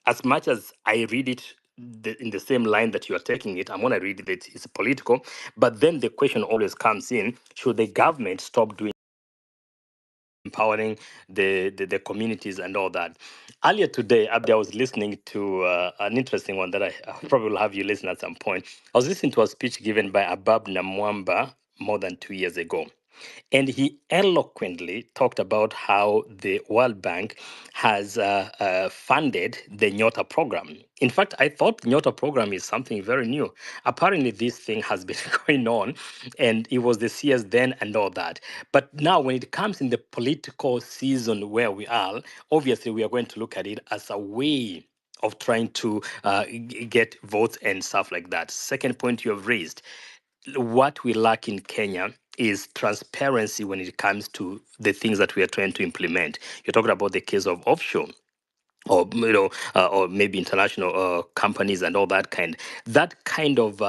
as much as I read it in the same line that you are taking it, I'm going to read that it's political. But then the question always comes in: should the government stop doing empowering the communities and all that? Earlier today, Abdi, I was listening to an interesting one that I probably will have you listen at some point. I was listening to a speech given by Abab Namwamba more than 2 years ago. And he eloquently talked about how the World Bank has funded the Nyota program. In fact, I thought the Nyota program is something very new. Apparently, this thing has been going on, and it was the CS then and all that. But now, when it comes in the political season where we are, obviously, we are going to look at it as a way of trying to get votes and stuff like that. Second point you have raised, what we lack in Kenya is transparency when it comes to the things that we are trying to implement. You're talking about the case of offshore, or or maybe international companies and all that kind of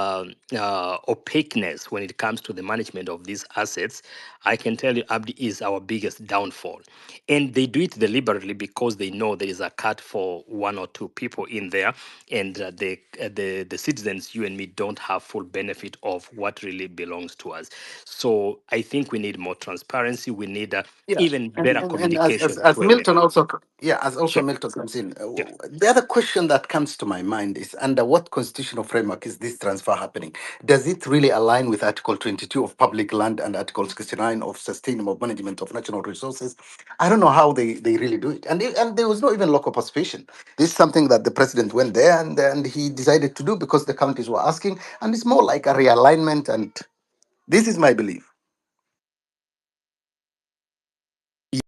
opaqueness when it comes to the management of these assets. I can tell you, Abdi, is our biggest downfall, and they do it deliberately because they know there is a cut for one or two people in there, and the citizens, you and me, don't have full benefit of what really belongs to us. So I think we need more transparency. We need Yeah, even better and communication as to everyone. Milton also, yeah, as also Sure. Milton comes in, Yeah. the other question that comes to my mind is, under what constitutional framework is this transfer happening? Does it really align with Article 22 of Public Land and Article 69 of Sustainable Management of Natural Resources? I don't know how they really do it, and there was no even local participation. This is something that the president went there and he decided to do because the counties were asking, and it's more like a realignment. And this is my belief.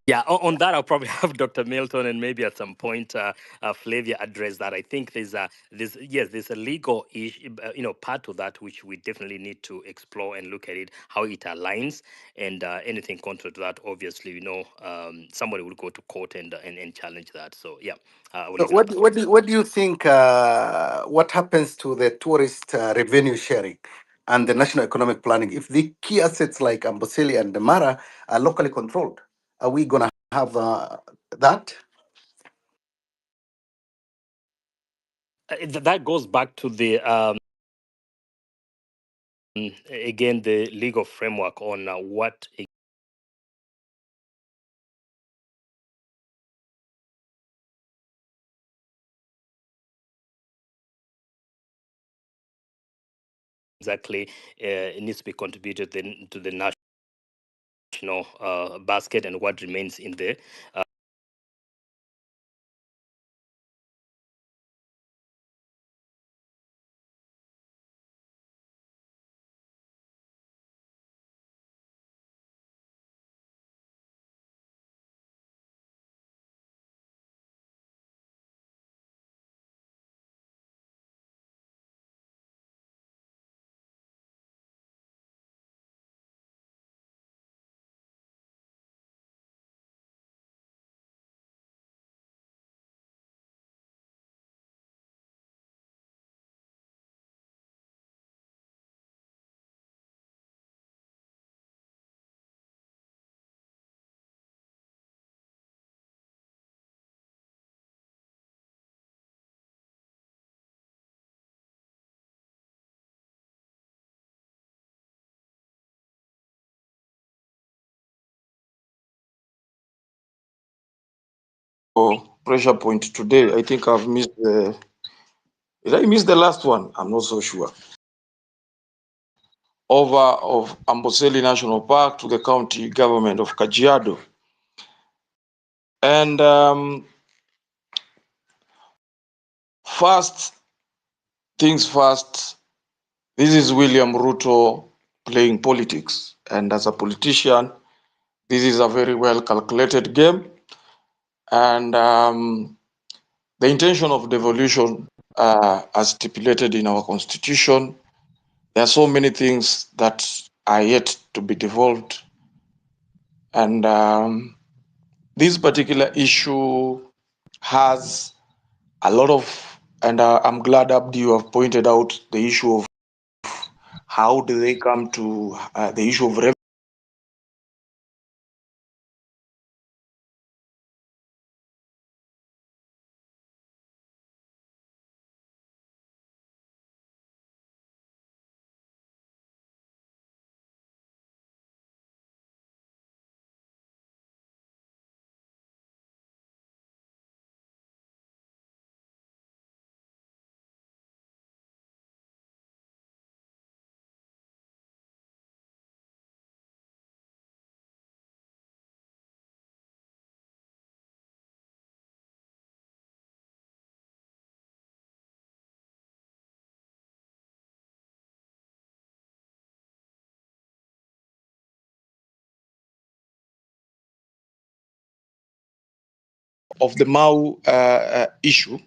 Yeah, on that, I'll probably have Dr. Milton and maybe at some point Flavia address that. I think there's a legal issue, part to that which we definitely need to explore and look at it, how it aligns, and anything contrary to that, obviously, somebody will go to court and challenge that. So yeah, I will So leave it at that. what do you think? What happens to the tourist revenue sharing and the national economic planning if the key assets like Amboseli and the Mara are locally controlled? Are we gonna have that? That goes back to the again the legal framework on what exactly it needs to be contributed to the national basket, and what remains in there. Oh, pressure point today. I think I've missed the. Did I miss the last one? I'm not so sure. Over of Amboseli National Park to the county government of Kajiado. And first things first, this is William Ruto playing politics. And as a politician, this is a very well calculated game. And the intention of devolution, as stipulated in our constitution, there are so many things that are yet to be devolved. And this particular issue has a lot of, and I'm glad, Abdi, you have pointed out the issue of how do they come to the issue of of the Mau issue,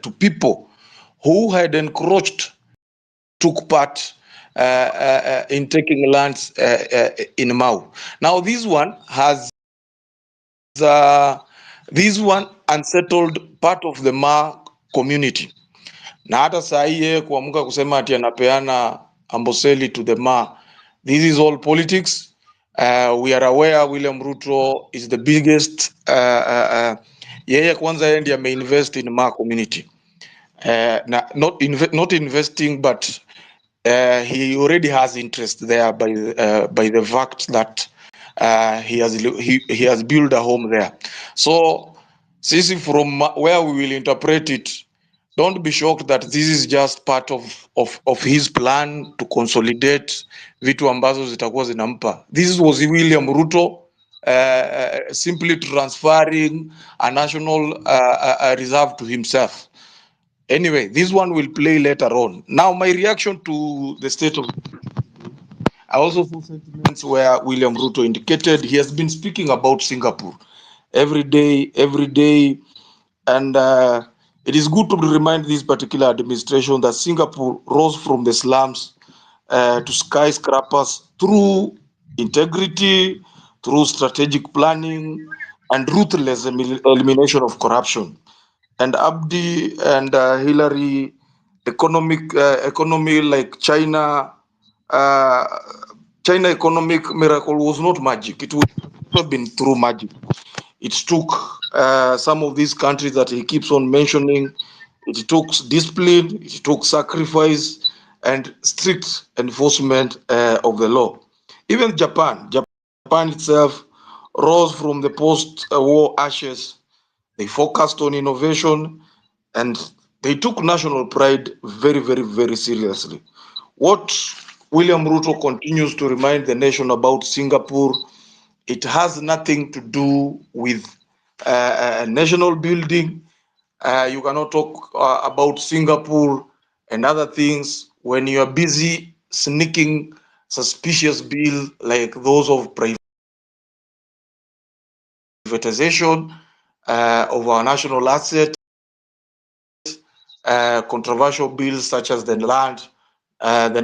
to people who had encroached, took part in taking lands in Mau. Now this one has this one unsettled part of the Ma community, na hata saa hii yeye kuamka kusema ati anapeana Amboseli to the Ma, this is all politics. We are aware William Ruto is the biggest yeye kwanza yeye ndiye ameinvest in Ma community. Not investing, but he already has interest there by the fact that he has built a home there. So, sisi from where we will interpret it, don't be shocked that this is just part of his plan to consolidate vitu ambazo zitakuwa zinampa. This was William Ruto simply transferring a national reserve to himself. Anyway, this one will play later on. Now, my reaction to the state of, I also saw sentiments where William Ruto indicated he has been speaking about Singapore every day, and it is good to remind this particular administration that Singapore rose from the slums to skyscrapers through integrity, through strategic planning, and ruthless elimination of corruption. And Abdi and Hillary, economy like China, uh, China economic miracle was not magic. It would have been through magic. It took some of these countries that he keeps on mentioning. It took discipline, it took sacrifice, and strict enforcement of the law. Even Japan itself rose from the post-war ashes. They focused on innovation and they took national pride very seriously. What William Ruto continues to remind the nation about Singapore, it has nothing to do with national building. You cannot talk about Singapore and other things when you are busy sneaking suspicious bills like those of privatization of our national assets, controversial bills such as the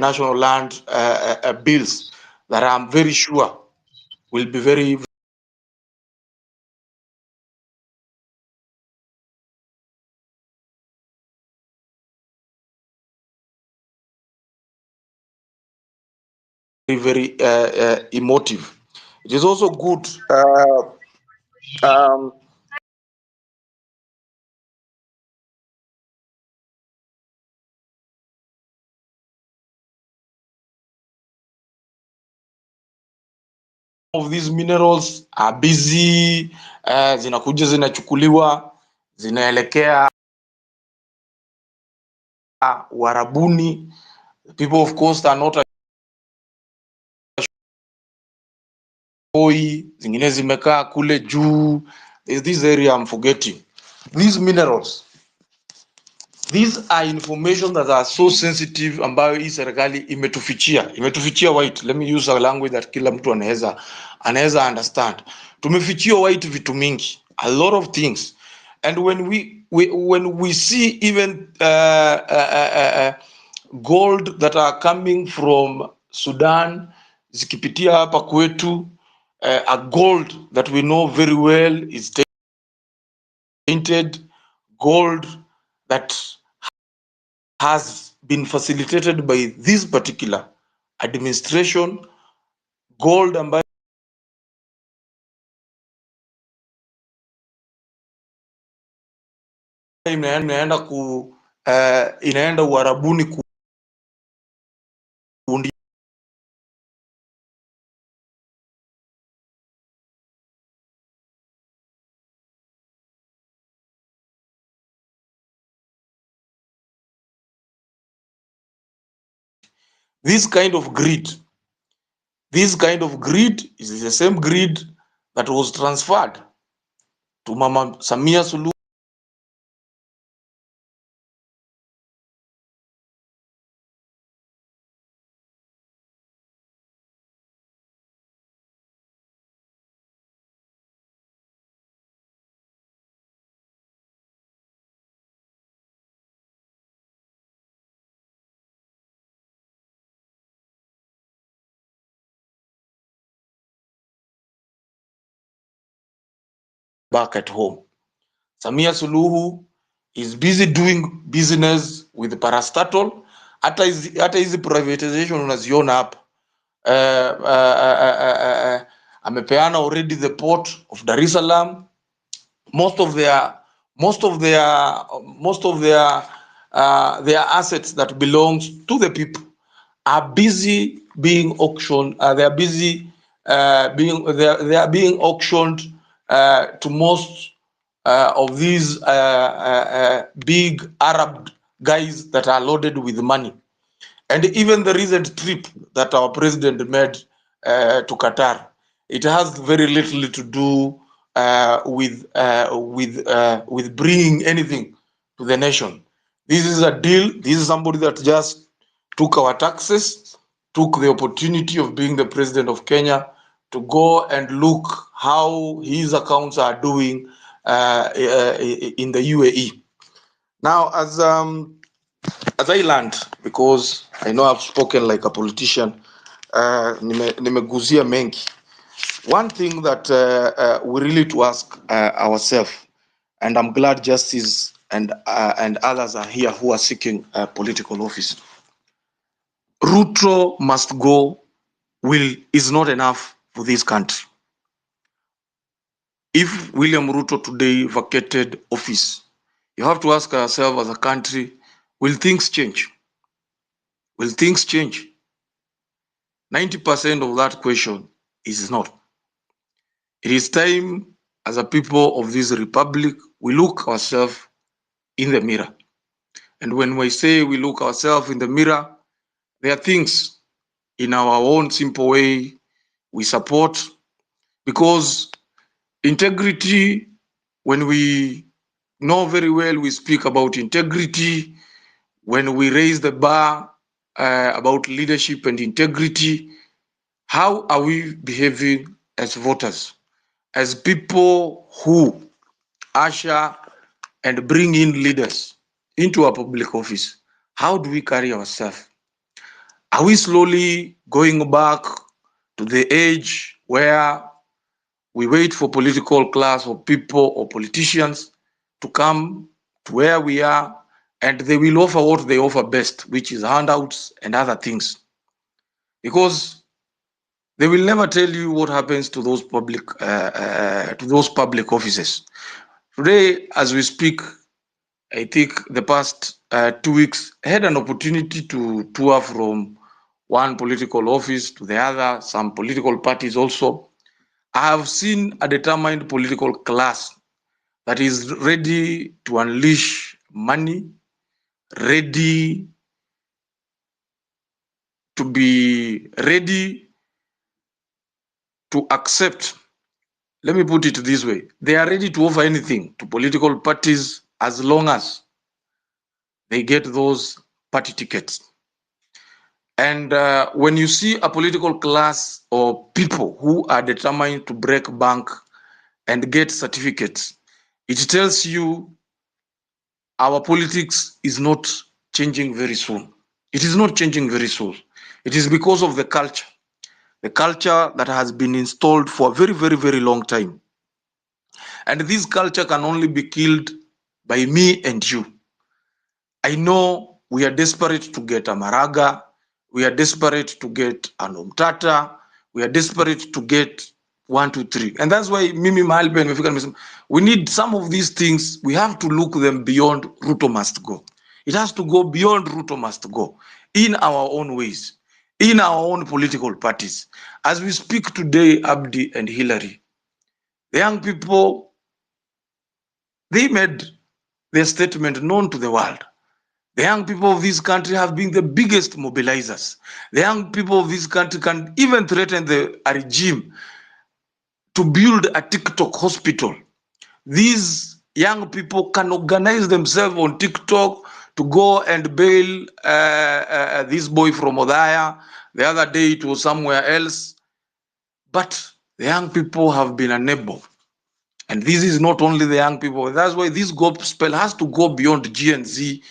national land bills that I'm very sure will be very emotive. It is also good um, of these minerals are busy zinakuja zinachukuliwa zinaelekea Warabuni. People of course are not Oi, zingine zimekaa kule juu. There's this area I'm forgetting. These minerals, these are information that are so sensitive ambayo hii serikali imetufichia white. Let me use a language that kila mtu anaweza understand. Tumefichia white vitu mingi, a lot of things. And when we see even gold that are coming from Sudan zikipitia hapa kwetu, a gold that we know very well is tainted gold that has been facilitated by this particular administration, gold ambayo inaenda Uarabuni kuundi This kind of greed is the same greed that was transferred to Mama Samia Suluhu back at home. Samia Suluhu is busy doing business with parastatal. Hata hizi privatization unaziona hapa. Amepeana already the port of Dar es Salaam. Most of their their assets that belongs to the people are busy being auctioned. They are busy they are being auctioned to most of these big Arab guys that are loaded with money. And even the recent trip that our president made to Qatar, it has very little to do with bringing anything to the nation. This is a deal. This is somebody that just took our taxes, took the opportunity of being the president of Kenya to go and look how his accounts are doing in the UAE. Now, as I learned, because I know I've spoken like a politician, nimeguzia mengi. One thing that we really to ask ourselves, and I'm glad Justice and others are here who are seeking political office. Ruto must go is not enough for this country. If William Ruto today vacated office, you have to ask yourself as a country, will things change? Will things change? 90% of that question is not. It is time as a people of this republic, we look ourselves in the mirror. And when we say we look ourselves in the mirror, there are things in our own simple way we support, because integrity, when we know very well, we speak about integrity, when we raise the bar about leadership and integrity, how are we behaving as voters, as people who usher and bring in leaders into a public office? How do we carry ourselves? Are we slowly going back to the age where we wait for political class or people or politicians to come to where we are, and they will offer what they offer best, which is handouts and other things? Because they will never tell you what happens to those public offices. Today, as we speak, I think the past 2 weeks, I had an opportunity to tour from one political office to the other, some political parties also. I have seen a determined political class that is ready to unleash money, ready to be ready to accept. Let me put it this way. They are ready to offer anything to political parties as long as they get those party tickets. And when you see a political class or people who are determined to break bank and get certificates, it tells you our politics is not changing very soon. It is not changing very soon. It is because of the culture that has been installed for a very, very, very long time. And this culture can only be killed by me and you. I know we are desperate to get a Maraga. We are desperate to get an Umtata. We are desperate to get 1, 2, 3. And that's why Mimi Mahalbe and Mefika, we need some of these things. We have to look them beyond Ruto must go. It has to go beyond Ruto must go in our own ways, in our own political parties. As we speak today, Abdi and Hillary, the young people, they made their statement known to the world. The young people of this country have been the biggest mobilizers. The young people of this country can even threaten a regime to build a TikTok hospital. These young people can organize themselves on TikTok to go and bail this boy from Odaya. The other day it was somewhere else. But the young people have been unable. And this is not only the young people. That's why this gospel has to go beyond G and Z.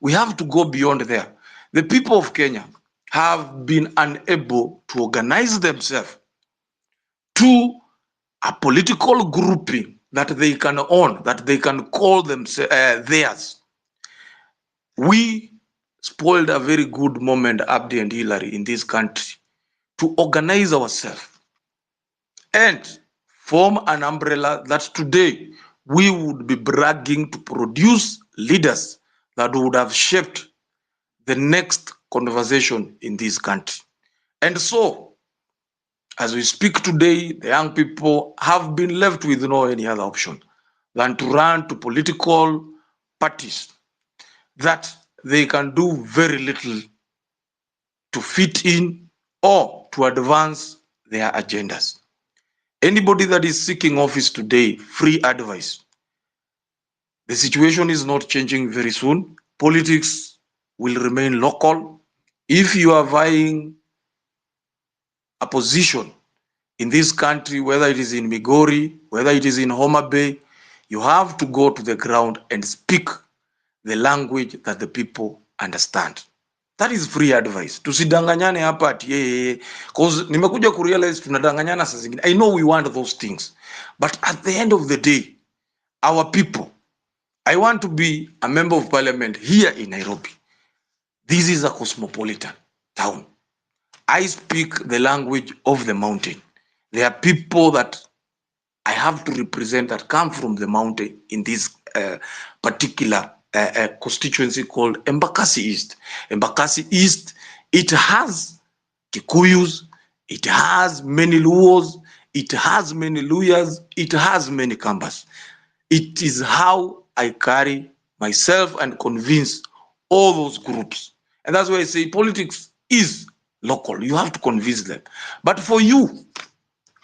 We have to go beyond there. The people of Kenya have been unable to organize themselves to a political grouping that they can own, that they can call themselves theirs. We spoiled a very good moment, Abdi and Hillary, in this country to organize ourselves and form an umbrella that today we would be bragging to produce leaders that would have shaped the next conversation in this country. And so, as we speak today, the young people have been left with no any other option than to run to political parties that they can do very little to fit in or to advance their agendas. Anybody that is seeking office today, free advice. The situation is not changing very soon. Politics will remain local. If you are vying a position in this country, whether it is in Migori, whether it is in Homa Bay, you have to go to the ground and speak the language that the people understand. That is free advice. Tusidanganyane hapa ati yeye, cause nimekuja kurealize tunadanganyana saa zingine. I know we want those things, but at the end of the day, our people, I want to be a member of parliament here in Nairobi. This is a cosmopolitan town. I speak the language of the mountain. There are people that I have to represent that come from the mountain in this particular constituency called Embakasi East. Embakasi East, it has Kikuyus, it has many Luos, it has many Luyas, it has many Kambas. It is how I carry myself and convince all those groups. And that's why I say politics is local. You have to convince them. But for you,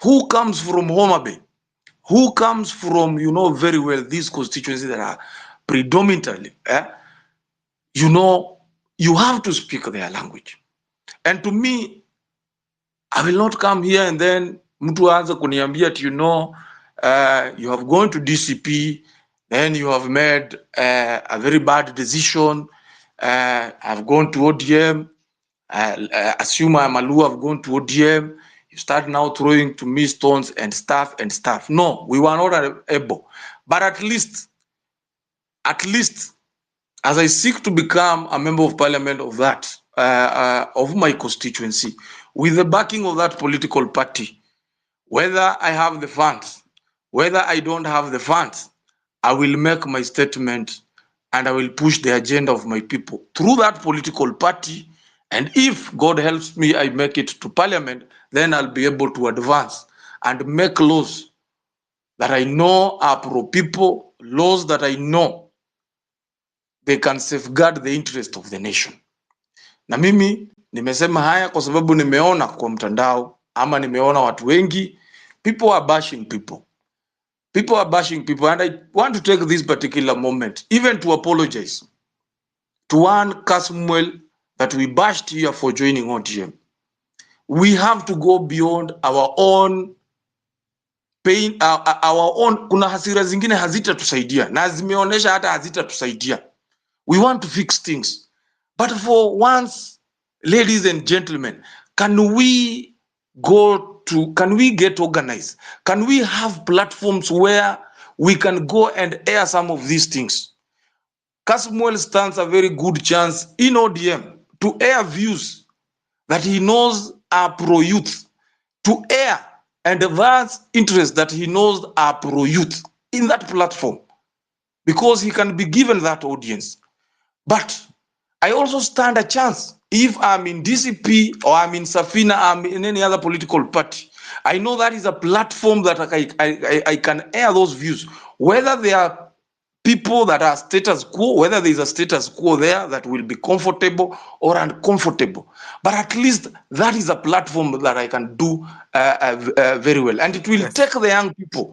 who comes from Homa Bay, who comes from, you know very well, these constituencies that are predominantly, you know, you have to speak their language. And to me, I will not come here and then mtu aanze kuniambia you know, you have gone to DCP, then you have made a very bad decision. I've gone to ODM. Assume I'm a Luo, I've gone to ODM. You start now throwing to me stones and stuff and stuff. No, we were not able. But at least, as I seek to become a member of parliament of that, of my constituency, with the backing of that political party, whether I have the funds, whether I don't have the funds, I will make my statement and I will push the agenda of my people through that political party. And if God helps me, I make it to parliament, then I'll be able to advance and make laws that I know are pro people, laws that I know they can safeguard the interest of the nation. Na mimi nimesema haya kwa sababu nimeona kwa mtandao ama nimeona watu wengi, people are bashing people. People are bashing people, and I want to take this particular moment even to apologize to one Kasmuel that we bashed here for joining ODM. We have to go beyond our own pain, our own. Kuna hasira zingine hazitatusaidia na zimeonesha hata hazitatusaidia. We want to fix things, but for once, ladies and gentlemen, can we get organized? Can we have platforms where we can go and air some of these things? Kasmuel stands a very good chance in ODM to air views that he knows are pro-youth, to air and advance interests that he knows are pro-youth in that platform, because he can be given that audience. But I also stand a chance if I'm in DCP or I'm in Safina, I'm in any other political party. I know that is a platform that I can air those views, whether they are people that are status quo, whether there is a status quo there that will be comfortable or uncomfortable. But at least that is a platform that I can do very well. And it will take the young people.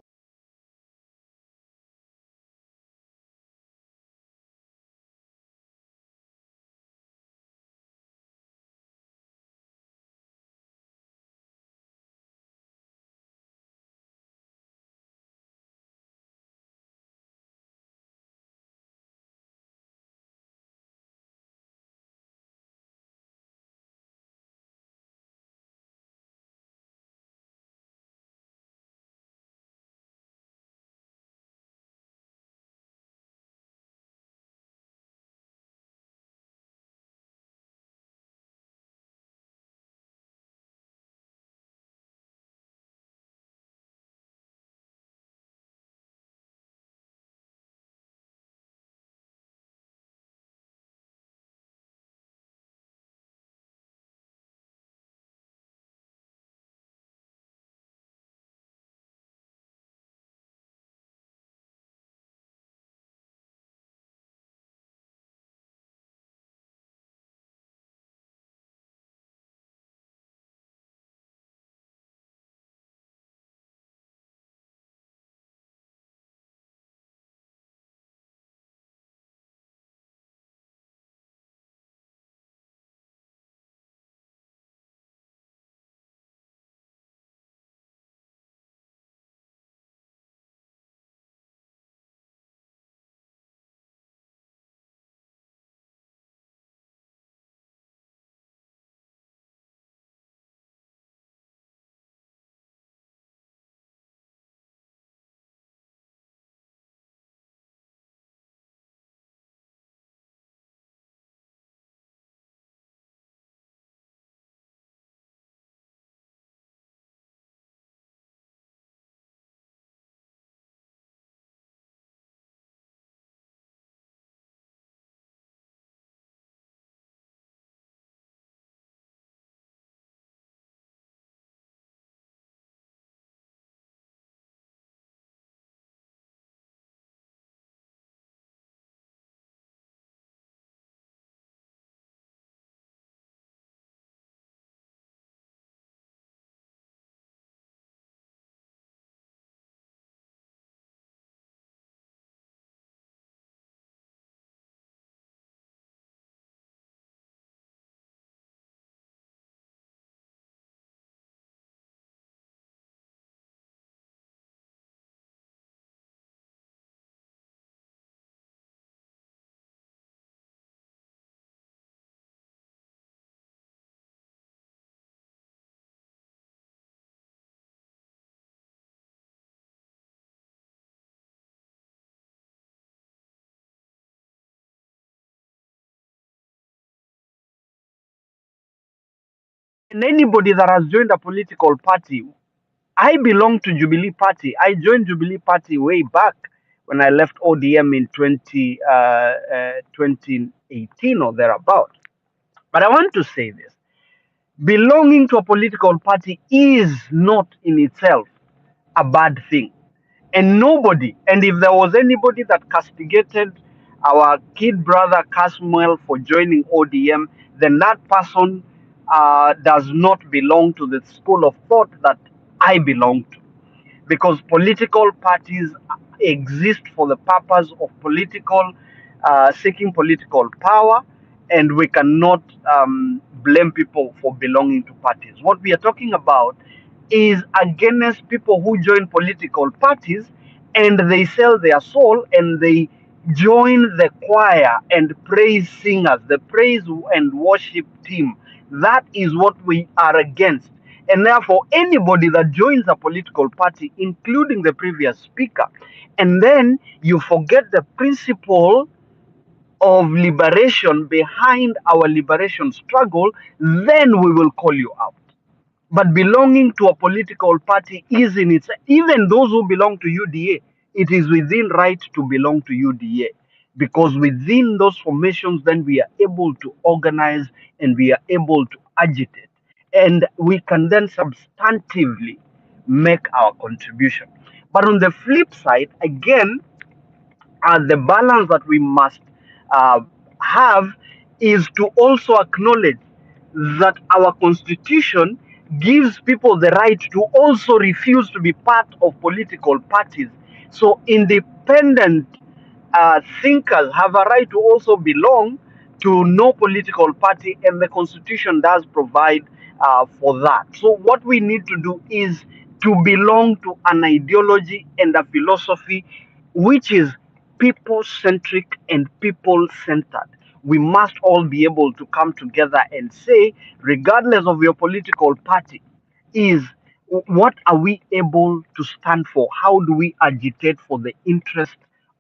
And anybody that has joined a political party, I belong to Jubilee Party. I joined Jubilee Party way back when I left ODM in 2018 or thereabout. But I want to say this: belonging to a political party is not in itself a bad thing. And nobody, and if there was anybody that castigated our kid brother Casmuel for joining ODM, then that person does not belong to the school of thought that I belong to, because political parties exist for the purpose of seeking political power, and we cannot blame people for belonging to parties. What we are talking about is against people who join political parties and they sell their soul and they join the choir and praise singers, the praise and worship team. That is what we are against. And therefore, anybody that joins a political party, including the previous speaker, and then you forget the principle of liberation behind our liberation struggle, then we will call you out. But belonging to a political party is in its, even those who belong to UDA, it is within right to belong to UDA, because within those formations then we are able to organize and we are able to agitate, and we can then substantively make our contribution. But on the flip side, again, the balance that we must uh, have is to also acknowledge that our constitution gives people the right to also refuse to be part of political parties. So independent thinkers have a right to also belong to no political party, and the constitution does provide for that. So what we need to do is to belong to an ideology and a philosophy which is people centric and people centered. We must all be able to come together and say, regardless of your political party, is what are we able to stand for? How do we agitate for the interest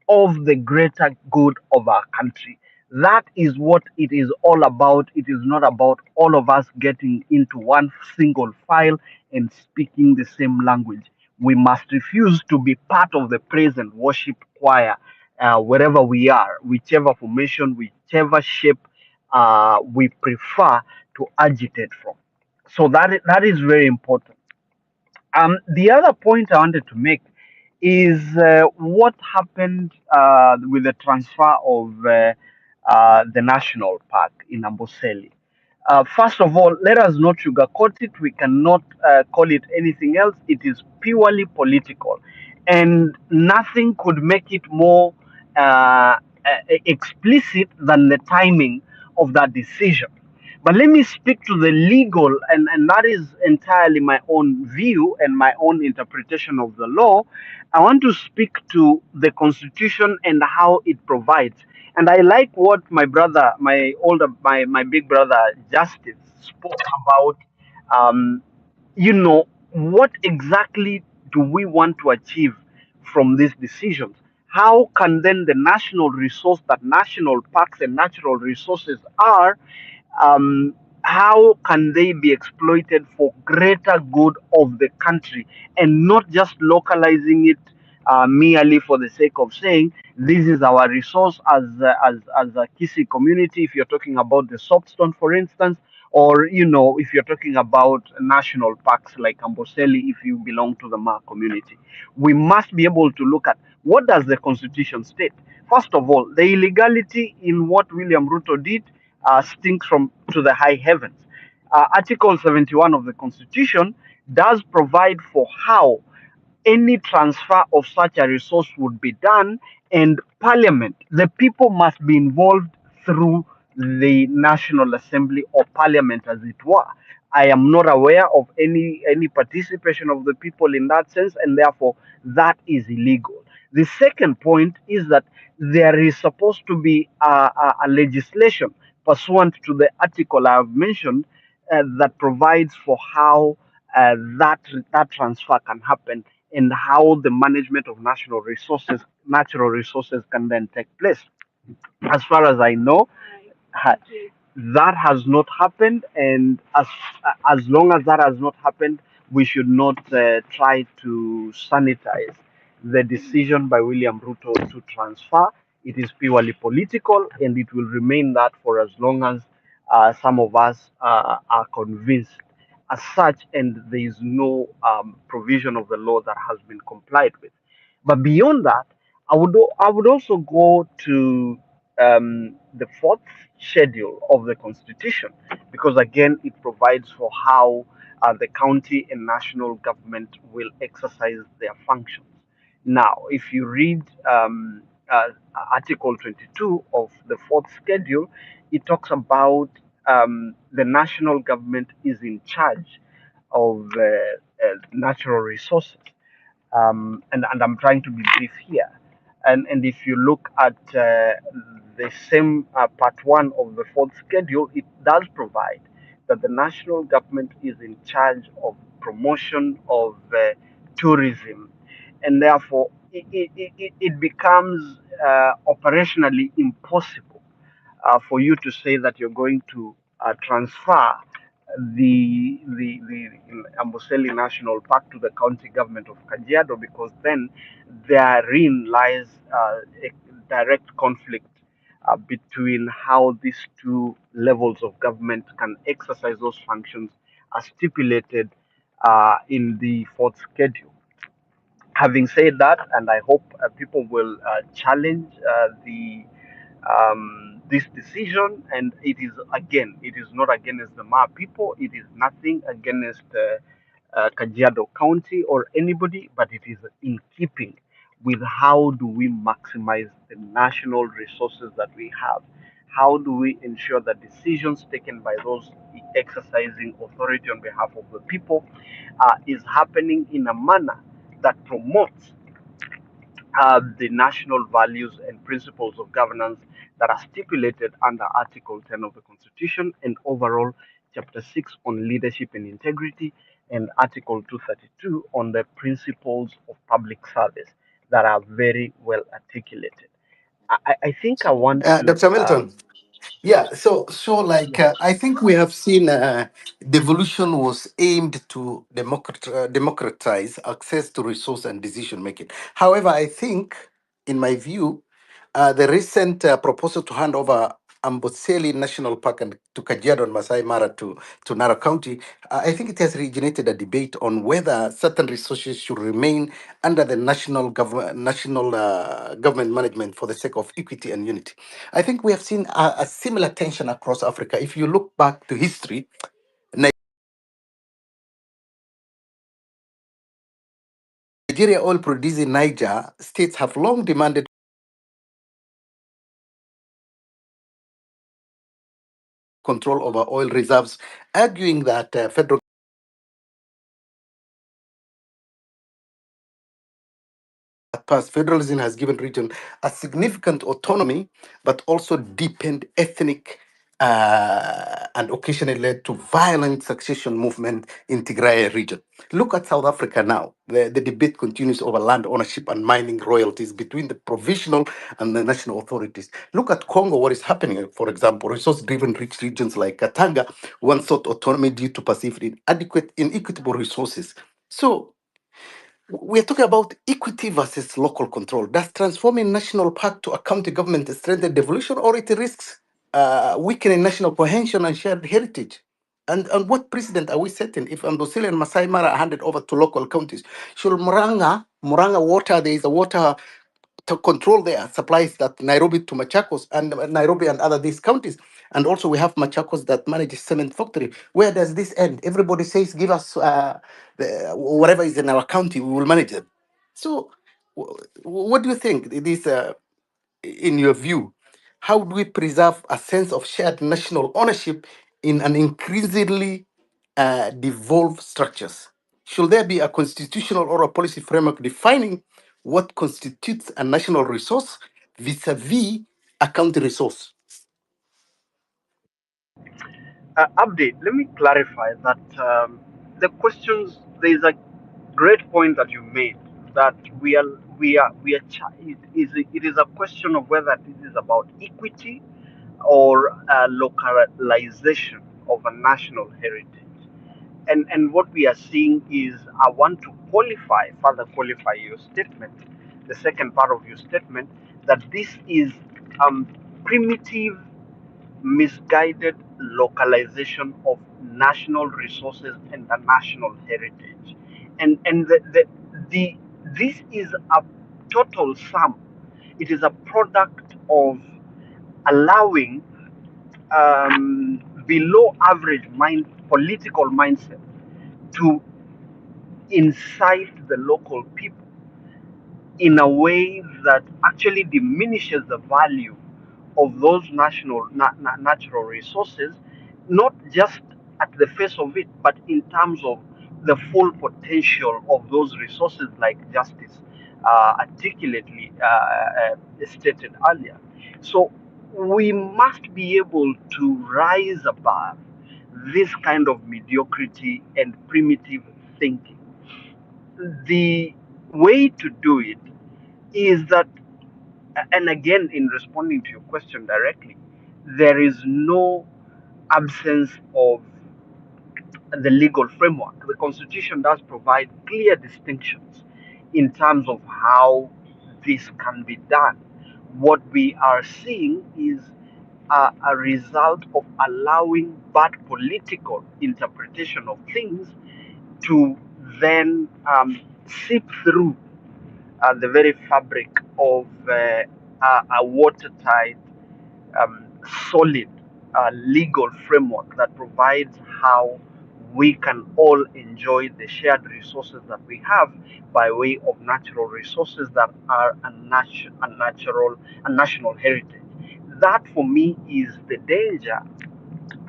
of the greater good of our country? That is what it is all about. It is not about all of us getting into one single file and speaking the same language. We must refuse to be part of the praise and worship choir wherever we are, whichever formation, whichever shape we prefer to agitate from. So that is very important. The other point I wanted to make is what happened with the transfer of the national park in Amboseli. First of all, let us not sugarcoat it. We cannot call it anything else. It is purely political, and nothing could make it more explicit than the timing of that decision. But let me speak to the legal, and that is entirely my own view and my own interpretation of the law. I want to speak to the Constitution and how it provides. And I like what my brother, my big brother Justice spoke about. Um, what exactly do we want to achieve from these decisions? How can then the national resource that national parks and natural resources are, how can they be exploited for greater good of the country and not just localizing it merely for the sake of saying this is our resource as a Kisi community, if you're talking about the soapstone, for instance, or if you're talking about national parks like Amboseli, if you belong to the Ma community. We must be able to look at what does the constitution state. First of all, the illegality in what William Ruto did stinks from to the high heavens. Article 71 of the constitution does provide for how any transfer of such a resource would be done, and parliament, the people must be involved through the National Assembly or parliament, as it were. I am not aware of any participation of the people in that sense, and therefore that is illegal. The second point is that there is supposed to be a legislation pursuant to the article I have mentioned that provides for how that transfer can happen and how the management of natural resources can then take place. As far as I know, ha- that has not happened, and as long as that has not happened, we should not try to sanitize the decision by William Ruto to transfer. It is purely political, and it will remain that for as long as some of us are convinced as such, and there is no provision of the law that has been complied with. But beyond that, I would also go to the fourth schedule of the Constitution, because again, it provides for how the county and national government will exercise their functions. Now, if you read Article 22 of the fourth schedule, it talks about the national government is in charge of natural resources. And I'm trying to be brief here. And if you look at the same part one of the fourth schedule, it does provide that the national government is in charge of promotion of tourism, and therefore it becomes operationally impossible for you to say that you're going to transfer the Amboseli National Park to the county government of Kajiado, because then therein lies a direct conflict between how these two levels of government can exercise those functions as stipulated in the fourth schedule. Having said that, and I hope people will challenge this decision, and it is again, it is not against the Ma people, it is nothing against Kajiado County or anybody, but it is in keeping with how do we maximize the national resources that we have. How do we ensure that decisions taken by those exercising authority on behalf of the people is happening in a manner that promotes the national values and principles of governance that are stipulated under Article 10 of the Constitution and overall Chapter 6 on leadership and integrity and Article 232 on the principles of public service that are very well articulated. I think I want to, Dr. Milton. Yeah, I think we have seen devolution was aimed to democratize access to resource and decision making. However, I think, in my view, the recent proposal to hand over Amboseli National Park and to Kajiado and Masai Mara to Nara County, I think it has originated a debate on whether certain resources should remain under the national government management for the sake of equity and unity. I think we have seen a similar tension across Africa. If you look back to history, Nigeria oil producing Niger states have long demanded control over oil reserves, arguing that federal past federalism has given region a significant autonomy, but also deepened ethnic and occasionally led to violent succession movement in Tigray region. Look at South Africa now. The debate continues over land ownership and mining royalties between the provisional and the national authorities. Look at Congo, what is happening. For example, resource-driven rich regions like Katanga once sought autonomy due to perceived inequitable resources. So we're talking about equity versus local control. Does transforming national park to a county government strengthen devolution, or it risks weakening national cohesion and shared heritage? And what precedent are we setting if Amboseli and Masai Mara are handed over to local counties? Should Muranga water, there is a water to control their supplies that Nairobi to Machakos and Nairobi and other these counties. And also we have Machakos that manages cement factory. Where does this end? Everybody says, give us whatever is in our county, we will manage them. So what do you think? This, in your view, how do we preserve a sense of shared national ownership in an increasingly devolved structures? Should there be a constitutional or a policy framework defining what constitutes a national resource vis-a-vis a county resource? update. Let me clarify that the questions. There is a great point that you made that it is a question of whether this is about equity or localization of a national heritage. And what we are seeing is I want to further qualify your statement, the second part of your statement, that this is primitive, misguided localization of national resources and the national heritage. And the this is a total sum. It is a product of allowing below average political mindset to incite the local people in a way that actually diminishes the value of those natural resources, not just at the face of it, but in terms of the full potential of those resources, like Justice articulately stated earlier. So we must be able to rise above this kind of mediocrity and primitive thinking. The way to do it is that, and again, in responding to your question directly, there is no absence of the legal framework. The Constitution does provide clear distinctions in terms of how this can be done. What we are seeing is a result of allowing bad political interpretation of things to then seep through the very fabric of a watertight, um, solid legal framework that provides how we can all enjoy the shared resources that we have by way of natural resources that are a national heritage. That for me is the danger.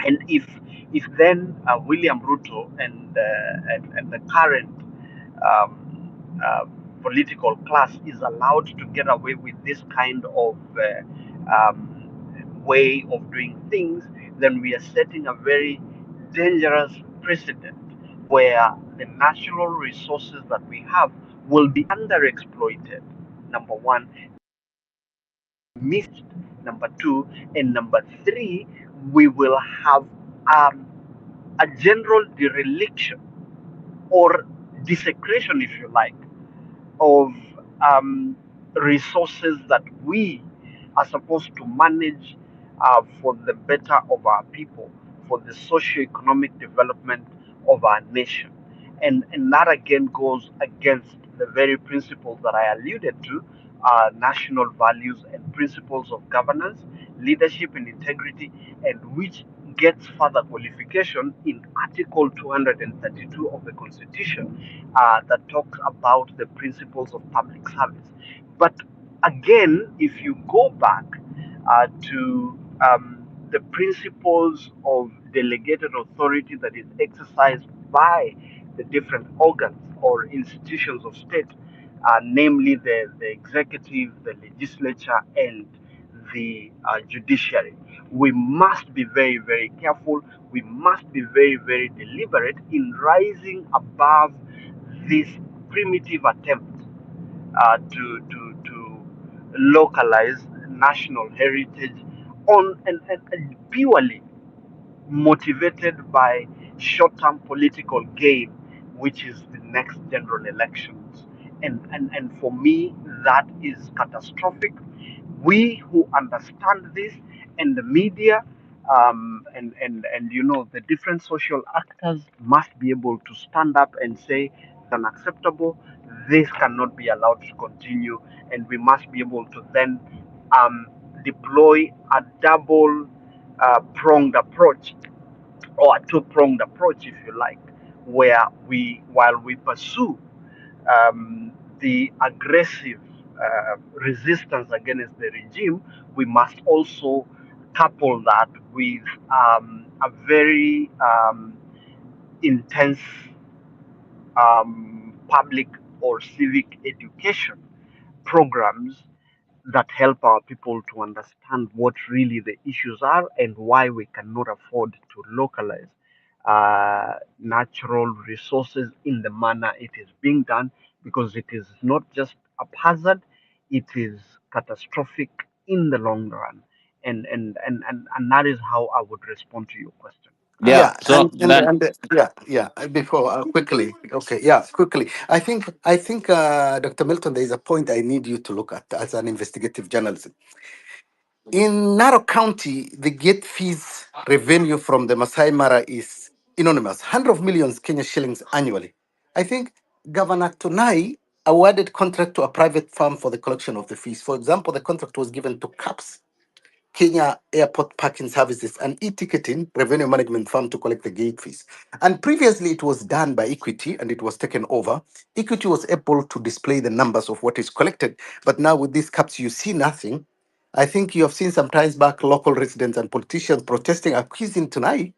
And if then William Ruto and the current political class is allowed to get away with this kind of way of doing things, then we are setting a very dangerous precedent where the natural resources that we have will be underexploited. Number one, missed. Number two, and number three, we will have um, a general dereliction or desecration, if you like, of resources that we are supposed to manage for the better of our people, for the socio-economic development of our nation. And that again goes against the very principles that I alluded to, national values and principles of governance, leadership and integrity, and which gets further qualification in Article 232 of the Constitution that talks about the principles of public service. But again, if you go back to the principles of delegated authority that is exercised by the different organs or institutions of state, namely the executive, the legislature, and the judiciary. We must be very, very careful. We must be very, very deliberate in rising above this primitive attempt to localize national heritage on and purely motivated by short-term political gain, which is the next general elections. And for me, that is catastrophic. We who understand this, and the media, and the different social actors must be able to stand up and say it's unacceptable. This cannot be allowed to continue, and we must be able to then um, deploy a double pronged approach, or a two-pronged approach, if you like, where while we pursue the aggressive resistance against the regime, we must also couple that with a very intense public or civic education programs that help our people to understand what really the issues are and why we cannot afford to localize natural resources in the manner it is being done, because it is not just a hazard, it is catastrophic in the long run. And that is how I would respond to your question. Yeah. Yeah, So then, yeah. Before quickly, okay, yeah, quickly. I think, Dr. Milton, there is a point I need you to look at as an investigative journalism. In Narok County, the gate fees revenue from the Masai Mara is enormous, 100 of millions Kenya shillings annually. I think Governor Tunai awarded contract to a private firm for the collection of the fees. For example, the contract was given to CAPS, Kenya Airport Parking Services, and e-ticketing revenue management firm to collect the gate fees. And previously, it was done by Equity, and it was taken over. Equity was able to display the numbers of what is collected, but now with these caps, you see nothing. I think you have seen some times back local residents and politicians protesting, accusing tonight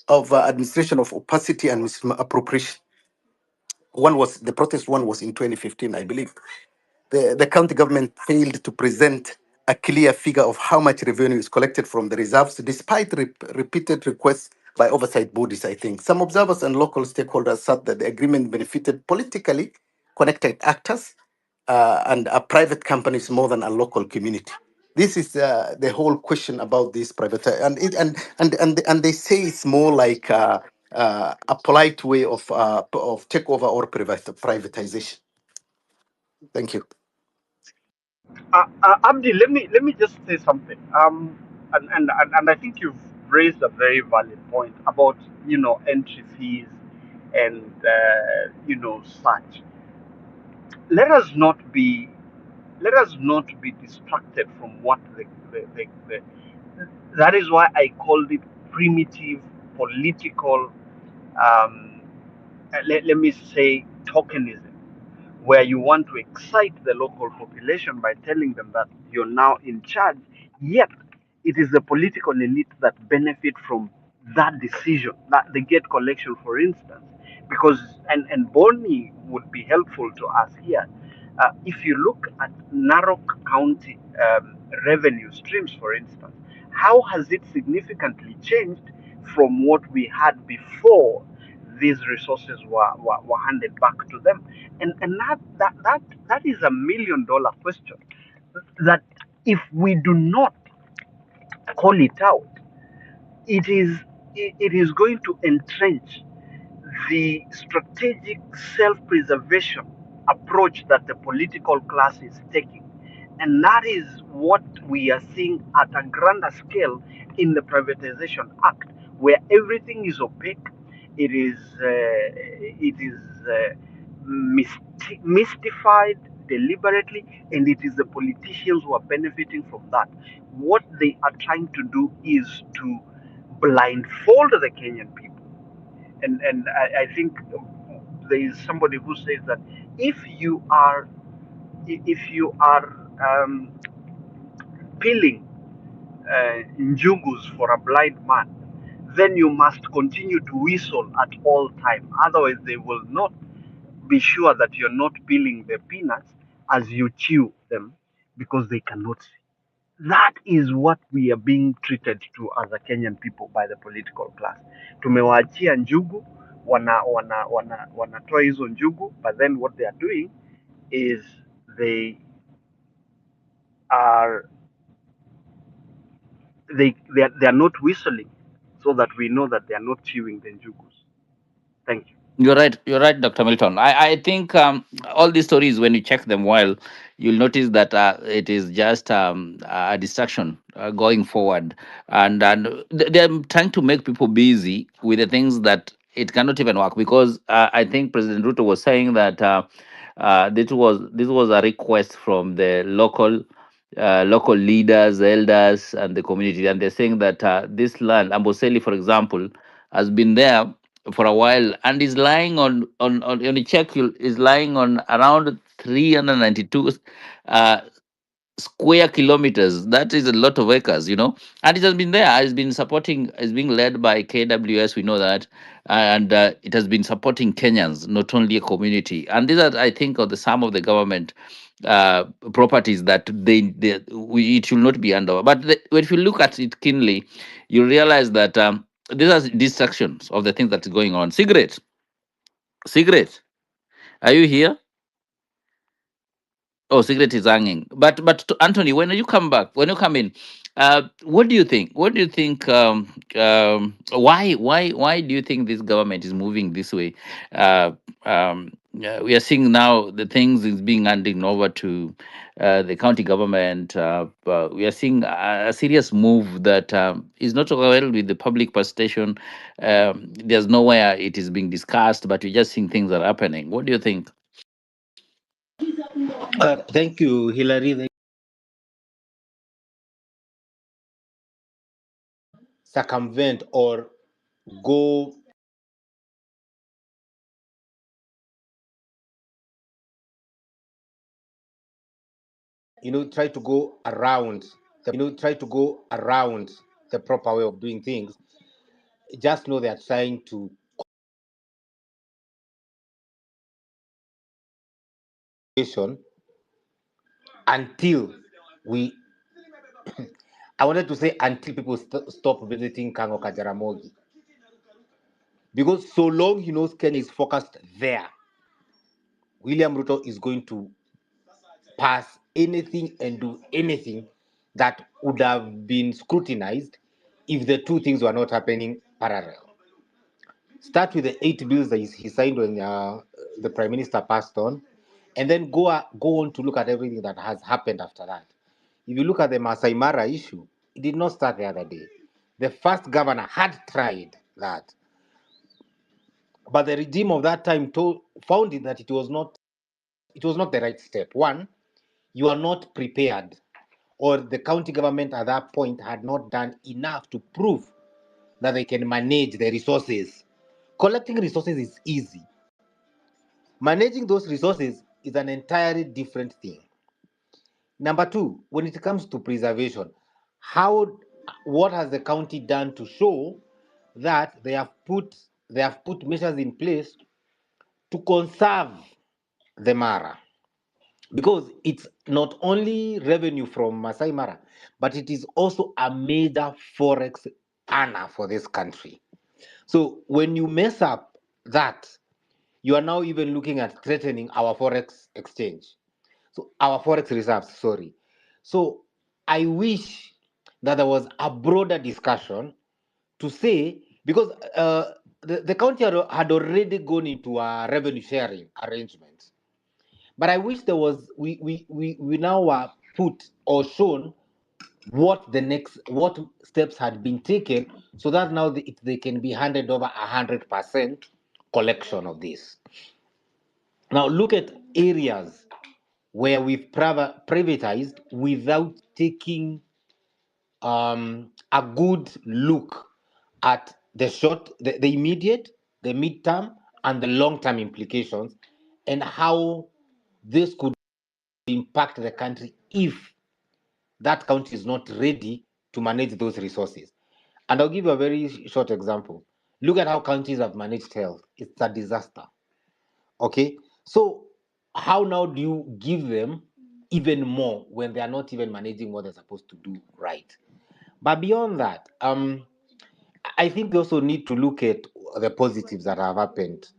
of administration of opacity and misappropriation. The protest one was in 2015, I believe. The county government failed to present a clear figure of how much revenue is collected from the reserves, despite repeated requests by oversight bodies, I think. Some observers and local stakeholders said that the agreement benefited politically connected actors and private companies more than a local community. This is the whole question about this private, and they say it's more like a polite way of takeover or privatization. Thank you. Abdi, let me just say something. And I think you've raised a very valid point about entry fees and such. let us not be distracted from what the that is why I called it primitive political, um, let me say, tokenism, where you want to excite the local population by telling them that you're now in charge, yet it is the political elite that benefit from that decision, that the gate collection, for instance. Because, and Bonnie would be helpful to us here. If you look at Narok County revenue streams, for instance, how has it significantly changed from what we had before these resources were handed back to them? And that is $1 million question, that if we do not call it out, it is going to entrench the strategic self-preservation approach that the political class is taking. And that is what we are seeing at a grander scale in the Privatization Act, where everything is opaque. It is mystified deliberately, and it is the politicians who are benefiting from that. What they are trying to do is to blindfold the Kenyan people. And I think there is somebody who says that if you are if you are peeling njugus for a blind man, then you must continue to whistle at all time. Otherwise, they will not be sure that you're not peeling the peanuts as you chew them, because they cannot see. That is what we are being treated to as a Kenyan people by the political class. Tumewaachia njugu, wanatoa hizo njugu, but then what they are doing is they are they are not whistling, so that we know that they are not chewing the njugus. Thank you. You're right. You're right, Dr. Milton. I think all these stories, when you check them well, you'll notice that it is just a distraction going forward, and they're trying to make people busy with the things that it cannot even work. Because I think President Ruto was saying that this was a request from the local leaders, elders, and the community, and they're saying that this land, Amboseli, for example, has been there for a while and is lying on a check is lying on around 392 uh, square kilometers. That is a lot of acres, and it has been there. It's been supporting, it's being led by KWS, we know that. And it has been supporting Kenyans, not only a community. And these are, I think, of the some of the government uh, properties that it should not be under. But if you look at it keenly, you realize that these are distractions of the things that's going on. Cigarette, are you here? Oh, cigarette is hanging. But to Anthony, when you come in, what do you think? What do you think? Why do you think this government is moving this way? Uh, we are seeing now the things is being handed over to the county government. We are seeing a serious move that is not well with the public participation. There's nowhere it is being discussed, but we're just seeing things are happening. What do you think? Thank you, Hillary. Circumvent or go, try to go around the proper way of doing things. Just know they are trying to until we I wanted to say until people stop visiting Kango Kajaramogi. Because so long he knows Kenya is focused there, William Ruto is going to pass anything and do anything that would have been scrutinized if the two things were not happening parallel. Start with the 8 bills that he signed when the Prime Minister passed on, and then go on to look at everything that has happened after that. If you look at the Masai Mara issue, it did not start the other day. The first governor had tried that, but the regime of that time found it that it was not it was not the right step. One, you are not prepared, or the county government at that point had not done enough to prove that they can manage the resources. Collecting resources is easy. Managing those resources is an entirely different thing. Number two, when it comes to preservation, what has the county done to show that they have put measures in place to conserve the Mara? Because it's not only revenue from Masai Mara, but it is also a major forex earner for this country. So when you mess up that, you are now even looking at threatening our forex exchange. So our forex reserves, sorry. So I wish that there was a broader discussion to say, because the county had already gone into a revenue sharing arrangement. But I wish there was we now were put or shown what steps had been taken, so that now they can be handed over 100% collection of this. Now look at areas where we've privatized without taking a good look at the immediate, the midterm, and the long-term implications, and how this could impact the country if that country is not ready to manage those resources. And I'll give you a very short example. Look at how countries have managed health. It's a disaster. Okay? So, how now do you give them even more when they are not even managing what they're supposed to do right? But beyond that, I think we also need to look at the positives that have happened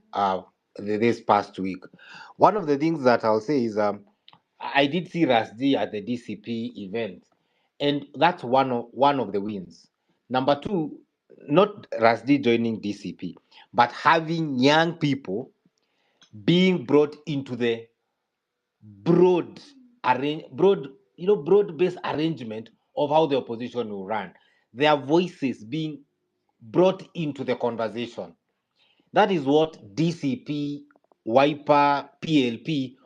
this past week. One of the things that I'll say is I did see Rasdi at the DCP event, and that's one of the wins. Number two, not Rasdi joining DCP, but having young people being brought into the broad broad-based arrangement of how the opposition will run. Their voices being brought into the conversation. That is what DCP, Wiper, PLP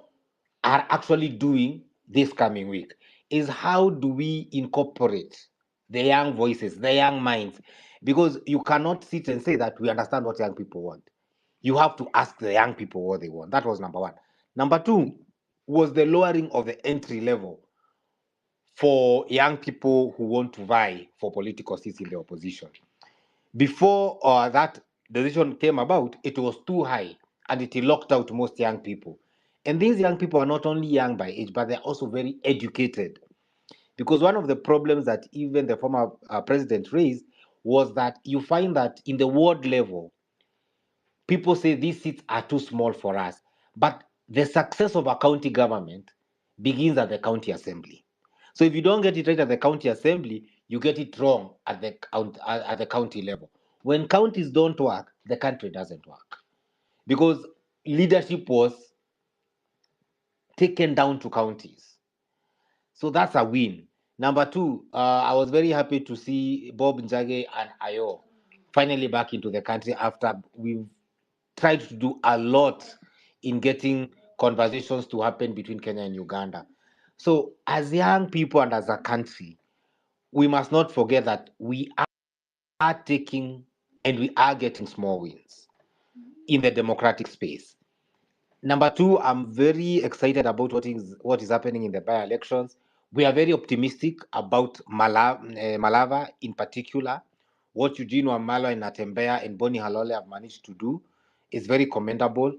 are actually doing this coming week. Is how do we incorporate the young voices, the young minds? Because you cannot sit and say that we understand what young people want. You have to ask the young people what they want. That was number one. Number two was the lowering of the entry level for young people who want to vie for political seats in the opposition. Before that decision came about, it was too high and it locked out most young people. And these young people are not only young by age, but they're also very educated. Because one of the problems that even the former president raised was that you find that in the ward level, people say these seats are too small for us. But the success of a county government begins at the county assembly. So if you don't get it right at the county assembly, you get it wrong at the county level. When counties don't work, the country doesn't work. Because leadership was taken down to counties. So that's a win. Number two, I was very happy to see Bob Njage and Ayo finally back into the country after we've tried to do a lot in getting conversations to happen between Kenya and Uganda. So, as young people and as a country, we must not forget that we are taking and we are getting small wins in the democratic space. Number two, I'm very excited about what is happening in the by-elections. We are very optimistic about Malava in particular. What Eugene Wamalo and Natembea and Boni Halole have managed to do is very commendable.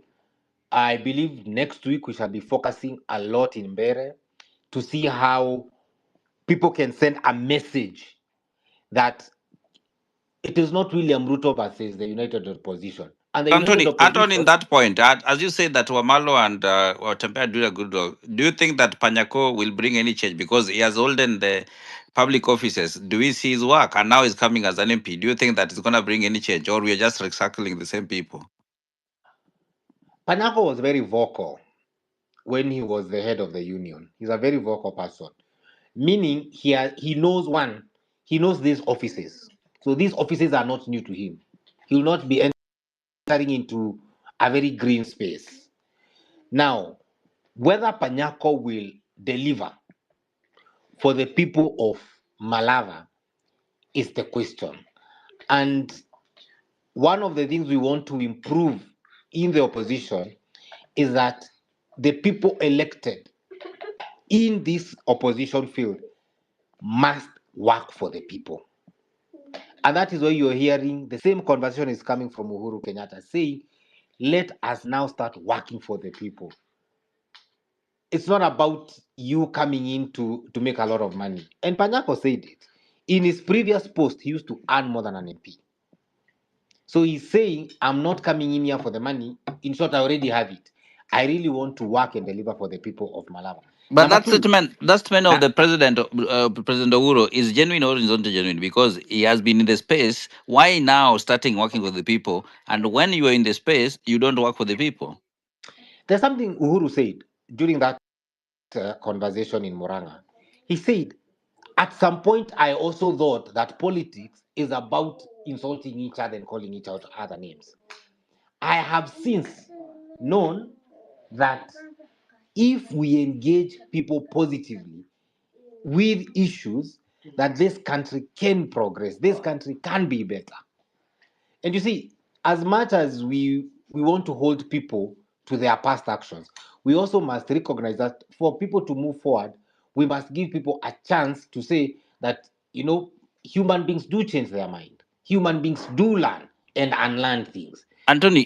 I believe next week we shall be focusing a lot in Mbere to see how people can send a message that it is not William Ruto versus the United Opposition. And the United Anthony, in Opposition, that point, as you said that Wamalo and Watembea do a good role, do you think that Panyako will bring any change because he has holden the public offices? Do we see his work and now he's coming as an MP? Do you think that it's going to bring any change or we are just recycling the same people? Panyako was very vocal when he was the head of the union. He's a very vocal person, meaning he knows he knows these offices. So these offices are not new to him. He will not be entering into a very green space. Now, Whether Panyako will deliver for the people of Malava is the question. And one of the things we want to improve in the opposition is that the people elected in this opposition field must work for the people. And that is why you're hearing the same conversation is coming from Uhuru Kenyatta saying, let us now start working for the people. It's not about you coming in to make a lot of money. And Panyako said it. In his previous post, he used to earn more than an MP. So he's saying, I'm not coming in here for the money. In short, I already have it. I really want to work and deliver for the people of Malaba. But Number two, that statement of uh, the president, President Uhuru, is genuine or is not genuine? Because he has been in the space. Why now starting working with the people? And when you are in the space, you don't work for the people. there's something Uhuru said during that conversation in Moranga. He said, at some point, I also thought that politics is about insulting each other and calling each other names. I have since known that if we engage people positively with issues, that this country can progress, this country can be better. And you see, as much as we want to hold people to their past actions, we also must recognize that for people to move forward, we must give people a chance to say that, human beings do change their mind. Human beings do learn and unlearn things.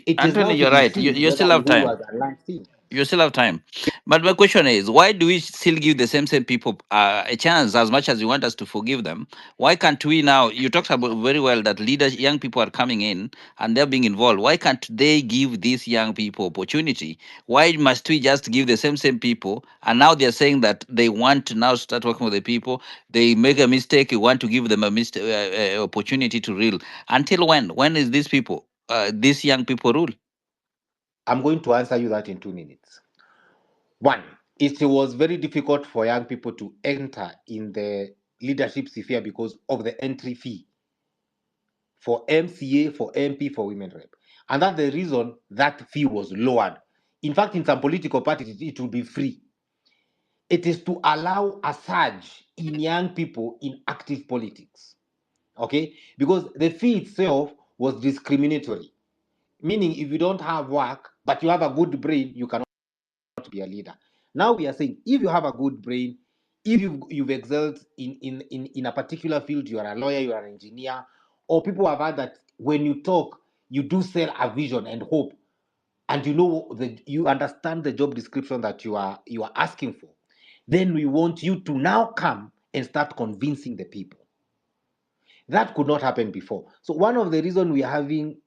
It is now Anthony, to you're be right. seen You whether still have Uhuru time. has unlearned things. You still have time. But my question is, why do we still give the same people a chance as much as you want us to forgive them? Why can't we now? You talked about very well that leaders, young people are coming in and they're being involved. Why can't they give these young people opportunity? Why must we just give the same people? And now they're saying that they want to now start working with the people. They make a mistake. You want to give them a opportunity to rule. Until when? When is these people, these young people rule? I'm going to answer you that in 2 minutes. One, it was very difficult for young people to enter in the leadership sphere because of the entry fee for MCA, for MP, for women rep. And that's the reason that fee was lowered. In fact, in some political parties, it will be free. It is to allow a surge in young people in active politics. Okay? Because the fee itself was discriminatory. Meaning, if you don't have work, but you have a good brain, you cannot be a leader. Now we are saying, if you have a good brain, if you've excelled in a particular field, you are a lawyer, you are an engineer, or people have heard that when you talk, you do sell a vision and hope, and you understand the job description that you are asking for, then we want you to now come and start convincing the people. That could not happen before. So one of the reasons we are having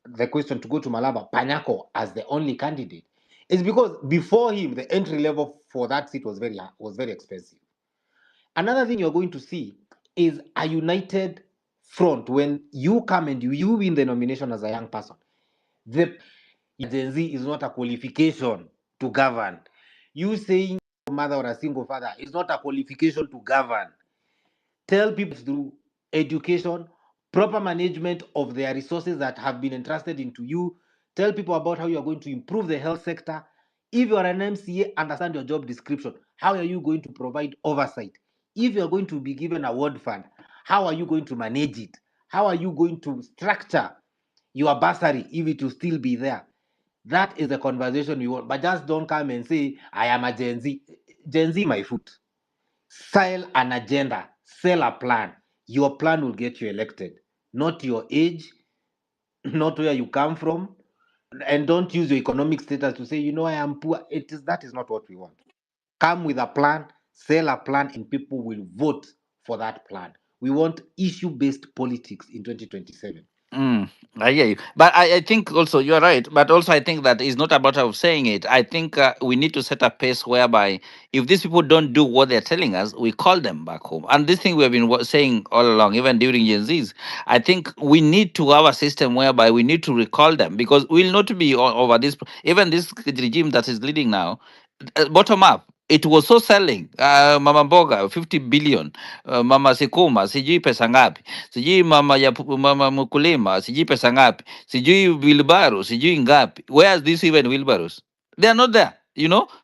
the question to go to Malaba, Panyako as the only candidate, is because before him, the entry level for that seat was very expensive. Another thing you're going to see is a united front when you come and you win the nomination as a young person. The Gen Z is not a qualification to govern. You saying a mother or a single father is not a qualification to govern. Tell people through education, proper management of their resources that have been entrusted into you. Tell people about how you are going to improve the health sector. If you are an MCA, understand your job description. How are you going to provide oversight? If you are going to be given a ward fund, how are you going to manage it? How are you going to structure your bursary if it will still be there? That is the conversation you want. But just don't come and say, I am a Gen Z. Gen Z, my foot. Sell an agenda, sell a plan. Your plan will get you elected, not your age, not where you come from, and don't use your economic status to say, I am poor. That is not what we want. Come with a plan, sell a plan, and people will vote for that plan. We want issue-based politics in 2027. Mm, I hear you. But I think also you're right. But also, I think that it's not about of saying it. I think we need to set a pace whereby if these people don't do what they're telling us, we call them back home. And this thing we have been saying all along, even during Gen Zs, I think we need to have a system whereby we need to recall them because we'll not be over this, even this regime that is leading now, bottom up. It was so selling. Mama Boga 50 billion, Mama Sikuma sijui pesa ngapi, sijui mama mkulima sijui pesa ngapi, sijui wheelbarrow sijui ngapi. Where's this even wheelbarrows? They are not there.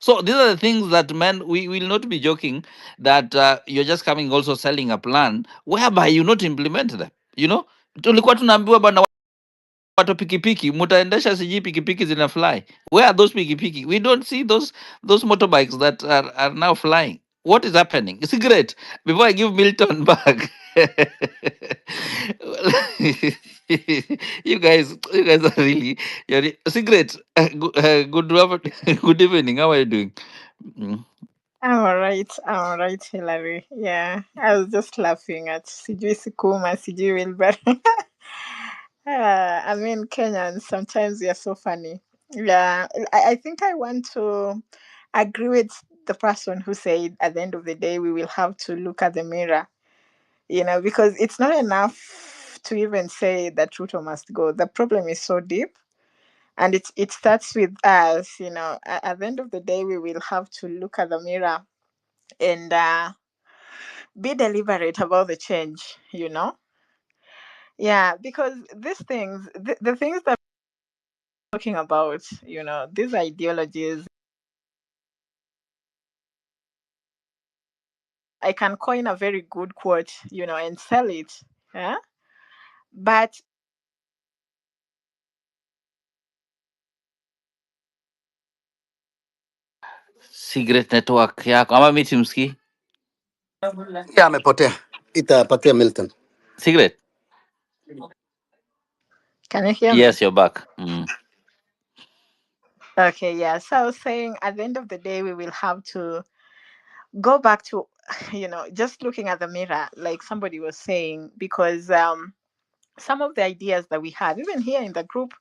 So these are the things that, man, we will not be joking that you're just coming also selling a plan whereby you not implement them. Tulikuwa tunaambiwa bana, watu pikipiki mutaendesha sijui pikipiki zina fly. Where are those pikipiki? We don't see those motorbikes that are now flying. What is happening? It's great. Before I give Milton back, you guys are really, secret. Good evening. How are you doing? Mm. I'm all right, Hillary. Yeah, I was just laughing at Sijui Sukuma, Sijui Wilbur. I mean, Kenyans, sometimes we are so funny. Yeah, I think I want to agree with the person who said at the end of the day, we will have to look at the mirror, because it's not enough to even say that Ruto must go. The problem is so deep. And it starts with us, at the end of the day, we will have to look at the mirror and be deliberate about the change. Yeah, because these things, the things that we're talking about, these ideologies, I can coin a very good quote, and sell it. Yeah. But Secret network yako ama mimi simsikii? Yeah, amepotea. Itapatia Milton. Secret. can you hear me? Yes, you're back. Mm. Okay, yeah. So I was saying at the end of the day, we will have to go back to, just looking at the mirror, like somebody was saying, because some of the ideas that we have, even here in the group,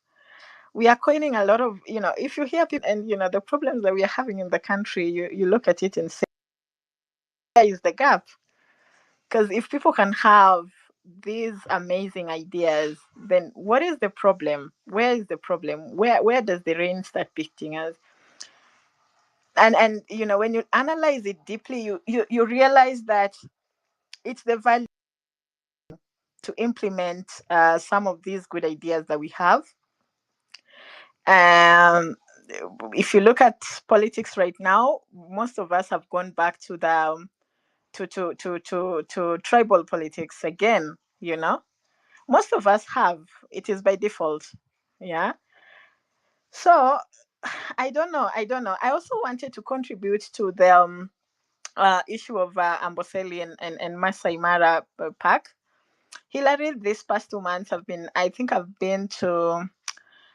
we are coining a lot of, if you hear people and, the problems that we are having in the country, you look at it and say, where is the gap? Because if people can have these amazing ideas, then what is the problem? Where is the problem? Where does the rain start beating us? And when you analyze it deeply, you realize that it's the value to implement some of these good ideas that we have. Um, if you look at politics right now, most of us have gone back to the to tribal politics again. Most of us have. It is by default. Yeah. So I don't know. I also wanted to contribute to the issue of Amboseli and Masai Mara Park. Hillary, these past 2 months have been. I think I've been to.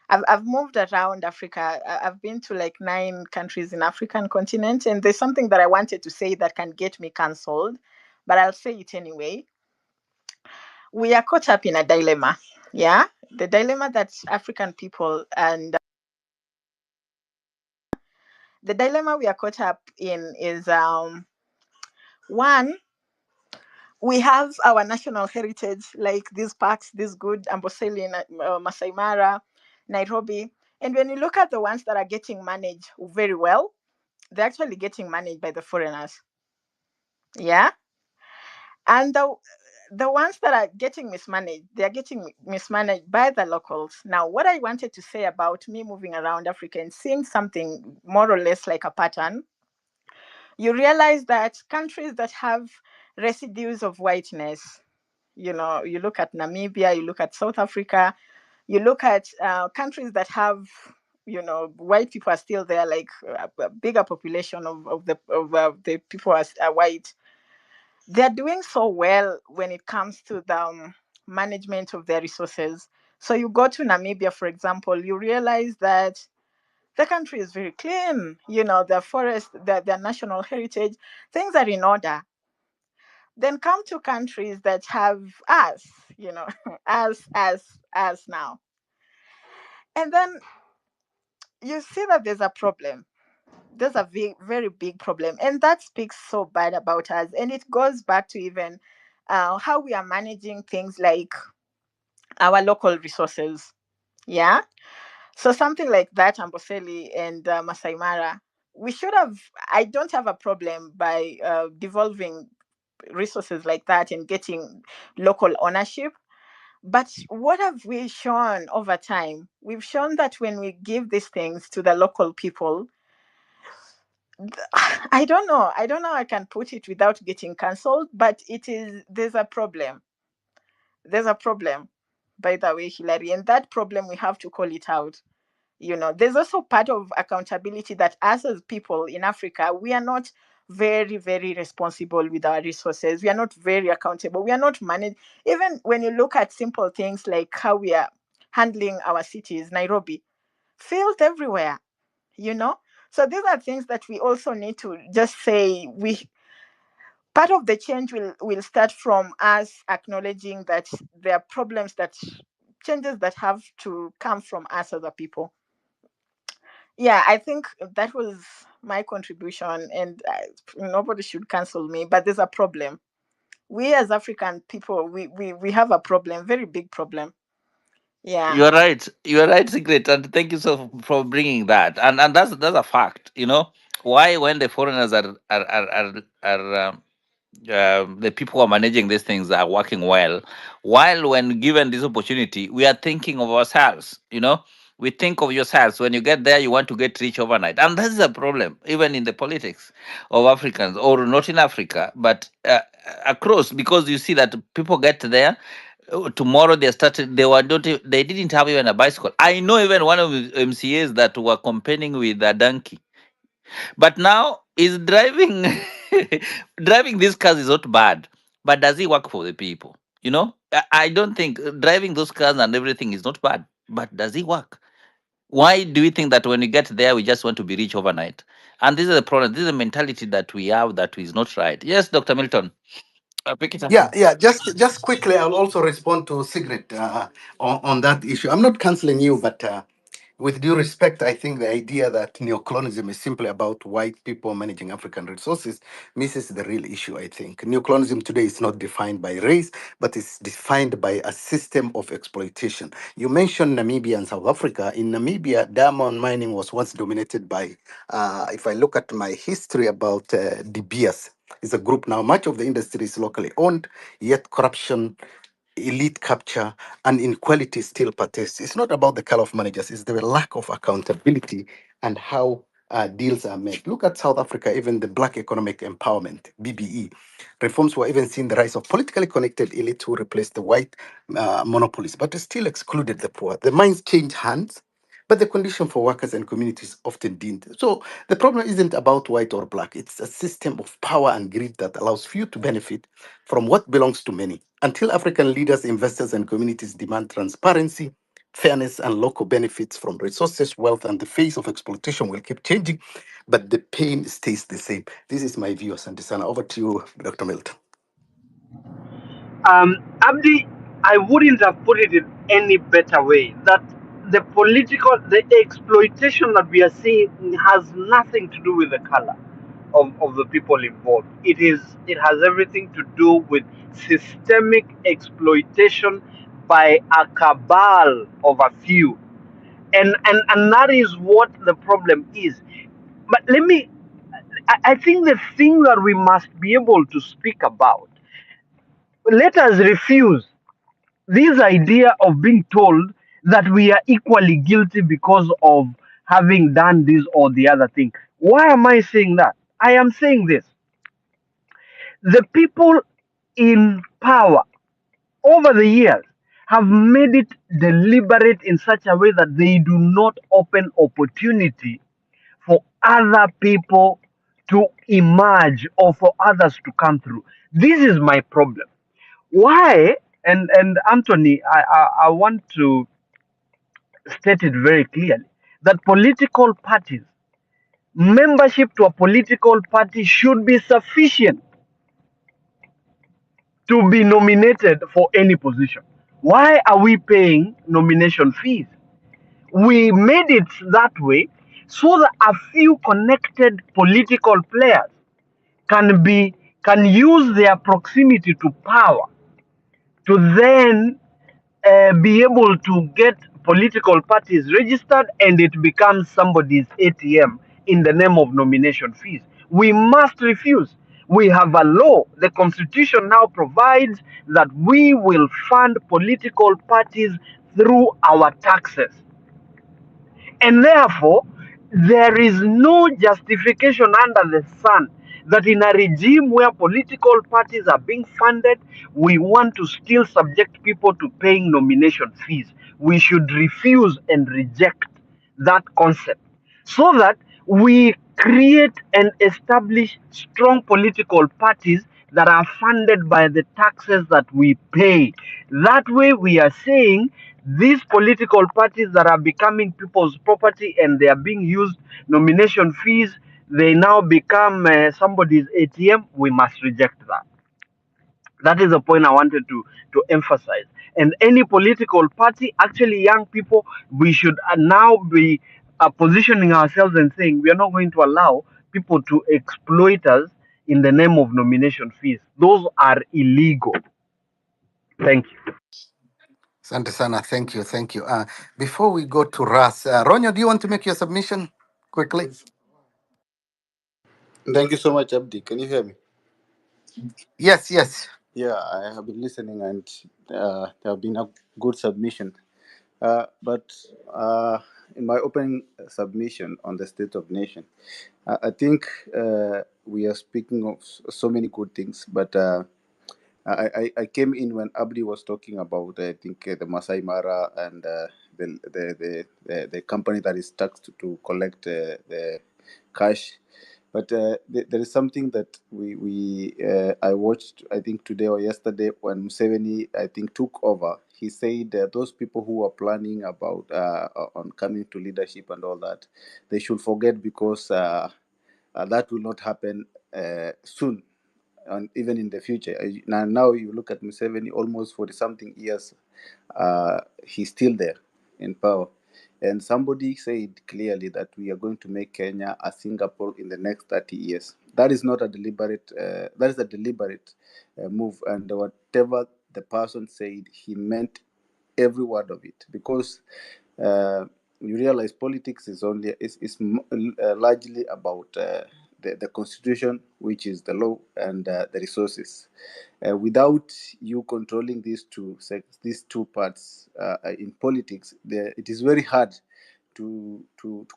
I've moved around Africa. I've been to like 9 countries in African continent, and there's something that I wanted to say that can get me cancelled, but I'll say it anyway. We are caught up in a dilemma. Yeah, the dilemma that African people and the dilemma we are caught up in is one, we have our national heritage like these parks, these good Amboseli, Masai Mara, Nairobi, and when you look at the ones that are getting managed very well, they're actually getting managed by the foreigners. Yeah. And the ones that are getting mismanaged, they are getting mismanaged by the locals. Now, what I wanted to say about me moving around Africa and seeing something more or less like a pattern, you realize that countries that have residues of whiteness, you look at Namibia, you look at South Africa, you look at countries that have, white people are still there, like a bigger population of the people are white. They're doing so well when it comes to the management of their resources. So you go to Namibia, for example, you realize that the country is very clean. The forest, their national heritage, things are in order. Then come to countries that have us, us now. And then you see that there's a problem. There's a very big problem. And that speaks so bad about us. And it goes back to even how we are managing things like our local resources. Yeah. So something like that, Amboseli and Masai Mara, we should have, I don't have a problem by devolving resources like that and getting local ownership. But what have we shown over time? We've shown that when we give these things to the local people, I don't know. I don't know. I can put it without getting cancelled, but it is. There's a problem. There's a problem, by the way, Hillary, and that problem we have to call it out. There's also part of accountability that us as people in Africa, we are not very, very responsible with our resources. We are not very accountable. We are not managed. Even when you look at simple things like how we are handling our cities, Nairobi, fields everywhere, you know. So these are things that we also need to just say. We Part of the change will start from us acknowledging that there are problems, that changes that have to come from us as a people. Yeah, I think that was my contribution, and nobody should cancel me, but there's a problem. We as African people, we have a problem, very big problem. Yeah. You are right. You are right, Secret, and thank you so for bringing that. And that's a fact. You know why when the foreigners are the people who are managing these things are working well, while when given this opportunity, we are thinking of ourselves. We think of yourselves. When you get there, you want to get rich overnight, and that's a problem, even in the politics of Africans, or not in Africa, but across, because you see that people get there. Tomorrow they started. They were not. They didn't have even a bicycle. I know even one of the MCAs that were campaigning with a donkey, but now is driving. Driving these cars is not bad, but does it work for the people? I don't think driving those cars and everything is not bad, but does it work? Why do we think that when we get there we just want to be rich overnight? And this is the problem. This is a mentality that we have that is not right. Yes, Dr. Milton. Pick it up. Yeah. Just quickly, I'll also respond to Sigrid on that issue. I'm not canceling you, but with due respect, I think the idea that neocolonialism is simply about white people managing African resources misses the real issue. I think neocolonialism today is not defined by race, but it's defined by a system of exploitation. You mentioned Namibia and South Africa. In Namibia, diamond mining was once dominated by, if I look at my history about De Beers, it's a group now. Much of the industry is locally owned, yet corruption, elite capture, and inequality still persists. It's not about the color of managers, it's the lack of accountability and how deals are made. Look at South Africa, even the Black Economic Empowerment, BBE. Reforms were even seeing the rise of politically connected elites who replaced the white monopolies, but still excluded the poor. The mines changed hands, but the condition for workers and communities often didn't. So the problem isn't about white or black. It's a system of power and greed that allows few to benefit from what belongs to many. Until African leaders, investors, and communities demand transparency, fairness, and local benefits from resources, wealth, and the face of exploitation will keep changing, but the pain stays the same. This is my view, Santisana. Over to you, Dr. Milton. Abdi, I wouldn't have put it in any better way. That the exploitation that we are seeing has nothing to do with the color of the people involved. It has everything to do with systemic exploitation by a cabal of a few. And that is what the problem is. But I think the thing that we must be able to speak about, let us refuse this idea of being told that we are equally guilty because of having done this or the other thing. Why am I saying that? I am saying this. The people in power over the years have made it deliberate in such a way that they do not open opportunity for other people to emerge or for others to come through. This is my problem. Why? And Anthony, I want to state it very clearly that political parties, membership to a political party should be sufficient to be nominated for any position. Why are we paying nomination fees? We made it that way so that a few connected political players can use their proximity to power to then be able to get political parties registered, and it becomes somebody's ATM in the name of nomination fees. We must refuse. We have a law. The constitution now provides that we will fund political parties through our taxes. And therefore, There is no justification under the sun that in a regime where political parties are being funded, we want to still subject people to paying nomination fees. We should refuse and reject that concept so that we create and establish strong political parties that are funded by the taxes that we pay. That way, we are saying these political parties that are becoming people's property and they are being used nomination fees, they now become somebody's ATM. We must reject that. That is the point I wanted to emphasize. And any political party, actually young people, we should now be positioning ourselves and saying we are not going to allow people to exploit us in the name of nomination fees. Those are illegal. Thank you. Sante sana. Thank you. Thank you. Before we go to Ras, Ronyo, do you want to make your submission quickly? Thank you so much, Abdi. Can you hear me? Yes, yes. Yeah, I have been listening, and there have been a good submission. But in my opening submission on the state of nation, I think we are speaking of so many good things. But I came in when Abdi was talking about, I think, the Masai Mara and the company that is taxed to collect the cash. But there is something that we I watched, I think today or yesterday, when Museveni, I think, took over. He said those people who are planning about on coming to leadership and all that, they should forget, because that will not happen soon, and even in the future. Now you look at Museveni, almost 40 something years, he's still there in power. And somebody said clearly that we are going to make Kenya a Singapore in the next 30 years. That is not a deliberate, that is a deliberate move. And whatever the person said, he meant every word of it, because you realize politics is largely about the constitution, which is the law, and the resources. Without you controlling these two parts in politics, it is very hard to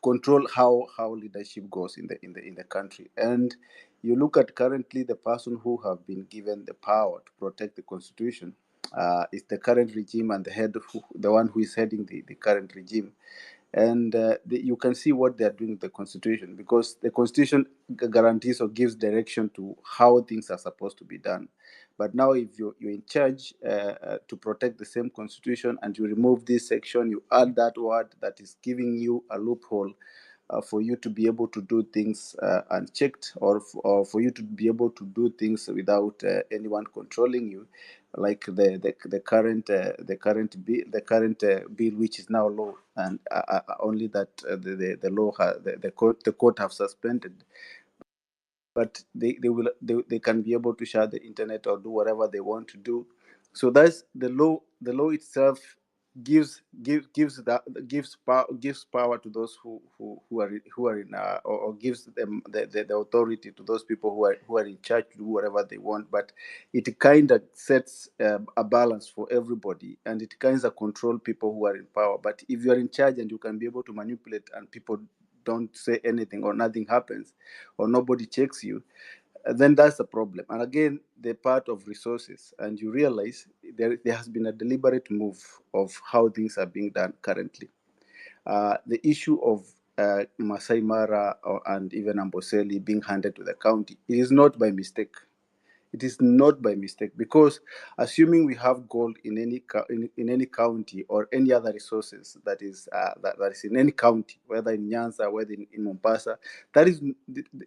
control how leadership goes in the country. And you look at currently the person who have been given the power to protect the constitution is the current regime, and the one who is heading the current regime. And you can see what they are doing with the constitution, because the constitution guarantees or gives direction to how things are supposed to be done. But now, if you're in charge to protect the same constitution, and you remove this section, you add that word that is giving you a loophole for you to be able to do things unchecked, or for you to be able to do things without anyone controlling you, like the current bill, which is now law, and only that the law the court have suspended. But they can be able to share the internet or do whatever they want to do. So that's the law. The law itself gives power to those who are in or gives them the authority to those people who are in charge to do whatever they want. But it kind of sets a balance for everybody, and it kind of control people who are in power. But if you are in charge and you can be able to manipulate, and people don't say anything, or nothing happens, or nobody checks you, then that's the problem. And again, the part of resources, and you realize there has been a deliberate move of how things are being done currently. The issue of Masai Mara and even Amboseli being handed to the county, it is not by mistake. It is not by mistake, because assuming we have gold in in any county, or any other resources that is in any county, whether in Nyanza, whether in Mombasa, that is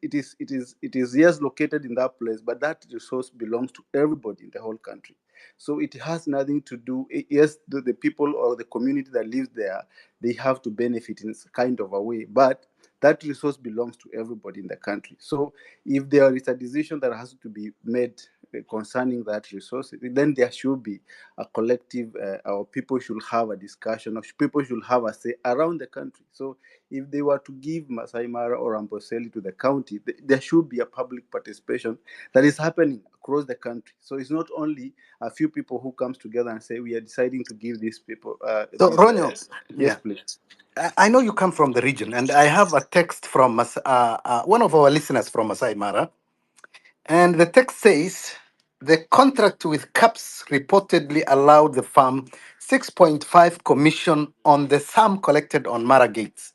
it is yes located in that place, but that resource belongs to everybody in the whole country. So it has nothing to do. Yes, the people or the community that lives there, they have to benefit in kind of a way, but that resource belongs to everybody in the country. So if there is a decision that has to be made concerning that resource, then there should be a collective, or people should have a discussion, or people should have a say around the country. So if they were to give Masai Mara or Amboseli to the county, there should be a public participation that is happening across the country. So it's not only a few people who comes together and say we are deciding to give these people So, Ronyo, yes, yeah. please. I know you come from the region, and I have a text from one of our listeners from Masai Mara, and the text says the contract with CAPS reportedly allowed the farm 6.5 commission on the sum collected on Mara gates.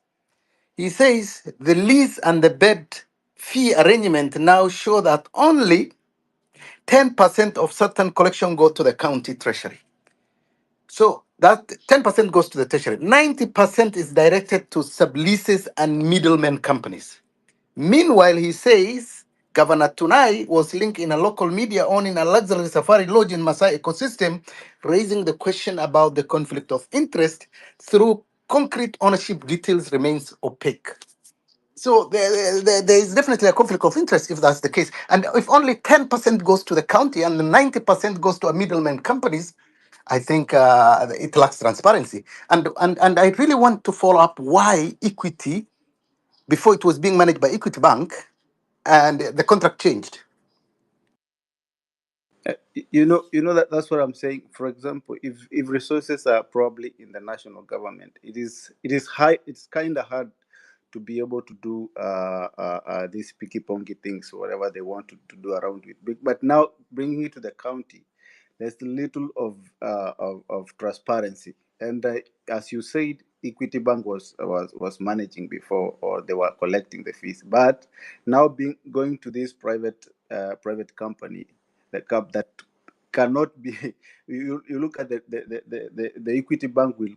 He says the lease and the bed fee arrangement now show that only 10% of certain collection go to the county treasury. So that 10% goes to the treasury. 90% is directed to subleases and middlemen companies. Meanwhile, he says Governor Tunai was linked in a local media owning a luxury safari lodge in Masai ecosystem, raising the question about the conflict of interest through concrete ownership details remains opaque. So there is definitely a conflict of interest if that's the case. And if only 10% goes to the county and the 90% goes to a middleman companies, I think it lacks transparency. And I really want to follow up why Equity, before it was being managed by Equity Bank, and the contract changed. You know that that's what I'm saying. For example, if resources are probably in the national government, it's kind of hard to be able to do these picky ponky things, whatever they want to do around with. But now bringing it to the county, there's a little of transparency. And as you said, Equity Bank was managing before, or they were collecting the fees. But now being going to this private company, that cannot be. You look at the Equity Bank will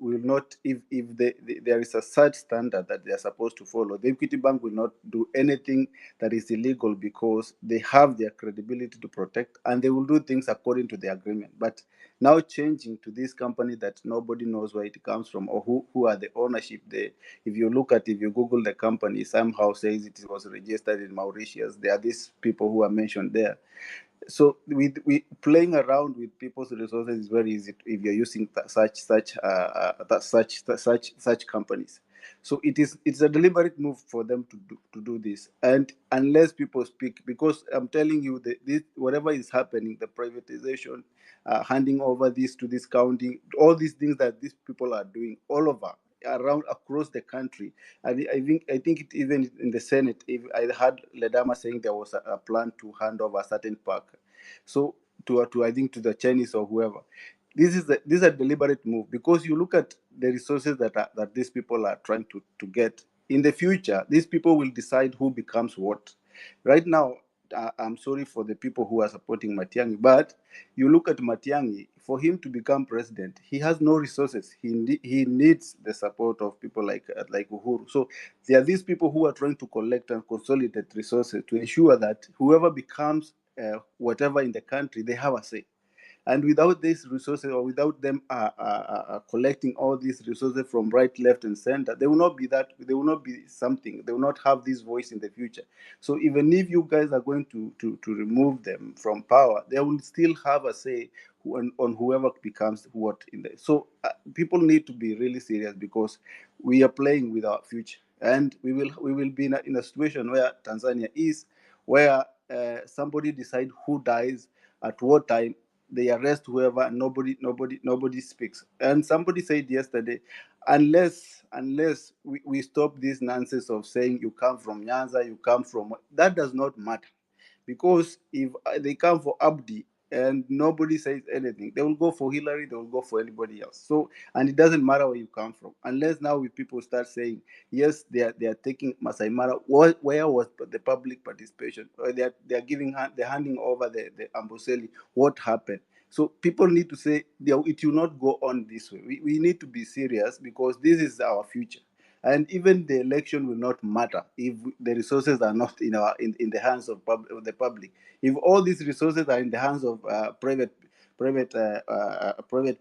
not, if there is a such standard that they are supposed to follow, the Equity Bank will not do anything that is illegal, because they have their credibility to protect, and they will do things according to the agreement. But now changing to this company that nobody knows where it comes from, or who are the ownership. If you Google the company, somehow says it was registered in Mauritius. There are these people who are mentioned there. So we playing around with people's resources is very easy if you're using such companies. So it's a deliberate move for them to do this. And unless people speak, because I'm telling you that whatever is happening, the privatization, handing over this to this county, all these things that these people are doing all over around across the country. I think it, even in the Senate, if I heard Ledama saying there was a plan to hand over a certain park, so to I think to the Chinese or whoever. This is a deliberate move, because you look at the resources that these people are trying to get. In the future, these people will decide who becomes what. Right now, I'm sorry for the people who are supporting Matiang'i, but you look at Matiang'i, for him to become president, he has no resources. He needs the support of people like Uhuru. So there are these people who are trying to collect and consolidate resources to ensure that whoever becomes whatever in the country, they have a say. And without these resources, or without them collecting all these resources from right, left, and center, they will not be that. They will not be something. They will not have this voice in the future. So even if you guys are going to remove them from power, they will still have a say on whoever becomes what in the. So people need to be really serious, because we are playing with our future, and we will be in a situation where Tanzania is, where somebody decide who dies at what time, they arrest whoever, and nobody speaks. And somebody said yesterday, unless we stop this nonsense of saying you come from Nyanza, you come from, that does not matter. Because if they come for Abdi and nobody says anything, they will go for Hillary, they will go for anybody else. So, and it doesn't matter where you come from, unless now we people start saying yes, they are taking Masai Mara. Where was the public participation? Or they are they're handing over the Amboseli. What happened? So people need to say it will not go on this way. We need to be serious, because this is our future. And even the election will not matter if the resources are not in the hands of the public. If all these resources are in the hands of private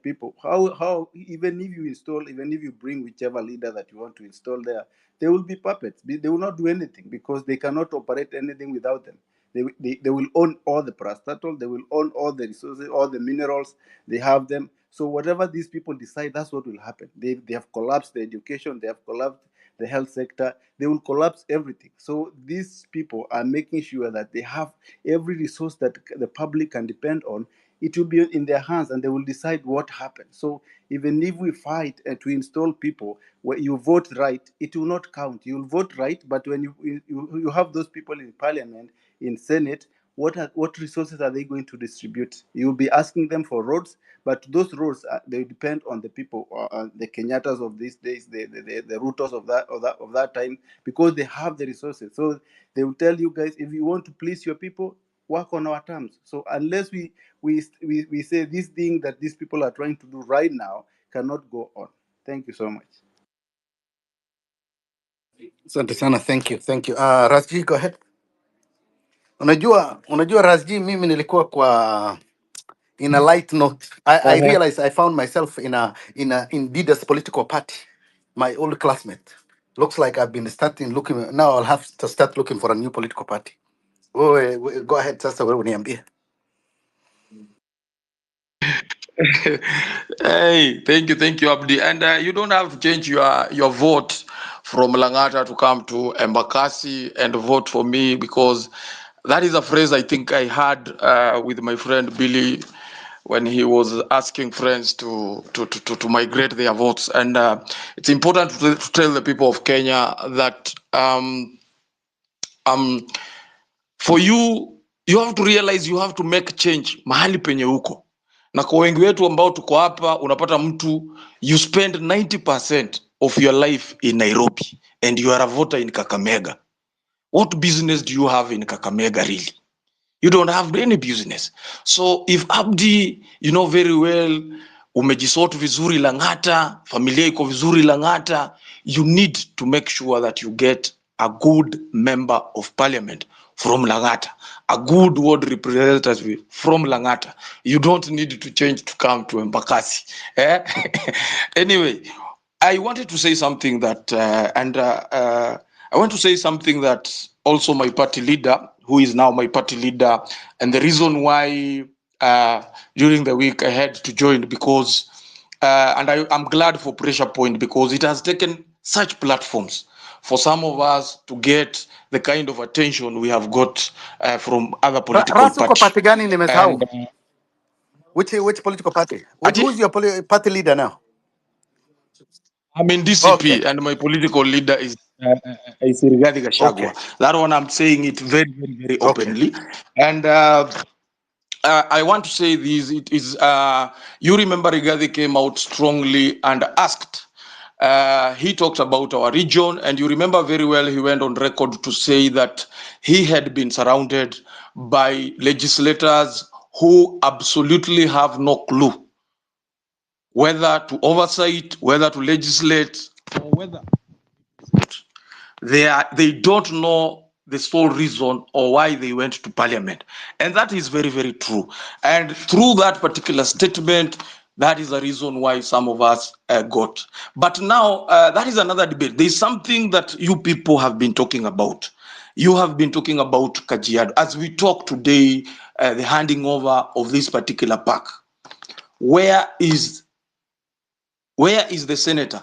people, how even if you bring whichever leader that you want to install there, they will be puppets. They will not do anything, because they cannot operate anything without them. They will own all the parastatal, they will own all the resources, all the minerals, they have them. So whatever these people decide, that's what will happen. They have collapsed the education, they have collapsed the health sector, they will collapse everything. So these people are making sure that they have every resource that the public can depend on, it will be in their hands, and they will decide what happened. So even if we fight to install people where you vote right, it will not count. You'll vote right, but when you have those people in parliament, in senate, what resources are they going to distribute? You'll be asking them for roads, but those roads they depend on the people, the Kenyatas of these days, the Rutos of that time, because they have the resources. So they will tell you guys, if you want to please your people, work on our terms. So unless we say this thing that these people are trying to do right now cannot go on. Thank you so much. Asante sana, thank you. Rasji, go ahead. Unajua Rasji, mimi nilikuwa kwa in a light note. I Uh-huh. realized I found myself in Dida's political party, my old classmate. Looks like I've been starting looking now. I'll have to start looking for a new political party. Go ahead, sasa wewe uniambie. Hey, thank you, Abdi. And you don't have to change your vote from Langata to come to Embakasi and vote for me, because that is a phrase I think I had with my friend Billy when he was asking friends to migrate their votes. And it's important to tell the people of Kenya that for you have to realize you have to make change mahali penye huko, na kwa wengi wetu ambao tuko hapa, unapata mtu you spend 90% of your life in Nairobi and you are a voter in Kakamega. What business do you have in Kakamega really? You don't have any business. So if Abdi, you know very well, umejisort vizuri Langata, familia iko vizuri Langata, you need to make sure that you get a good member of parliament from Langata, a good ward representative from Langata. You don't need to change to come to Embakasi. Eh? Anyway, I wanted to say something that, I want to say something that also my party leader, who is now my party leader, and the reason why during the week I had to join, because, and I'm glad for Pressure Point, because it has taken such platforms for some of us to get the kind of attention we have got from other political Ras, uko parties. party gani And nimesahau? Which political party? at Who's your party leader now? I'm in Okay, DCP, and my political leader is Rigathi okay, Gachagua. That one I'm saying it very okay. openly. And I want to say this. It is, you remember Rigathi came out strongly and asked. He talked about our region, and you remember very well he went on record to say that he had been surrounded by legislators who absolutely have no clue whether to oversight, whether to legislate, or whether they don't know the sole reason or why they went to parliament. And that is very true. And through that particular statement, that is the reason why some of us got. But now, that is another debate. There's something that you people have been talking about. You have been talking about Kajiado. As we talk today, the handing over of this particular park. Where is the senator?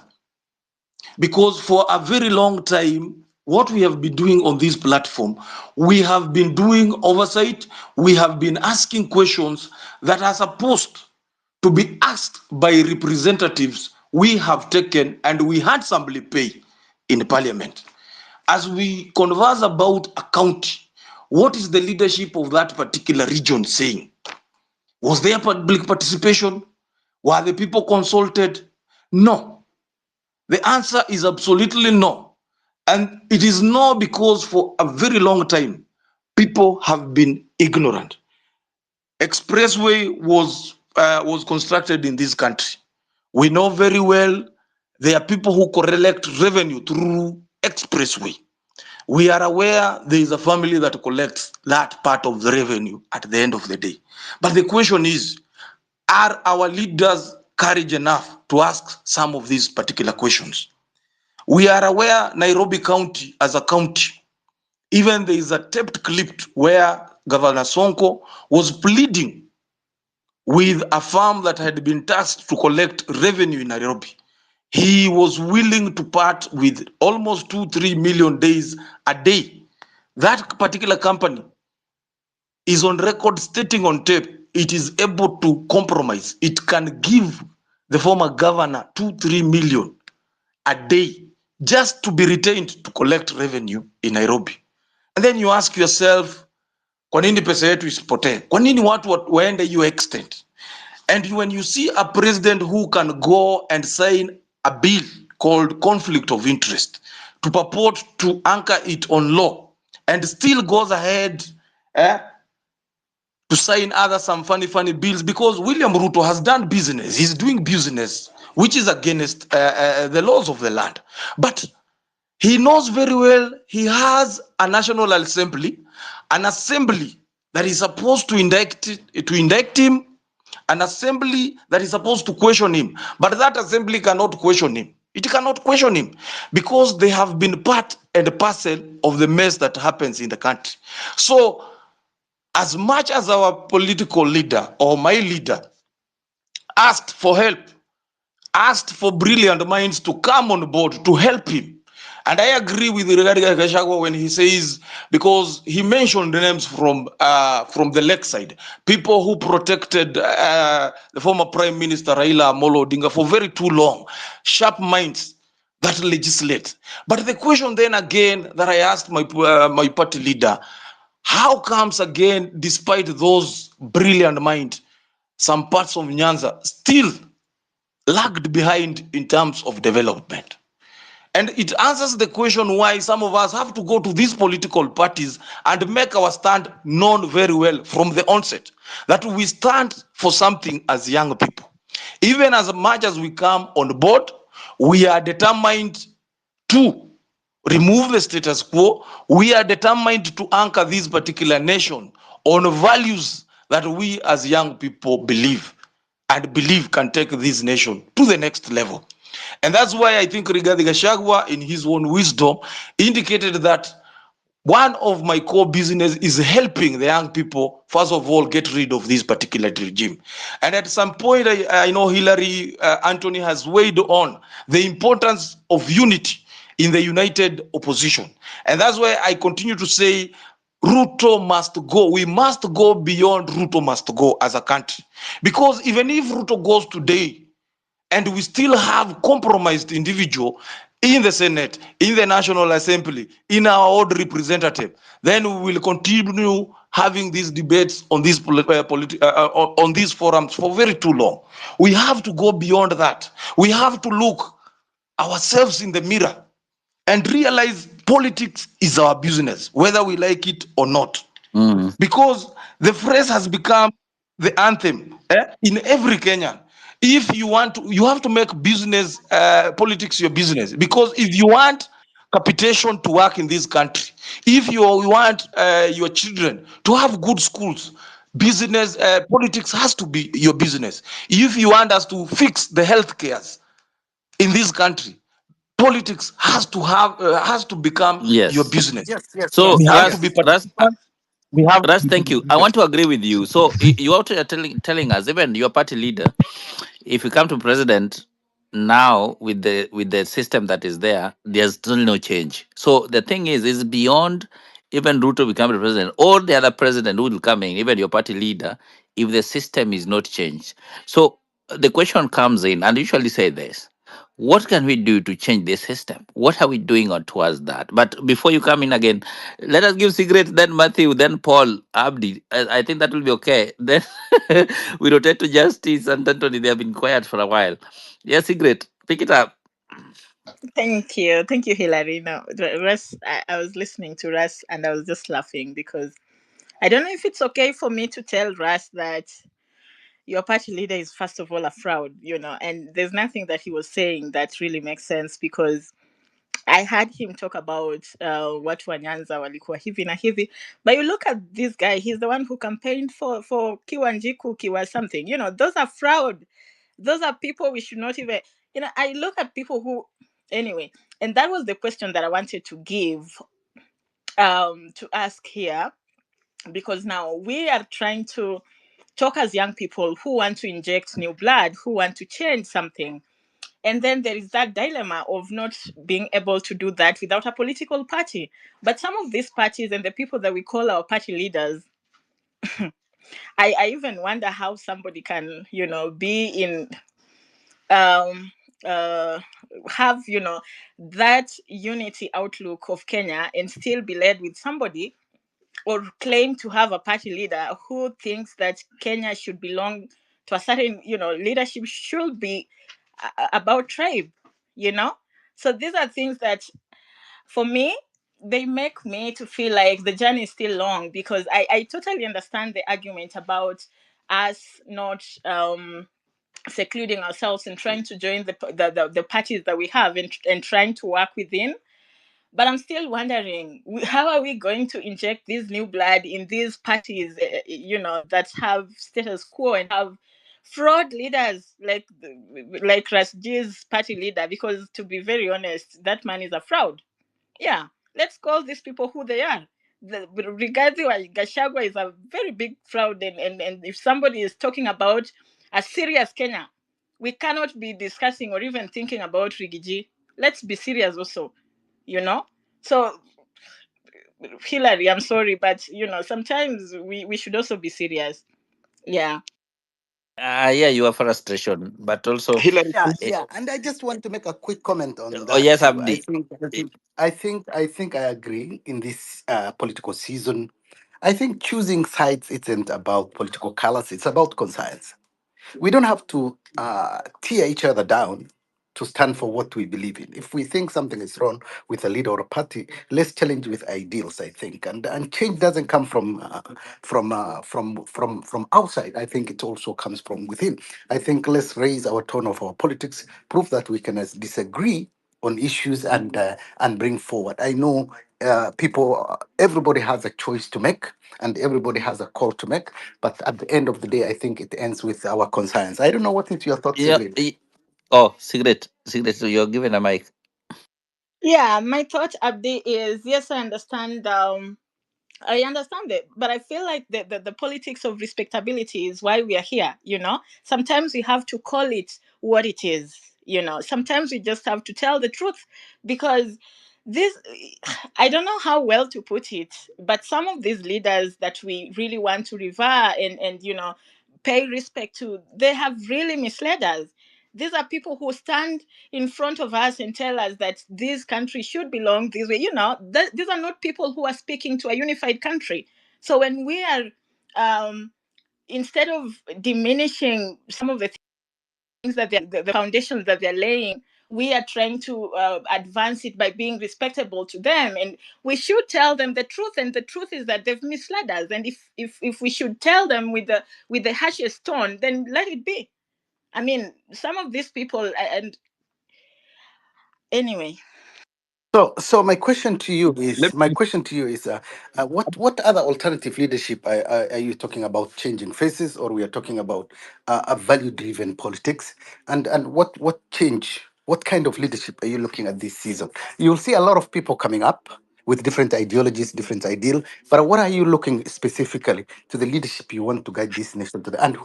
Because for a very long time, what we have been doing on this platform, we have been doing oversight, we have been asking questions that are supposed to be asked by representatives we have taken and we handsomely pay in parliament. As we converse about a county, what is the leadership of that particular region saying? Was there public participation? Were the people consulted? No. The answer is absolutely no. And it is no because for a very long time, people have been ignorant. Expressway was constructed in this country. We know very well there are people who collect revenue through expressway. We are aware there is a family that collects that part of the revenue at the end of the day. But the question is, are our leaders courage enough to ask some of these particular questions? We are aware Nairobi County as a county, even there is a taped clip where Governor Sonko was pleading with a firm that had been tasked to collect revenue in Nairobi. He was willing to part with almost 2-3 million days a day. That particular company is on record stating on tape it is able to compromise, it can give the former governor 2-3 million a day just to be retained to collect revenue in Nairobi. And then you ask yourself, kwa nini pesa yetu isipotee? Kwa nini watu waende hiyo extent? And when you see a president who can go and sign a bill called conflict of interest to purport to anchor it on law and still goes ahead to sign other some funny bills, because William Ruto has done business, he's doing business which is against the laws of the land. But he knows very well he has a National Assembly, an assembly that is supposed to indict him, an assembly that is supposed to question him. But that assembly cannot question him. It cannot question him because they have been part and parcel of the mess that happens in the country. So as much as our political leader or my leader asked for help, asked for brilliant minds to come on board to help him. And I agree with Rigathi Gachagua when he says, because he mentioned the names from the lakeside, people who protected the former Prime Minister Raila Amolo Odinga for very too long, sharp minds that legislate. But the question then again that I asked my party leader, how comes again, despite those brilliant minds, some parts of Nyanza still lagged behind in terms of development? And it answers the question why some of us have to go to these political parties and make our stand known very well from the onset, that we stand for something as young people. Even as much as we come on board, we are determined to remove the status quo. We are determined to anchor this particular nation on values that we as young people believe and believe can take this nation to the next level. And that's why I think Rigathi Gachagua, in his own wisdom, indicated that one of my core business is helping the young people, first of all, get rid of this particular regime. And at some point, I know Hillary Anthony has weighed on the importance of unity in the united opposition. And that's why I continue to say Ruto must go. We must go beyond Ruto must go as a country. Because even if Ruto goes today, and we still have compromised individual in the Senate, in the National Assembly, in our old representative, then we will continue having these debates on on these forums for very too long. We have to go beyond that. We have to look ourselves in the mirror and realize politics is our business, whether we like it or not. Mm. Because the phrase has become the anthem in every Kenyan. If you want to, you have to make business politics your business. Because if you want capitation to work in this country, if you want your children to have good schools, business politics has to be your business. If you want us to fix the health cares in this country, politics has to become your Yes. business. Yes, yes, So, We yes, have to be yes. participants. We have to Russ, be thank you. I contributors. want to agree with you. So you are telling us, even your party leader, if you come to president now with the system that is there, there's still no change. So the thing is beyond even Ruto becoming president or the other president who will come in, even your party leader, if the system is not changed. So the question comes in, and I usually say this. What can we do to change this system? What are we doing on towards that? But before you come in again, let us give Sigret, then Matthew, then Paul, Abdi. I think that will be okay. Then we rotate to Justice and Anthony. They have been quiet for a while. Yes, Sigret, pick it up. Thank you, Hilary. No, Russ, I was listening to Russ and I was just laughing because I don't know if it's okay for me to tell Russ that your party leader is first of all a fraud, and there's nothing that he was saying that really makes sense because I heard him talk about what Wanyanza walikuwa hivi na hivi, but you look at this guy, he's the one who campaigned for Kiwanjiku, Kiwa something. Those are fraud. Those are people we should not even. I look at people who, anyway, and that was the question that I wanted to give to ask here, because now we are trying to talk as young people who want to inject new blood, who want to change something. And then there is that dilemma of not being able to do that without a political party. But some of these parties and the people that we call our party leaders, I even wonder how somebody can, be in um uh have, that unity outlook of Kenya and still be led with somebody, or claim to have a party leader who thinks that Kenya should belong to a certain, leadership should be about tribe, you know? So these are things that, for me, they make me to feel like the journey is still long, because I totally understand the argument about us not secluding ourselves and trying to join the parties that we have, and trying to work within. But I'm still wondering, how are we going to inject this new blood in these parties, that have status quo and have fraud leaders like Rasji's party leader? Because, to be very honest, that man is a fraud. Yeah, let's call these people who they are. Regarding Gashagwa is a very big fraud, and if somebody is talking about a serious Kenya, we cannot be discussing or even thinking about Rigiji. Let's be serious also, you know. So, Hillary, I'm sorry, but sometimes we should also be serious. Yeah. Yeah, your frustration, but also, Hillary, Yeah, eh, yeah, and I just want to make a quick comment on oh that yes, too. Abdi. Eh, I think I agree in this political season. I think choosing sides isn't about political colors; it's about conscience. We don't have to tear each other down to stand for what we believe in. If we think something is wrong with a leader or a party, let's challenge with ideals. I think, and change doesn't come from outside. I think it also comes from within. I think let's raise our tone of our politics, prove that we can disagree on issues and bring forward. I know everybody has a choice to make and everybody has a call to make, but at the end of the day, I think it ends with our conscience. I don't know what is your thoughts, Yeah. Sigrid. Oh, cigarette. So you're given a mic. Yeah, my thought update is, yes, I understand it, but I feel like the politics of respectability is why we are here, Sometimes we have to call it what it is, Sometimes we just have to tell the truth, because this, I don't know how well to put it, but some of these leaders that we really want to revere and pay respect to, they have really misled us. These are people who stand in front of us and tell us that this country should belong this way. These are not people who are speaking to a unified country. So when we are, instead of diminishing some of the things that the foundations that they're laying, we are trying to advance it by being respectable to them, and we should tell them the truth. And the truth is that they've misled us. And if we should tell them with the harshest tone, then let it be. I mean, some of these people, and anyway. So let my question to you is, what other alternative leadership are you talking about? Changing faces, or we are talking about a value-driven politics? And what change? What kind of leadership are you looking at this season? You'll see a lot of people coming up with different ideologies, different ideal. But what are you looking specifically to the leadership you want to guide this nation to the, and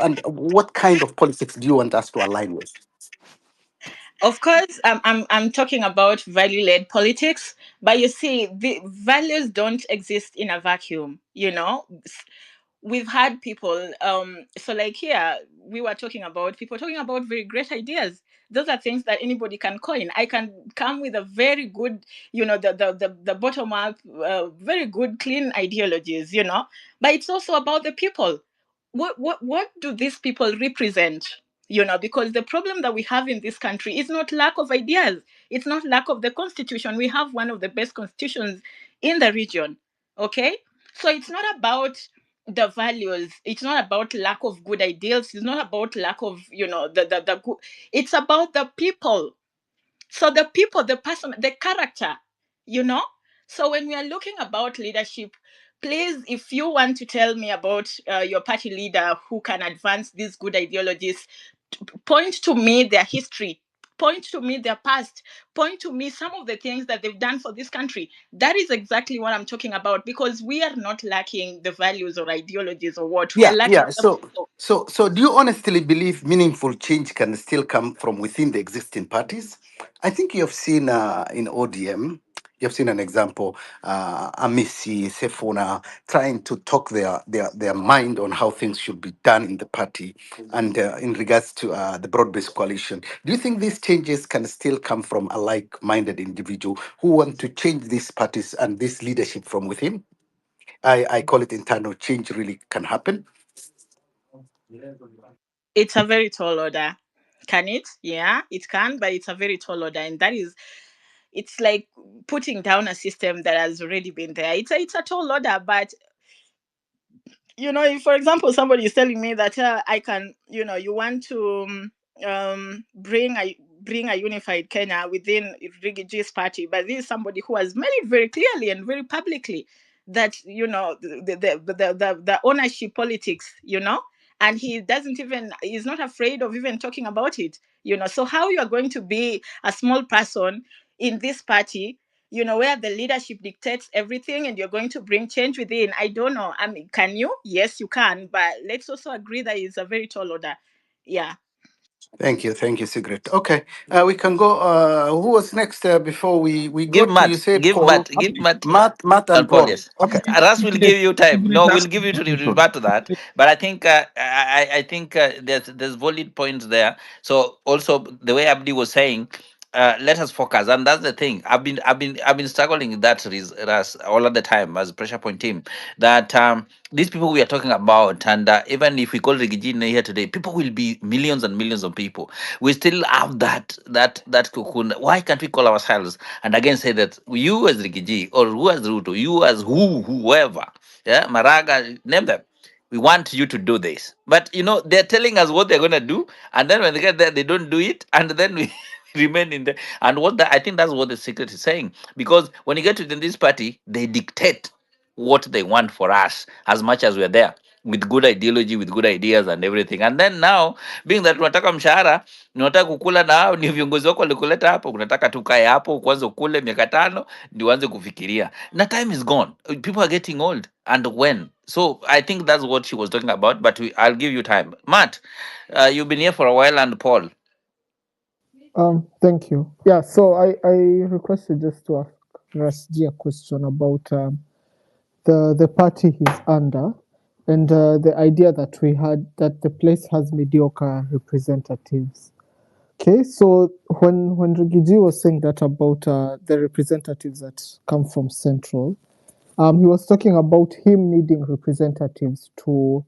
and what kind of politics do you want us to align with? Of course, I'm talking about value led politics, but you see, the values don't exist in a vacuum. We've had people, so like here we were talking about people talking about very great ideas. Those are things that anybody can coin. I can come with a very good, the bottom up, very good clean ideologies, but it's also about the people. What do these people represent? Because the problem that we have in this country is not lack of ideas. It's not lack of the constitution. We have one of the best constitutions in the region. Okay, so it's not about the values. It's not about lack of good ideals. It's not about lack of, the good. It's about the people. So the people, the person, the character, you know. So when we are looking about leadership, please, if you want to tell me about your party leader who can advance these good ideologies, point to me their history, point to me their past, point to me some of the things that they've done for this country. That is exactly what I'm talking about, because we are not lacking the values or ideologies or what we are Yeah, lacking. yeah. So do you honestly believe meaningful change can still come from within the existing parties? I think you have seen in ODM, You've seen an example, Amisi, Sefuna, trying to talk their mind on how things should be done in the party and in regards to the broad-based coalition. Do you think these changes can still come from a like-minded individual who want to change these parties and this leadership from within? I call it internal change really can happen. It's a very tall order. Can it? Yeah, it can, but it's a very tall order, and that is, it's like putting down a system that has already been there. It's a tall order, but if for example somebody is telling me that I can, you want to bring a unified Kenya within Rigiji's party, but this is somebody who has made it very clearly and very publicly that the ownership politics, and he doesn't even, he's not afraid of even talking about it, so how you are going to be a small person in this party, where the leadership dictates everything and you're going to bring change within? I don't know. I mean, can you? Yes, you can. But let's also agree that it's a very tall order. Yeah. Thank you, Sigrid. Okay, we can go. Who was next before we go Give to, you Matt, say give Paul, Matt, give Matt Matt and and Paul. Paul. Yes, Okay. Russ will give you time. Sigrid No, we'll has give you to contribution. revert to that. But I think I think there's valid points there. So also the way Abdi was saying, let us focus, and that's the thing. I've been struggling with that, Russ, all of the time as a pressure point team. That these people we are talking about, and even if we call Rigijin here today, people will be millions and millions of people. We still have that cocoon. Why can't we call ourselves and again say that you as Rigiji or who as Ruto, you as whoever, yeah, Maraga, name them. We want you to do this, but they're telling us what they're gonna do, and then when they get there, they don't do it, and then we remain in there. And I think that's what the secret is saying, because when you get to this party, they dictate what they want for us as much as we're there with good ideology, with good ideas and everything. And then now, being that tunataka mshahara, unataka kukula, na hao ni viongozi wako walikuleta hapo, unataka tukae hapo kwanza ukule miaka 5 ndio uanze kufikiria. Na time is gone. People are getting old. And when? So I think that's what she was talking about, but I'll give you time. Matt, you've been here for a while, and Paul. Thank you. Yeah, so I requested just to ask Rasji a question about the party he's under, and the idea that we had that the place has mediocre representatives. Okay, so when Rigiji was saying that about the representatives that come from Central, he was talking about him needing representatives to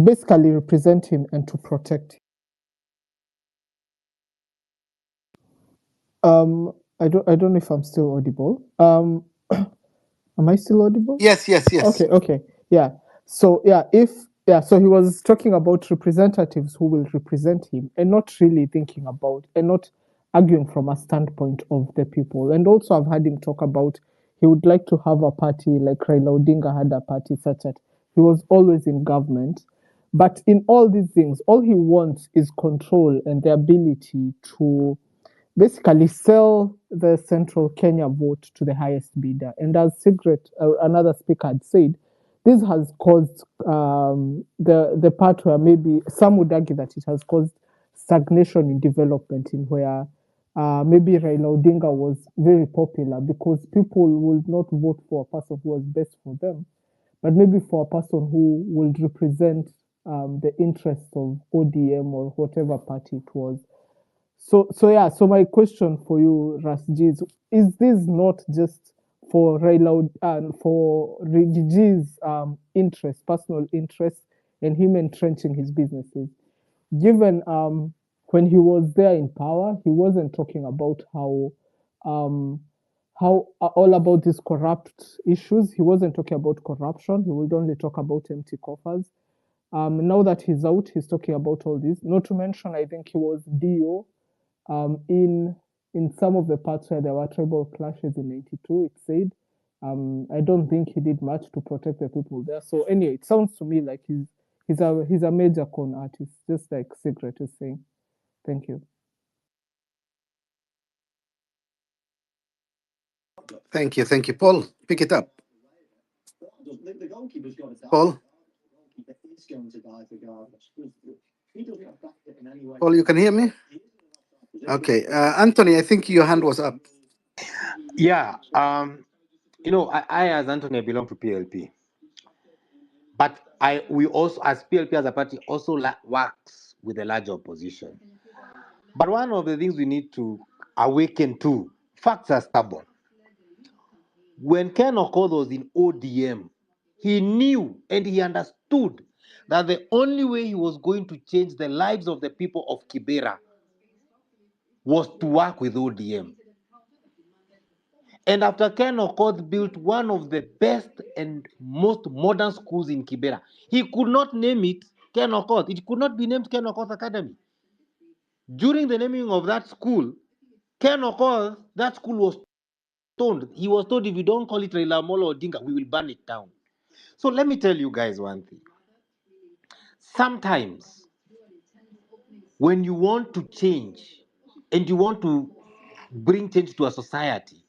basically represent him and to protect him. I don't know if I'm still audible. Am I still audible? Yes. Okay. Yeah. So he was talking about representatives who will represent him and not really thinking about and not arguing from a standpoint of the people. And also I've heard him talk about he would like to have a party like Raila Odinga had a party such that he was always in government. But in all these things, all he wants is control and the ability to basically sell the central Kenya vote to the highest bidder. And as Sigrid, another speaker, had said, this has caused the part where maybe some would argue that it has caused stagnation in development, in where maybe Raila Odinga was very popular because people would not vote for a person who was best for them, but maybe for a person who would represent the interests of ODM or whatever party it was. So my question for you, Rasji, is this not just for Raila and for Rigi's interest, personal interest, and him entrenching his businesses? Given when he was there in power, he wasn't talking about um, how all about these corrupt issues. He wasn't talking about corruption. He would only talk about empty coffers. Now that he's out, he's talking about all this. Not to mention, I think he was DO in some of the parts where there were tribal clashes in '92. It said, I don't think he did much to protect the people there. So anyway, it sounds to me like he's a major con artist, just like Secret is saying. Thank you. Thank you, Paul. Pick it up, Paul. Paul, you can hear me? Okay, Anthony, I think your hand was up. Yeah. I as Anthony I belong to PLP, but we also as PLP as a party also works with a large opposition. But one of the things we need to awaken to, facts are stubborn. When Ken Okoth was in ODM, he knew and he understood that the only way he was going to change the lives of the people of Kibera was to work with ODM. And after Ken Okoth built one of the best and most modern schools in Kibera, he could not name it Ken Okoth. It could not be named Ken Okoth Academy. During the naming of that school, Ken Okoth, that school was told, he was told, if you don't call it Raila Amolo Odinga, we will burn it down. So let me tell you guys one thing. Sometimes when you want to change and you want to bring change to a society,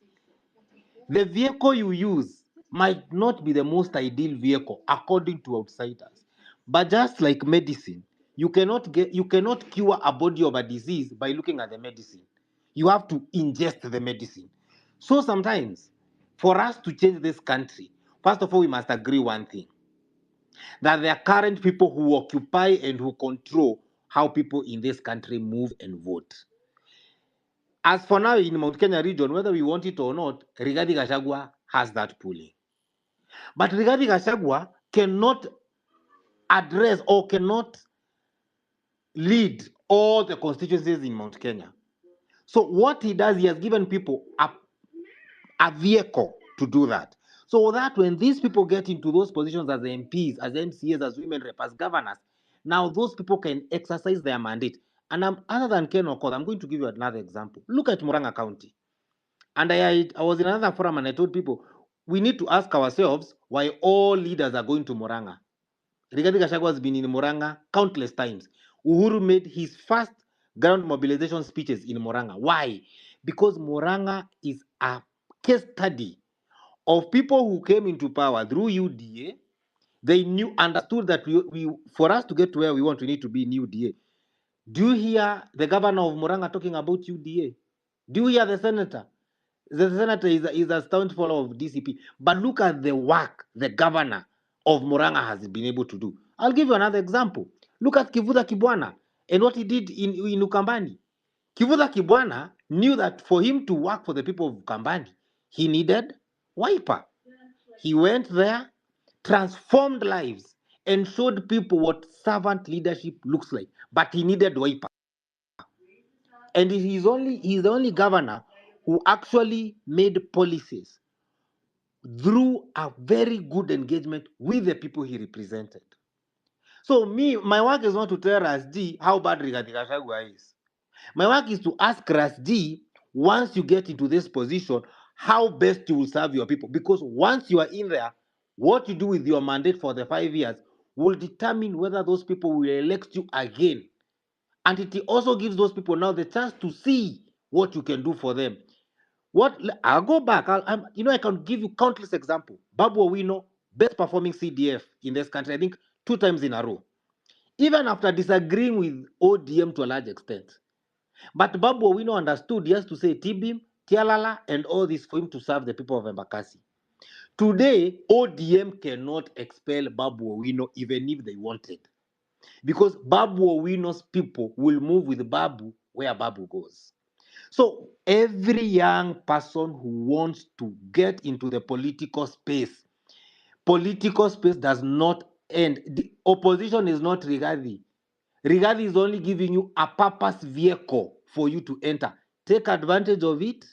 the vehicle you use might not be the most ideal vehicle according to outsiders. But just like medicine, you cannot cure a body of a disease by looking at the medicine. You have to ingest the medicine. So sometimes, for us to change this country, first of all, we must agree one thing, that there are current people who occupy and who control how people in this country move and vote. As for now, in Mount Kenya region, whether we want it or not, Rigathi Gachagua has that pulling. But Rigathi Gachagua cannot address or cannot lead all the constituencies in Mount Kenya. So what he does, he has given people a vehicle to do that. So that when these people get into those positions as MPs, as MCAs, as women rep, as governors, now those people can exercise their mandate. And other than Ken Okoth, I'm going to give you another example. Look at Muranga County. And I was in another forum and I told people, we need to ask ourselves why all leaders are going to Muranga. Rigathi Gachagua has been in Muranga countless times. Uhuru made his first ground mobilization speeches in Muranga. Why? Because Muranga is a case study of people who came into power through UDA. They understood that for us to get to where we want, we need to be in UDA. Do you hear the governor of Muranga talking about UDA? Do you hear the senator? The senator is a staunch follower of DCP. But look at the work the governor of Muranga has been able to do. I'll give you another example. Look at Kivutha Kibwana and what he did in Ukambani. Kivutha Kibwana knew that for him to work for the people of Ukambani, he needed Wiper. He went there, transformed lives, and showed people what servant leadership looks like. But he needed Wiper. And he's the only governor who actually made policies through a very good engagement with the people he represented. So my work is not to tell Rasdi how bad Rigathi Gachagua is. My work is to ask Rasdi, once you get into this position, how best you will serve your people. Because once you are in there, what you do with your mandate for the 5 years will determine whether those people will elect you again. And it also gives those people now the chance to see what you can do for them. I'll go back. I can give you countless examples. Babu Owino, best performing CDF in this country, I think 2 times in a row. Even after disagreeing with ODM to a large extent. But Babu Owino understood he has to say Tibim, Tialala, and all this for him to serve the people of Embakasi. Today, ODM cannot expel Babu Owino even if they wanted. Because Babu Owino's people will move with Babu where Babu goes. So every young person who wants to get into the political space does not end. The opposition is not Rigathi. Rigathi is only giving you a purpose vehicle for you to enter. Take advantage of it.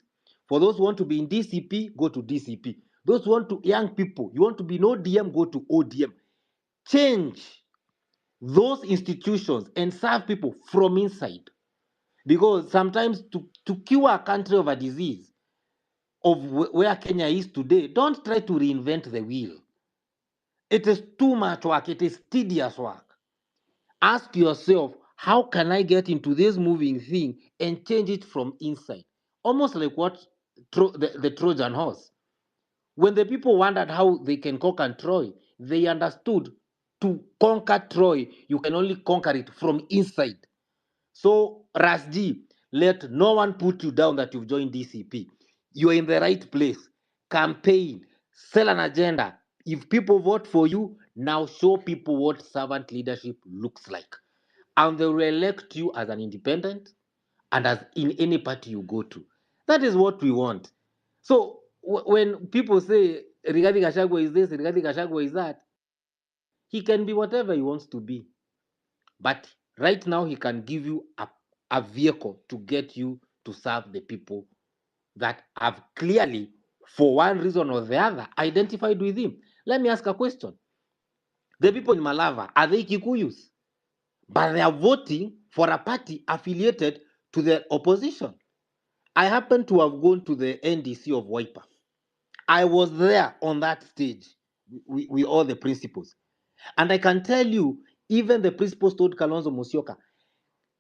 For those who want to be in DCP, go to DCP. Those who want to, young people, you want to be in ODM, go to ODM. Change those institutions and serve people from inside. Because sometimes to cure a country of a disease of where Kenya is today, don't try to reinvent the wheel. It is too much work. It is tedious work. Ask yourself, how can I get into this moving thing and change it from inside? Almost like what the Trojan horse. When the people wondered how they can conquer Troy, they understood to conquer Troy, you can only conquer it from inside. So, Rasdi, let no one put you down that you've joined DCP. you're in the right place. Campaign, sell an agenda. If people vote for you, now show people what servant leadership looks like. And they will elect you as an independent and as in any party you go to. That is what we want. So when people say Rigathi Gachagua is this, Rigathi Gachagua is that, he can be whatever he wants to be. But right now, he can give you a vehicle to get you to serve the people that have clearly, for one reason or the other, identified with him. Let me ask a question. The people in Malava, are they Kikuyus? But they are voting for a party affiliated to the opposition. I happen to have gone to the NDC of Wiper. I was there on that stage with all the principals. And I can tell you, even the principals told Kalonzo Musyoka,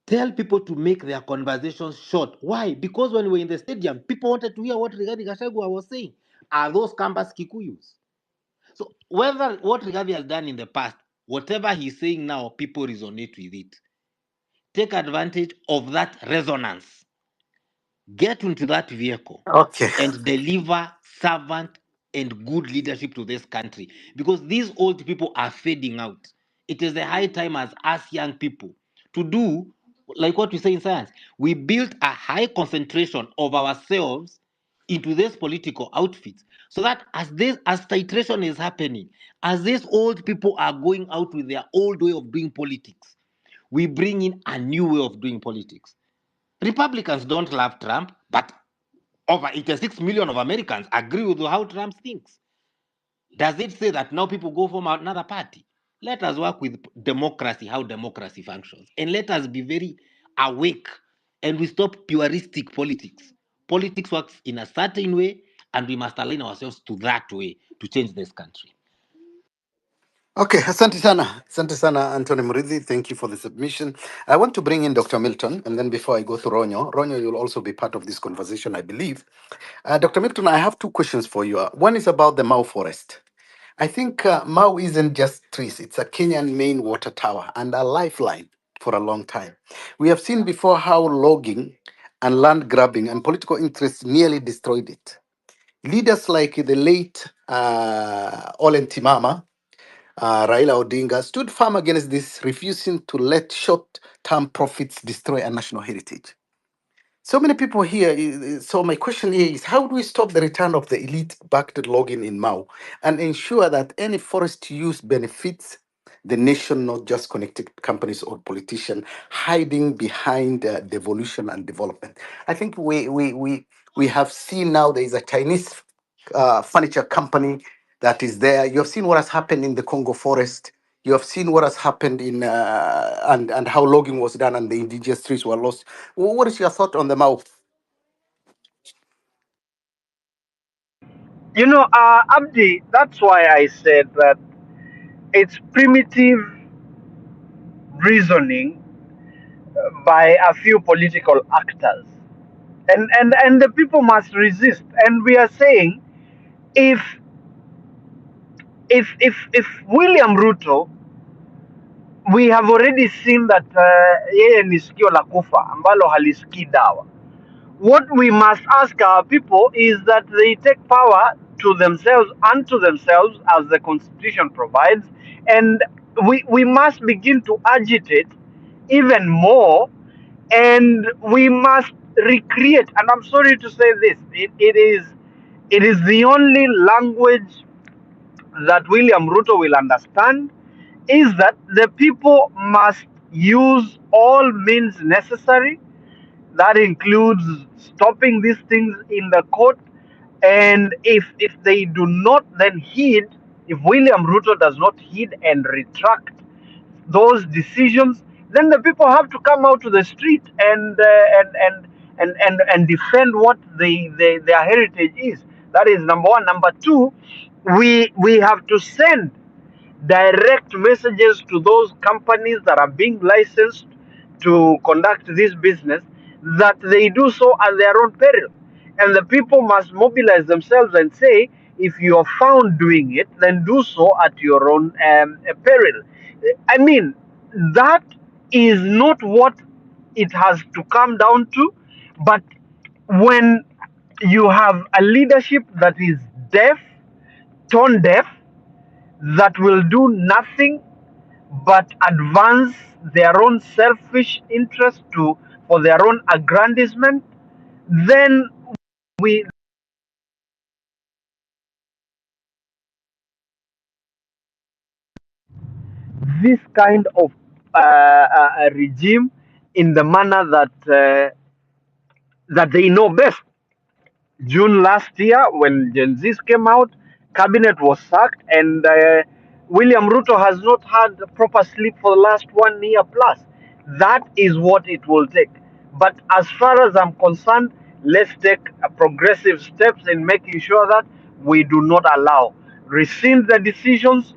tell people to make their conversations short. Why? Because when we were in the stadium, people wanted to hear what Rigathi Gachagua was saying. Are those campus Kikuyus? So whether what Rigathi has done in the past, whatever he's saying now, people resonate with it. Take advantage of that resonance. Get into that vehicle Okay. and deliver servant and good leadership to this country, because these old people are fading out. It is the high time as us young people to do like what we say in science. We built a high concentration of ourselves into this political outfit, so that as titration is happening, as these old people are going out with their old way of doing politics, we bring in a new way of doing politics. Republicans don't love Trump, but over 86 million of Americans agree with how Trump thinks. Does it say that now people go from another party? Let us work with democracy, how democracy functions, and let us be very awake, and we stop puristic politics. Politics works in a certain way, and we must align ourselves to that way to change this country. Okay, asante sana, Anthony Murithi. Thank you for the submission. I want to bring in Dr. Milton, and then before I go to Ronyo, you'll also be part of this conversation, I believe. Dr. Milton, I have two questions for you. One is about the Mau forest. I think Mau isn't just trees; it's a Kenyan main water tower and a lifeline for a long time. We have seen before how logging and land grabbing and political interests nearly destroyed it. Leaders like the late Olen Timama, Raila Odinga, stood firm against this, refusing to let short term profits destroy a national heritage. So many people here. So my question here is: how do we stop the return of the elite-backed logging in Mao and ensure that any forest use benefits the nation, not just connected companies or politicians hiding behind devolution and development? I think we have seen now there is a Chinese furniture company that is there. You have seen what has happened in the Congo forest. You have seen what has happened in and how logging was done and the indigenous trees were lost. What is your thought on the mouth? Abdi, that's why I said that it's primitive reasoning by a few political actors. And the people must resist. And we are saying if if William Ruto, we have already seen that yeye ni sikio la kufa ambalo halisikii dawa. What we must ask our people is that they take power to themselves, unto themselves, as the constitution provides, and we must begin to agitate even more, and we must recreate. And I'm sorry to say this, it is the only language that William Ruto will understand, is that the people must use all means necessary. That includes stopping these things in the court. And if they do not then heed, if William Ruto does not heed and retract those decisions, then the people have to come out to the street and defend what their heritage is. That is number one. Number two, we have to send direct messages to those companies that are being licensed to conduct this business, that they do so at their own peril. And the people must mobilize themselves and say, if you are found doing it, then do so at your own peril. I mean, that is not what it has to come down to. But when You have a leadership that is deaf, tone deaf, that will do nothing but advance their own selfish interest to for their own aggrandizement. Then we this kind of regime in the manner that they know best. June last year, when Gen Zs came out, cabinet was sacked, and William Ruto has not had proper sleep for the last 1 year plus. That is what it will take. But as far as I'm concerned, let's take progressive steps in making sure that we do not allow rescind the decisions.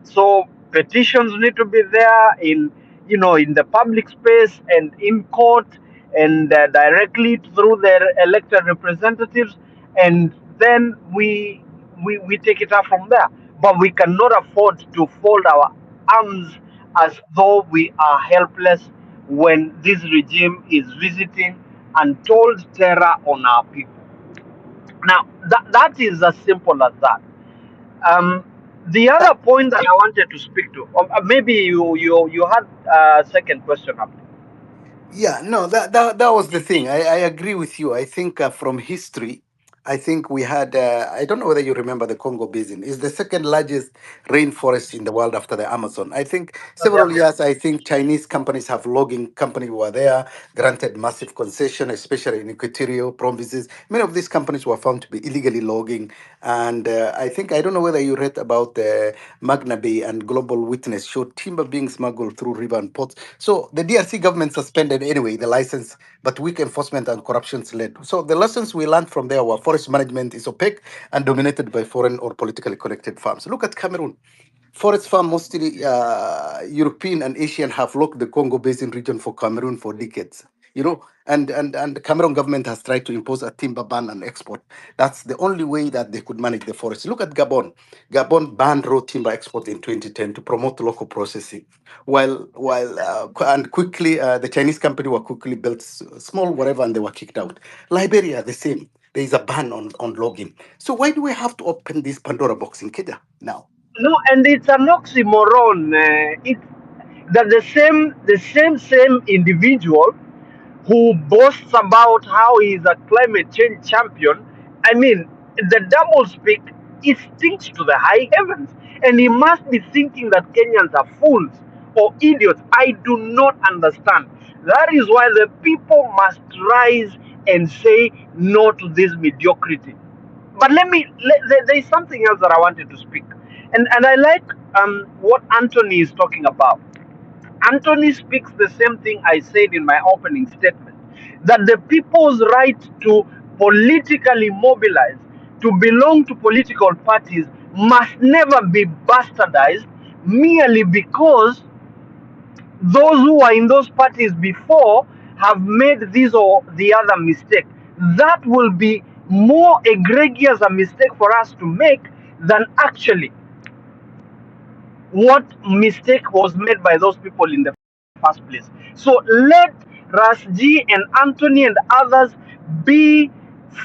So petitions need to be there in in the public space and in court and directly through their elected representatives, and then we take it up from there. But we cannot afford to fold our arms as though we are helpless when this regime is visiting untold terror on our people. Now, that is as simple as that. Um, the other point that I wanted to speak to, maybe you had a second question up. Yeah, no, that was the thing. I agree with you. I think from history, I think we had, I don't know whether you remember the Congo Basin, is the second largest rainforest in the world after the Amazon. I think several years, I think Chinese companies have logging company were there, granted massive concession, especially in equatorial provinces. Many of these companies were found to be illegally logging. And I think, I don't know whether you read about the Magna Bay and Global Witness showed timber being smuggled through river and ports. So the DRC government suspended anyway the license, but weak enforcement and corruptions led. So the lessons we learned from there were forest management is opaque and dominated by foreign or politically connected farms. Look at Cameroon. Forest farm, mostly European and Asian, have locked the Congo Basin region for Cameroon for decades. And the Cameroon government has tried to impose a timber ban on export. That's the only way that they could manage the forest. Look at Gabon. Gabon banned raw timber export in 2010 to promote local processing, and quickly the Chinese company were quickly built small whatever and they were kicked out. Liberia the same. There is a ban on logging. So why do we have to open this Pandora box in Kenya now? No, and it's an oxymoron. It's that the same individual who boasts about how he's a climate change champion. I mean, the double speak, it stinks to the high heavens, and he must be thinking that Kenyans are fools or idiots. I do not understand. That is why the people must rise and say no to this mediocrity. But there is something else that I wanted to speak, and I like what Anthony is talking about. Anthony speaks the same thing I said in my opening statement, that the people's right to politically mobilize, to belong to political parties, must never be bastardized merely because those who are in those parties before have made this or the other mistake. That will be more egregious a mistake for us to make than actually what mistake was made by those people in the first place. So let Rasji and Anthony and others be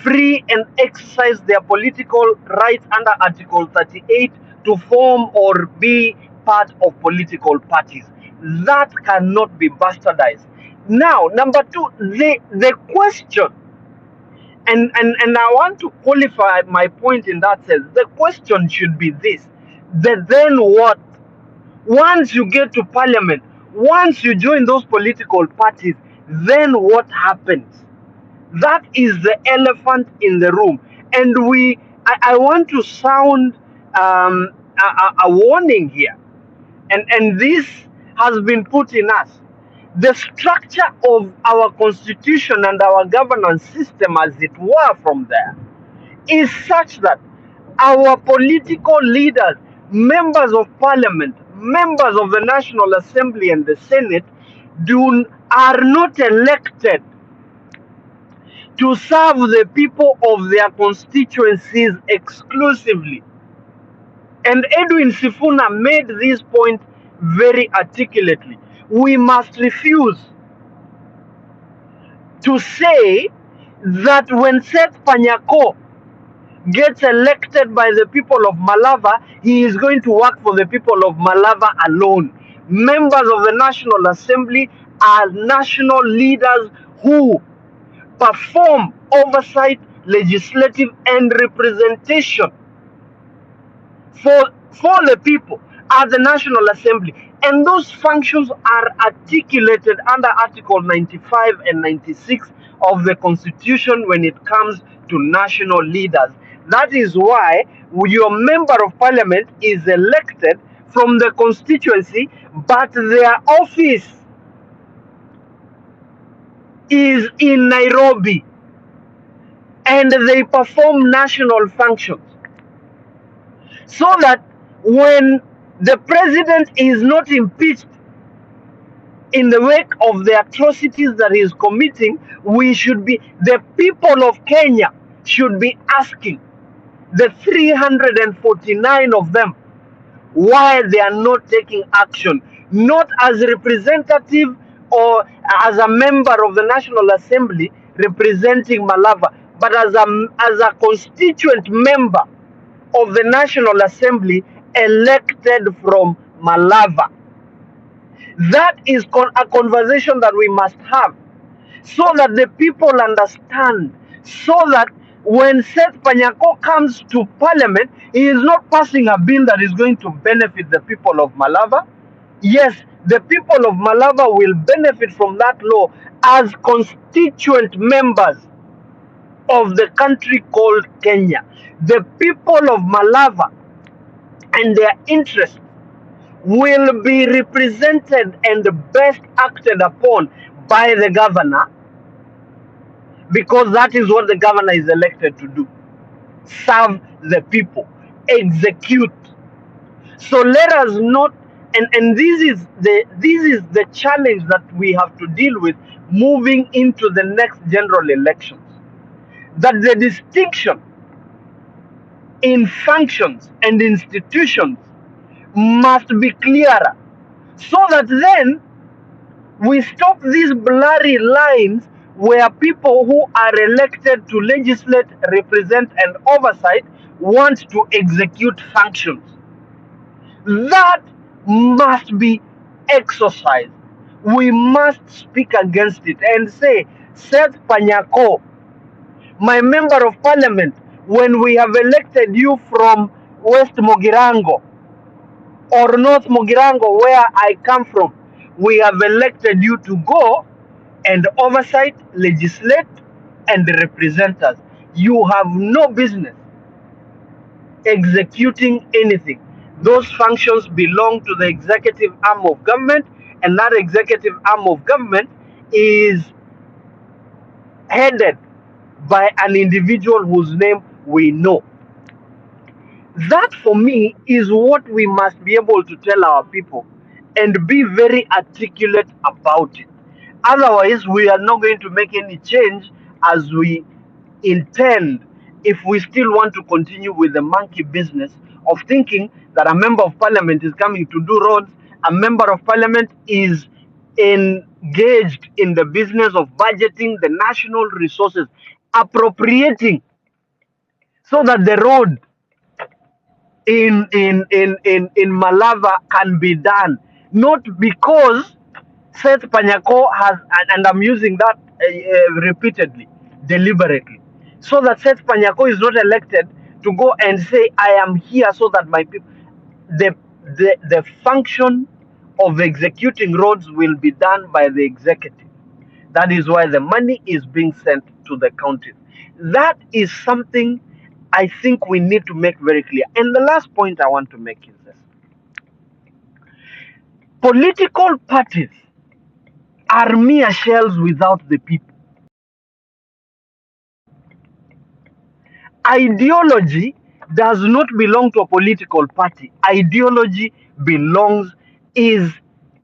free and exercise their political rights under Article 38 to form or be part of political parties. That cannot be bastardized. Now, number two, the question, and I want to qualify my point in that sense. The question should be this: the then what? Once you get to parliament, once you join those political parties, then what happens? That is the elephant in the room. And I want to sound a warning here. And this has been put in us. The structure of our constitution and our governance system, as it were, from there, is such that our political leaders, members of parliament, members of the National Assembly and the Senate, are not elected to serve the people of their constituencies exclusively. And Edwin Sifuna made this point very articulately. We must refuse to say that when Seth Panyako gets elected by the people of Malava, he is going to work for the people of Malava alone. Members of the National Assembly are national leaders who perform oversight, legislative, and representation for the people at the National Assembly. And those functions are articulated under Article 95 and 96 of the Constitution when it comes to national leaders. That is why your member of parliament is elected from the constituency, but their office is in Nairobi and they perform national functions. So that when the president is not impeached in the wake of the atrocities that he is committing, the people of Kenya should be asking the 349 of them why they are not taking action, not as a representative or as a member of the National Assembly representing Malava, but as a constituent member of the National Assembly elected from Malava. That is a conversation that we must have so that the people understand, so that when Seth Panyako comes to parliament, he is not passing a bill that is going to benefit the people of Malava. Yes, the people of Malava will benefit from that law as constituent members of the country called Kenya. The people of Malava and their interests will be represented and best acted upon by the governor, because that is what the governor is elected to do: serve the people, execute. So let us not, and this is the challenge that we have to deal with moving into the next general elections, that the distinction in functions and institutions must be clearer, so that then we stop these blurry lines where people who are elected to legislate, represent, and oversight want to execute functions. That must be exercised. We must speak against it and say, Seth Panyako, my member of parliament, when we have elected you from West Mogirango or North Mogirango, where I come from, we have elected you to go and oversight, legislate, and represent us. You have no business executing anything. Those functions belong to the executive arm of government, and that executive arm of government is headed by an individual whose name we know. That, for me, is what we must be able to tell our people and be very articulate about it. Otherwise, we are not going to make any change as we intend, if we still want to continue with the monkey business of thinking that a member of parliament is coming to do roads, a member of parliament is engaged in the business of budgeting the national resources, appropriating so that the road in Malava can be done, not because Seth Panyako has, and I'm using that repeatedly, deliberately, so that Seth Panyako is not elected to go and say, I am here so that my people, the function of executing roads will be done by the executive. That is why the money is being sent to the counties. That is something I think we need to make very clear. And the last point I want to make is this: political parties are mere shells without the people. Ideology does not belong to a political party. Ideology is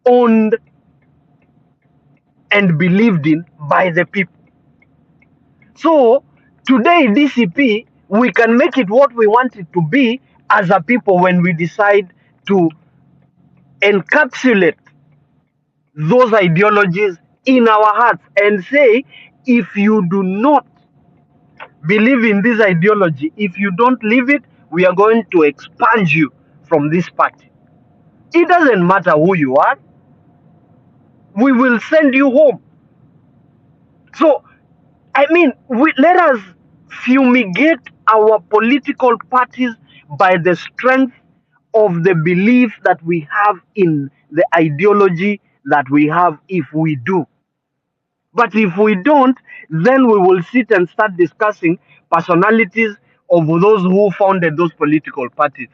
owned and believed in by the people. So today, DCP, we can make it what we want it to be as a people when we decide to encapsulate those ideologies in our hearts and say, if you do not believe in this ideology. If you don't live it, we are going to expunge you from this party. It doesn't matter who you are, we will send you home. So, I mean, let us fumigate our political parties by the strength of the belief that we have in the ideology that we have if we do. But if we don't, then we will sit and start discussing personalities of those who founded those political parties.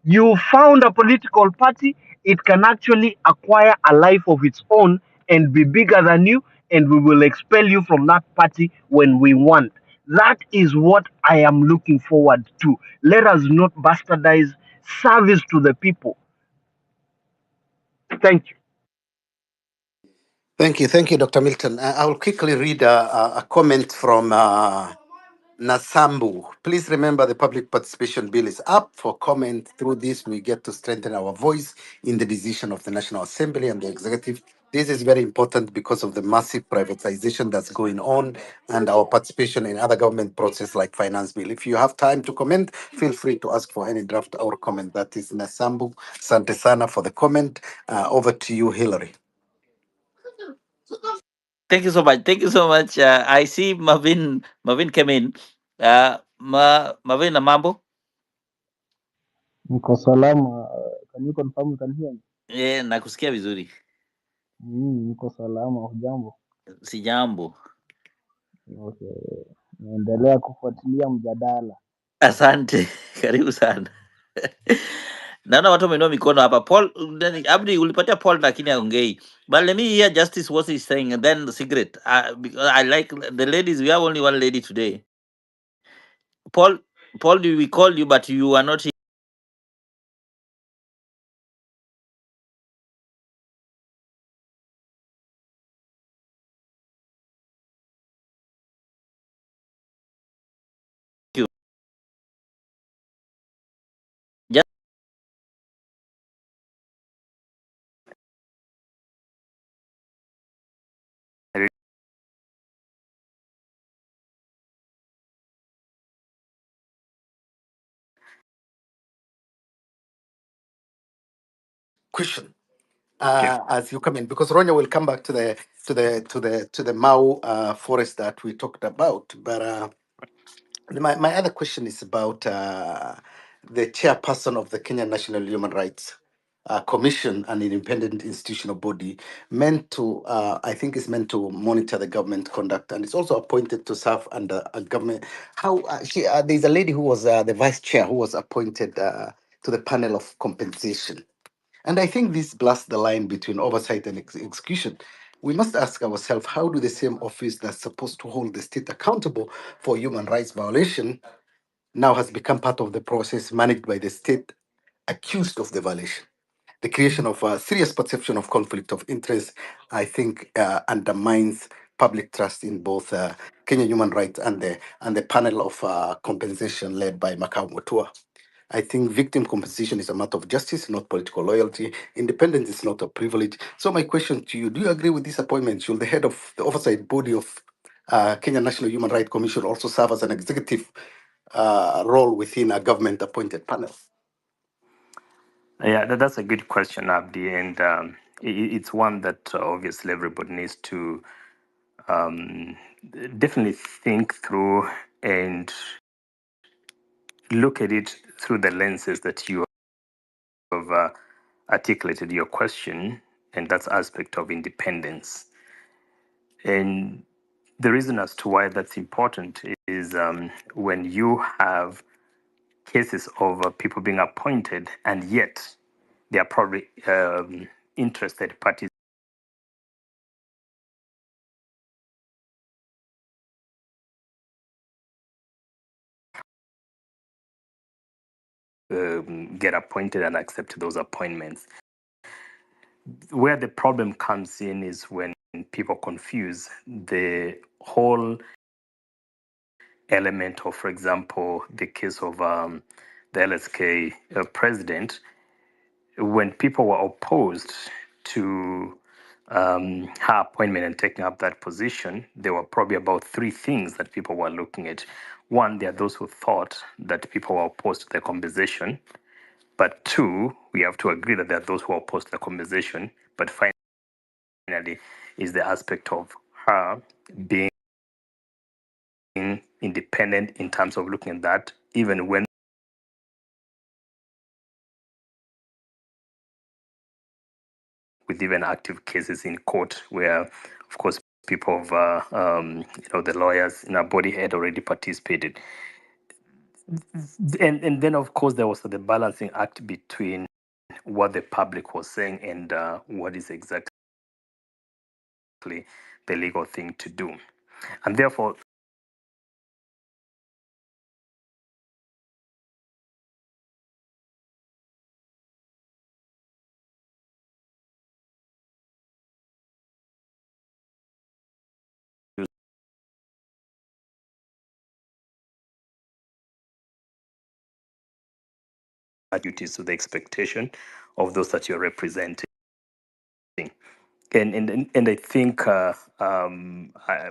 You found a political party, it can actually acquire a life of its own and be bigger than you, and we will expel you from that party when we want. That is what I am looking forward to. Let us not bastardize service to the people. Thank you. Thank you, Dr. Milton. I will quickly read a comment from Nasambu. Please remember the public participation bill is up for comment. Through this, we get to strengthen our voice in the decision of the National Assembly and the executive. This is very important because of the massive privatization that's going on and our participation in other government processes like finance bill. If you have time to comment, feel free to ask for any draft or comment. That is Nasambu. Sante sana for the comment. Over to you, Hillary. Thank you so much. Thank you so much. I see Marvin. Marvin came in. Marvin na mambo. Niko salama. Can you confirm you can hear me? Nakusikia vizuri. Niko salama. Hujambo? Si jambo. Okay. Naendelea kufuatilia mjadala. Asante. Karibu sana. Naona watu wameinua mikono hapa. Paul, Abdi ulipatia Paul lakini aongei. But let me hear Justice what he's saying and then Secret. Because I like the ladies. We have only one lady today. Paul, we call you but you are not here. Just Question. Okay. As you come in, because Ronya will come back to the Mau forest that we talked about. But my other question is about the chairperson of the Kenya National Human Rights Commission, an independent institutional body meant to, I think, is meant to monitor the government conduct, and it's also appointed to serve under a government. How there's a lady who was the vice chair who was appointed to the panel of compensation, and I think this blurs the line between oversight and execution. We must ask ourselves, how do the same office that's supposed to hold the state accountable for human rights violation now has become part of the process managed by the state accused of the violation? The creation of a serious perception of conflict of interest, I think, undermines public trust in both Kenya human rights and the panel of compensation led by Makau Mutua. I think victim compensation is a matter of justice, not political loyalty. Independence is not a privilege. So my question to you, do you agree with this appointment? Should the head of the oversight body of Kenya National Human Rights Commission also serve as an executive role within a government-appointed panel? Yeah, that's a good question, Abdi, and it's one that obviously everybody needs to definitely think through and look at it through the lenses that you have articulated your question, and that's aspect of independence. And the reason as to why that's important is when you have cases of people being appointed and yet they are probably interested parties get appointed and accept those appointments. Where the problem comes in is when people confuse the whole element of, for example, the case of the LSK president, when people were opposed to her appointment and taking up that position, there were probably about three things that people were looking at. one, there are those who thought that people were opposed to the conversation, but two, we have to agree that there are those who are opposed to the conversation, but finally is the aspect of her being independent in terms of looking at that, even when with even active cases in court where, of course, people of, the lawyers in our body had already participated. And then, of course, there was the balancing act between what the public was saying and what is exactly the legal thing to do. And therefore, duties to the expectation of those that you're representing. And I think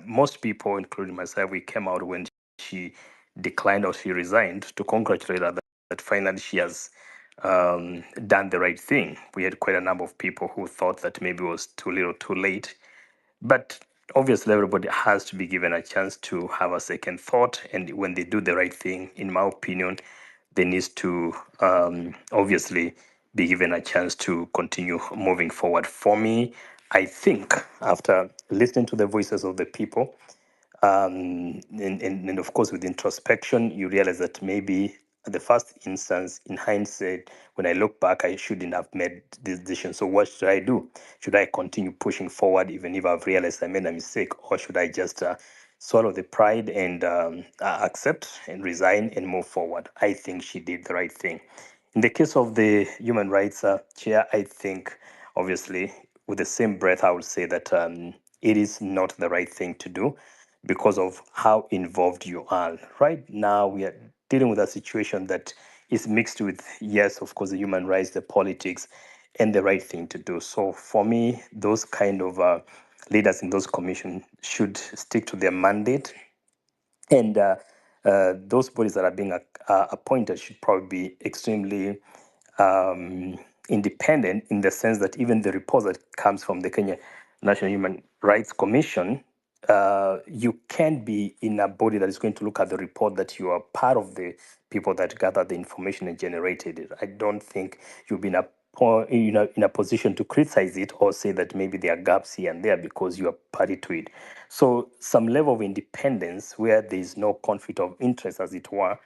most people, including myself, we came out when she declined or she resigned to congratulate her that finally she has done the right thing. We had quite a number of people who thought that maybe it was too little, too late. But obviously, everybody has to be given a chance to have a second thought. And when they do the right thing, in my opinion, they need to obviously be given a chance to continue moving forward. For me, I think after listening to the voices of the people, and of course, with introspection, you realize that maybe at the first instance, in hindsight, when I look back, I shouldn't have made this decision. So, what should I do? Should I continue pushing forward, even if I've realized I made a mistake, or should I just swallow the pride and accept and resign and move forward? I think she did the right thing. In the case of the human rights chair, I think obviously, with the same breath, I would say that it is not the right thing to do because of how involved you are. Right now, we are dealing with a situation that is mixed with, yes, of course, the human rights, the politics, and the right thing to do. So for me, those kind of leaders in those commissions should stick to their mandate, and those bodies that are being appointed should probably be extremely independent in the sense that even the report that comes from the Kenya National Human Rights Commission, you can't be in a body that is going to look at the report that you are part of the people that gather the information and generated it. I don't think you'll be in a position to criticize it or say that maybe there are gaps here and there because you are party to it. So some level of independence where there is no conflict of interest, as it were,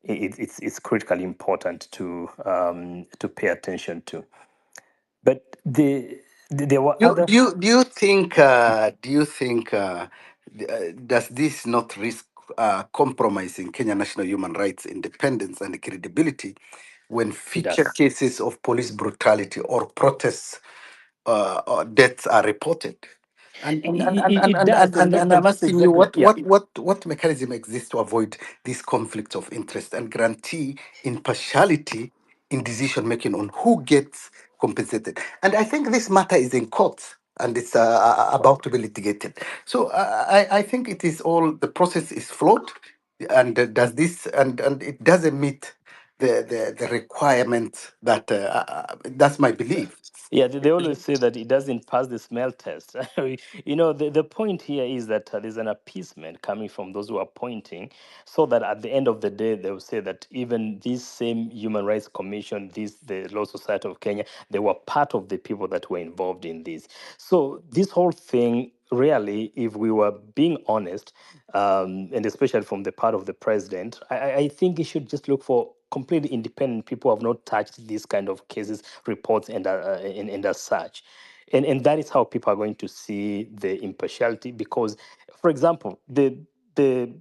it's critically important to pay attention to. But there were other. Do you think does this not risk compromising Kenya national human rights independence and credibility when It future does. cases of police brutality or protests or deaths are reported? It does, and And I'm that's asking you, exactly, yeah. what mechanism exists to avoid these conflicts of interest and guarantee impartiality in decision making on who gets compensated? And I think this matter is in court and it's about to be litigated. So I think it is all the process is flawed, and does this and it doesn't meet the requirement that that's my belief. Yeah, they always say that it doesn't pass the smell test. The point here is that there's an appeasement coming from those who are pointing, so that at the end of the day, they will say that even this same Human Rights Commission, the Law Society of Kenya, they were part of the people that were involved in this. So this whole thing, really, if we were being honest, and especially from the part of the president, I think he should just look for completely independent people who have not touched these kind of cases, reports, and as such. And that is how people are going to see the impartiality. Because, for example, the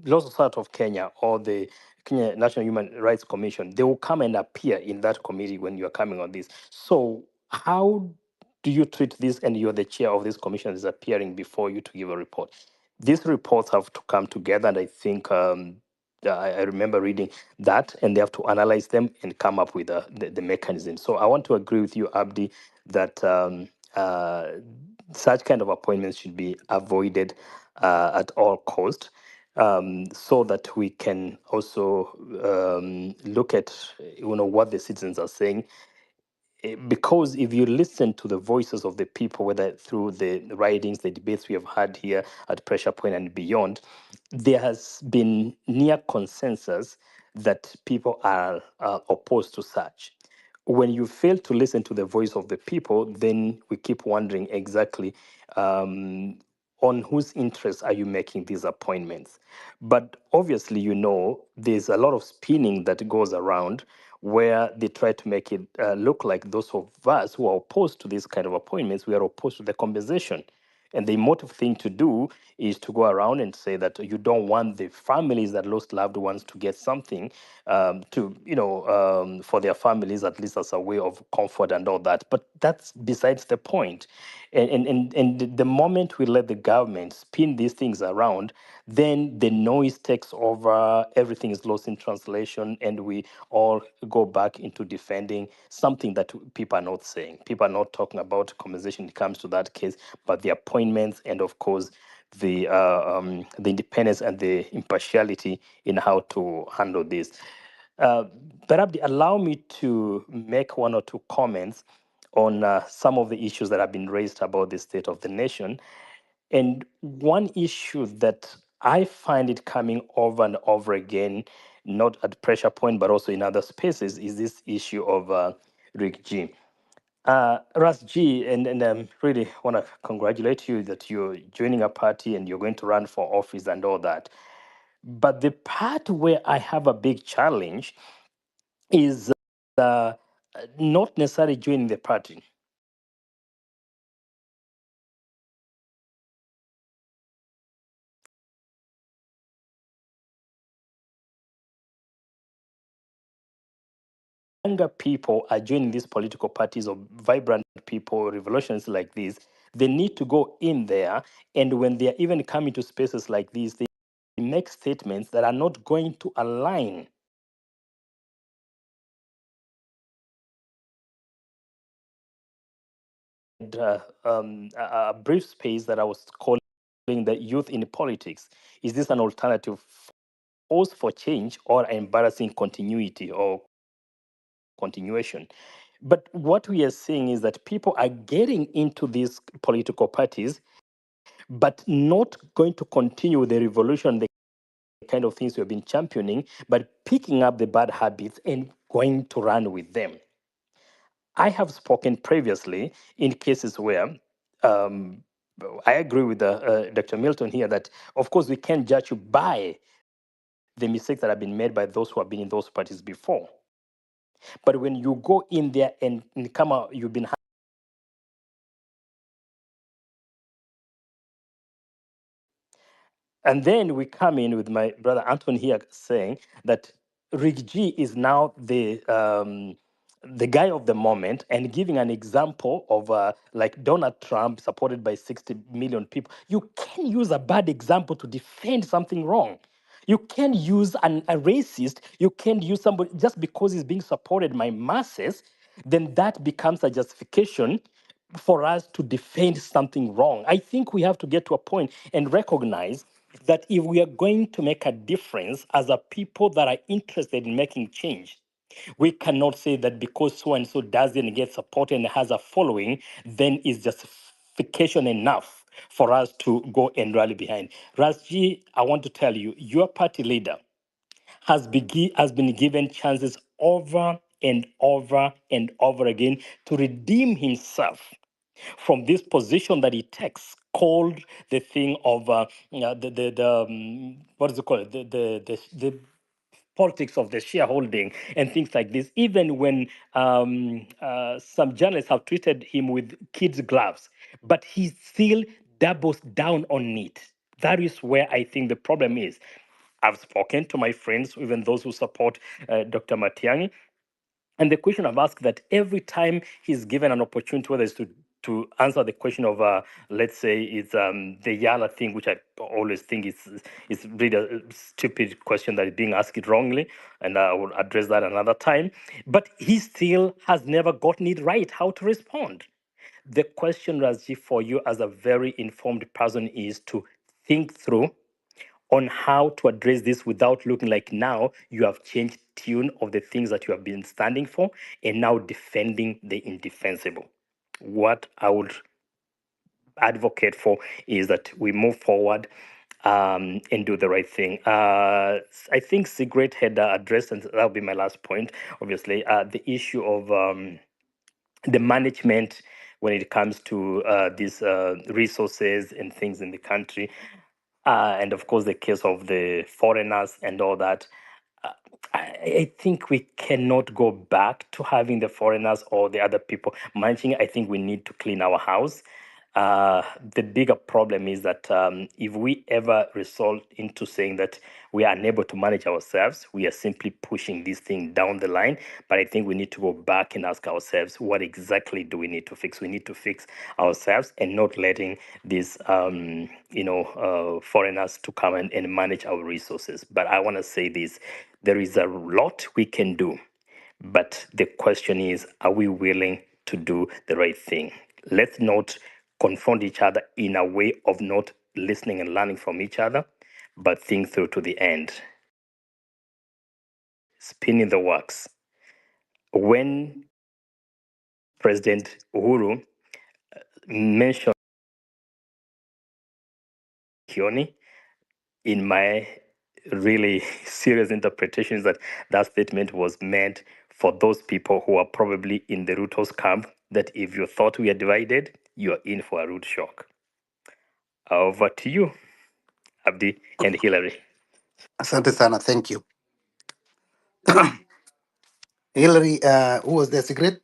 Law Society of Kenya or the Kenya National Human Rights Commission, they will come and appear in that committee when you are coming on this. So how do you treat this, and you're the chair of this commission is appearing before you to give a report? These reports have to come together, and I think I remember reading that, and they have to analyze them and come up with the mechanism. So I want to agree with you, Abdi, that such kind of appointments should be avoided at all cost. so that we can also look at what the citizens are saying. Because if you listen to the voices of the people, whether through the writings, the debates we have had here at Pressure Point and beyond, there has been near consensus that people are opposed to such. When you fail to listen to the voice of the people, then we keep wondering exactly on whose interests are you making these appointments. But obviously, there's a lot of spinning that goes around where they try to make it look like those of us who are opposed to these kind of appointments, we are opposed to the compensation. And the emotive thing to do is to go around and say that you don't want the families that lost loved ones to get something for their families, at least as a way of comfort and all that. But that's besides the point. And the moment we let the government spin these things around, then the noise takes over, everything is lost in translation, and we all go back into defending something that people are not saying. People are not talking about conversation when it comes to that case, but the appointments and, of course, the independence and the impartiality in how to handle this. Uh, Perhaps allow me to make one or two comments on some of the issues that have been raised about the state of the nation. And one issue that I find it coming over and over again, not at Pressure Point, but also in other spaces, is this issue of Rick G. Ras G, and really want to congratulate you that you're joining a party and you're going to run for office and all that. But the part where I have a big challenge is uh, not necessarily joining the party. Younger people are joining these political parties or vibrant people, revolutions like this. They need to go in there, and when they are even coming to spaces like this, they make statements that are not going to align. A brief space that I was calling the youth in politics. Is this an alternative force for change or embarrassing continuity or continuation? But what we are seeing is that people are getting into these political parties, but not going to continue the revolution, the kind of things we've been championing, but picking up the bad habits and going to run with them. I have spoken previously in cases where um, I agree with Dr. Milton here that, of course, we can't judge you by the mistakes that have been made by those who have been in those parties before. But when you go in there and come out, you've been. And then we come in with my brother Anton here saying that Rick G is now the guy of the moment and giving an example of like Donald Trump supported by 60 million people. You can use a bad example to defend something wrong. You can use a racist, you can use somebody just because he's being supported by masses, then that becomes a justification for us to defend something wrong. I think we have to get to a point and recognize that if we are going to make a difference as a people that are interested in making change, we cannot say that because so and so doesn't get support and has a following, then is justification enough for us to go and rally behind. Rasji, I want to tell you, your party leader has been given chances over and over and over again to redeem himself from this position that he takes, called the thing of what is it called, the politics of the shareholding and things like this. Even when some journalists have treated him with kids' gloves, but he still doubles down on it. That is where I think the problem is. I've spoken to my friends, even those who support Dr. Matiang'i, and the question I've asked that every time he's given an opportunity, whether it's to answer the question of, let's say, it's the Yala thing, which I always think is really a stupid question that is being asked wrongly, and I will address that another time. But he still has never gotten it right how to respond. The question, Raji, for you as a very informed person is to think through on how to address this without looking like now you have changed tune of the things that you have been standing for and now defending the indefensible. What I would advocate for is that we move forward and do the right thing. I think Sigrid had addressed, and that'll be my last point, obviously, the issue of the management when it comes to these resources and things in the country. And of course, the case of the foreigners and all that. Uh, I think we cannot go back to having the foreigners or the other people managing. I think we need to clean our house. The bigger problem is that if we ever result into saying that we are unable to manage ourselves, we are simply pushing this thing down the line. But I think we need to go back and ask ourselves, what exactly do we need to fix? We need to fix ourselves and not letting these, foreigners to come and manage our resources. But I want to say this: there is a lot we can do. But the question is, are we willing to do the right thing? Let's not confront each other in a way of not listening and learning from each other, but think through to the end. Spinning the works. When President Uhuru mentioned Kioni, in my really serious interpretation is that that statement was meant for those people who are probably in the Ruto's camp, that if you thought we are divided, you are in for a rude shock. Over to you, Abdi and Hillary. Asante sana, thank you. Hillary, who was there? Secret?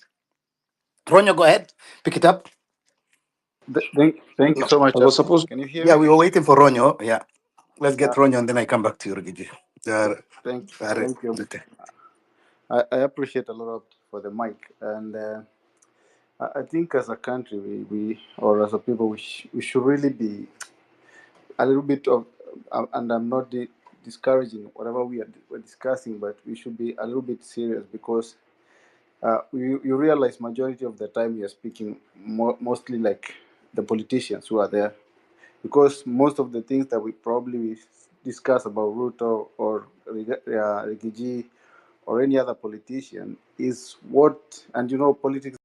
Ronyo, go ahead. Pick it up. Thank you No, so much, I was Abdi. supposed. Can you hear Yeah, me? we were waiting for Ronyo. Yeah. Let's get Uh, Ronyo and then I come back to you, Rigiji. thank you. Okay. I appreciate a lot for the mic, and I think as a country, we or as a people, we should really be a little bit of, and I'm not discouraging whatever we're discussing, but we should be a little bit serious because you realize majority of the time we are speaking mostly like the politicians who are there, because most of the things that we probably discuss about Ruto or Rigiji or any other politician is what, and politics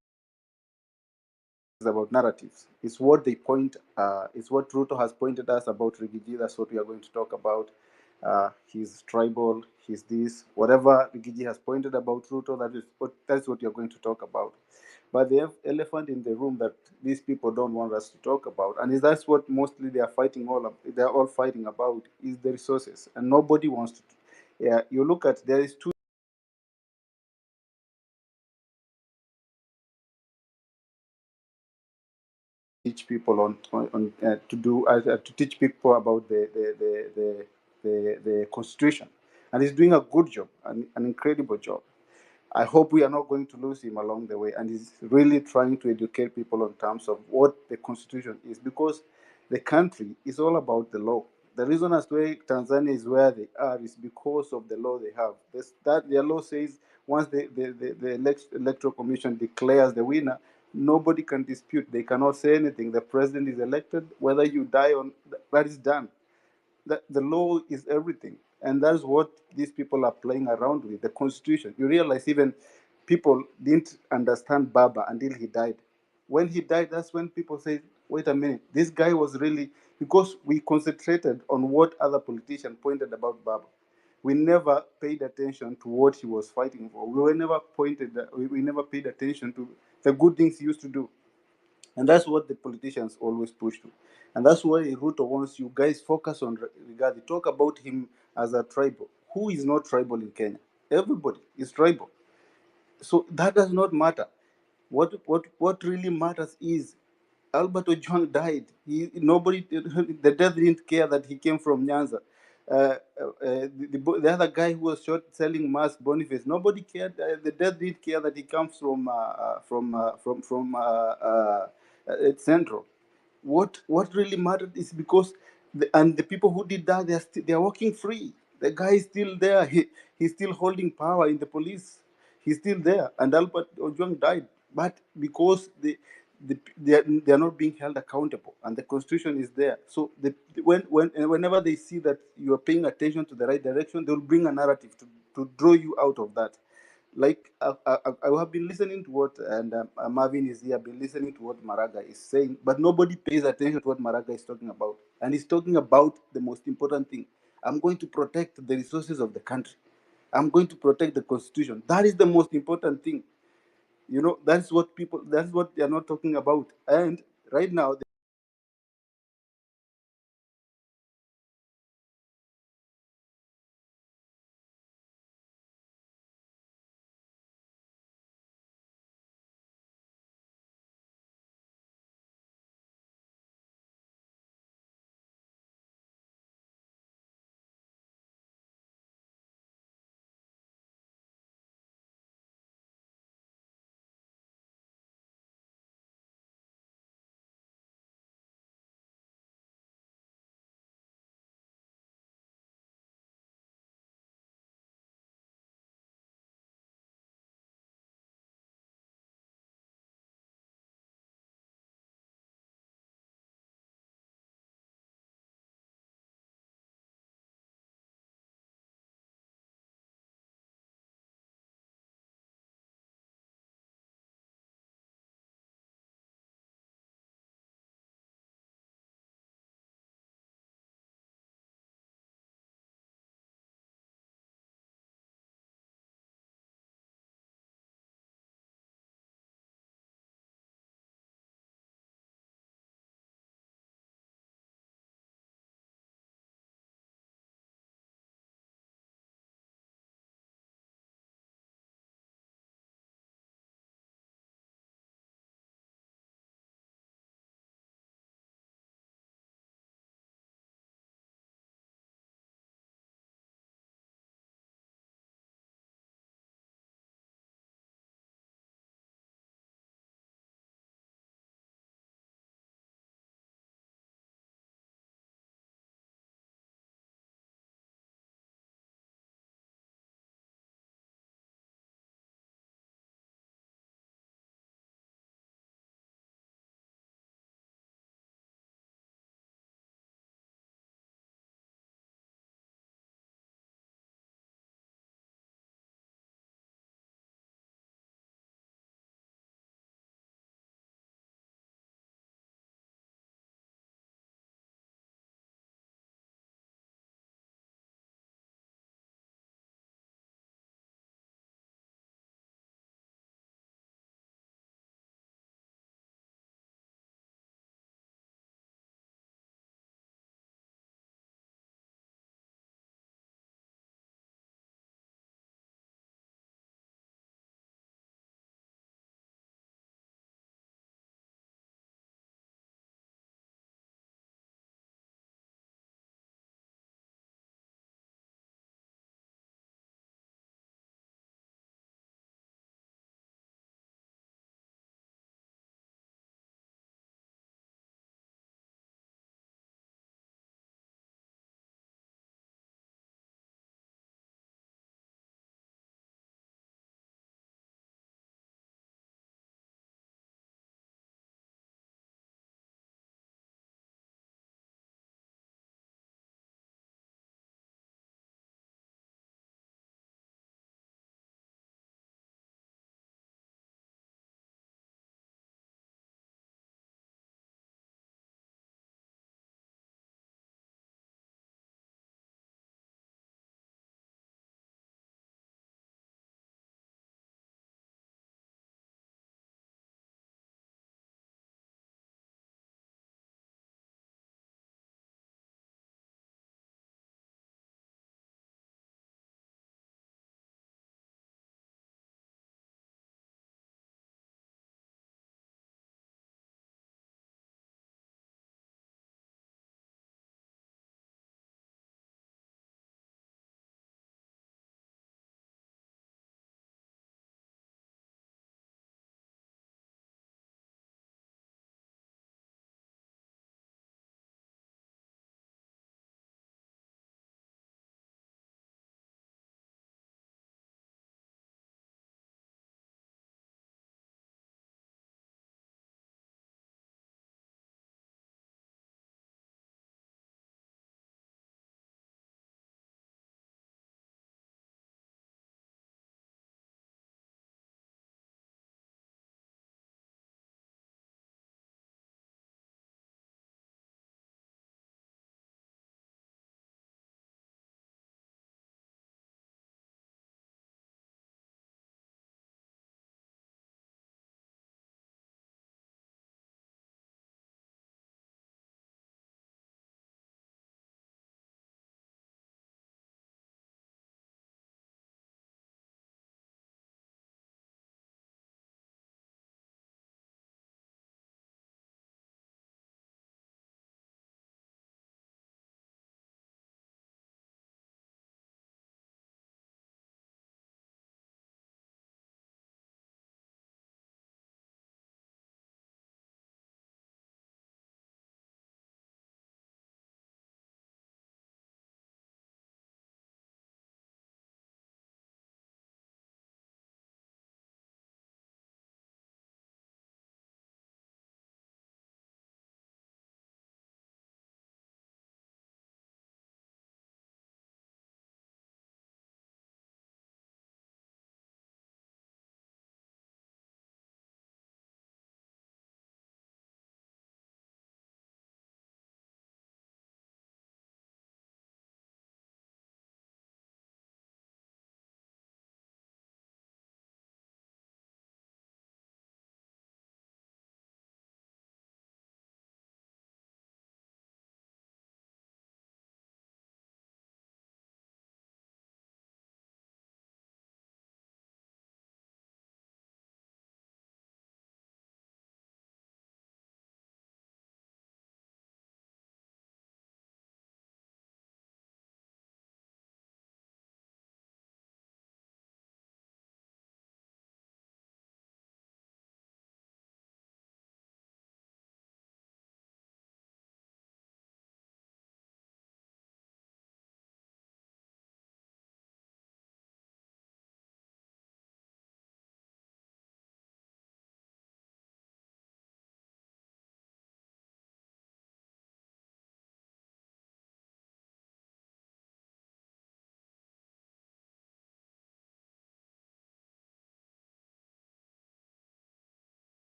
is about narratives. It's what they point. It's what Ruto has pointed us about Rigiji. That's what we are going to talk about. He's tribal. He's this. Whatever Rigiji has pointed about Ruto, that's what you're going to talk about. But the elephant in the room that these people don't want us to talk about, and that's what mostly they are fighting they're all fighting about, is the resources, and nobody wants to. Yeah, you look at, there is two teach people to do to teach people about the constitution, and he's doing a good job, an incredible job. I hope we are not going to lose him along the way, and he's really trying to educate people on terms of what the constitution is, because the country is all about the law. The reason as to why Tanzania is where they are is because of the law they have. That their law says once the electoral commission declares the winner, nobody can dispute. They cannot say anything. The president is elected, whether you die on that is done. The law is everything, and that's what these people are playing around with, the constitution. You realize even people didn't understand Baba until he died. When he died, that's when people say, wait a minute, this guy was really, because we concentrated on what other politicians pointed about Baba. We never paid attention to what he was fighting for. We never paid attention to the good things he used to do. And that's what the politicians always push to. And that's why Ruto wants you guys focus on Rigathi. Talk about him as a tribal. Who is not tribal in Kenya? Everybody is tribal. So that does not matter. What really matters is Albert Ojwang died. The death didn't care that he came from Nyanza. The other guy who was shot selling mask, Boniface, nobody cared. The death didn't care that he comes from Central. What really mattered is because the people who did that, they are walking free. The guy is still there. He's still holding power in the police. He's still there. And Albert Ojwang died, but because they are not being held accountable, and the constitution is there. So whenever they see that you are paying attention to the right direction, they will bring a narrative to draw you out of that. Like I have been listening to what, and Marvin is here, I've been listening to what Maraga is saying, but nobody pays attention to what Maraga is talking about. And he's talking about the most important thing. I'm going to protect the resources of the country. I'm going to protect the constitution. That is the most important thing. That's what they are not talking about. And right now,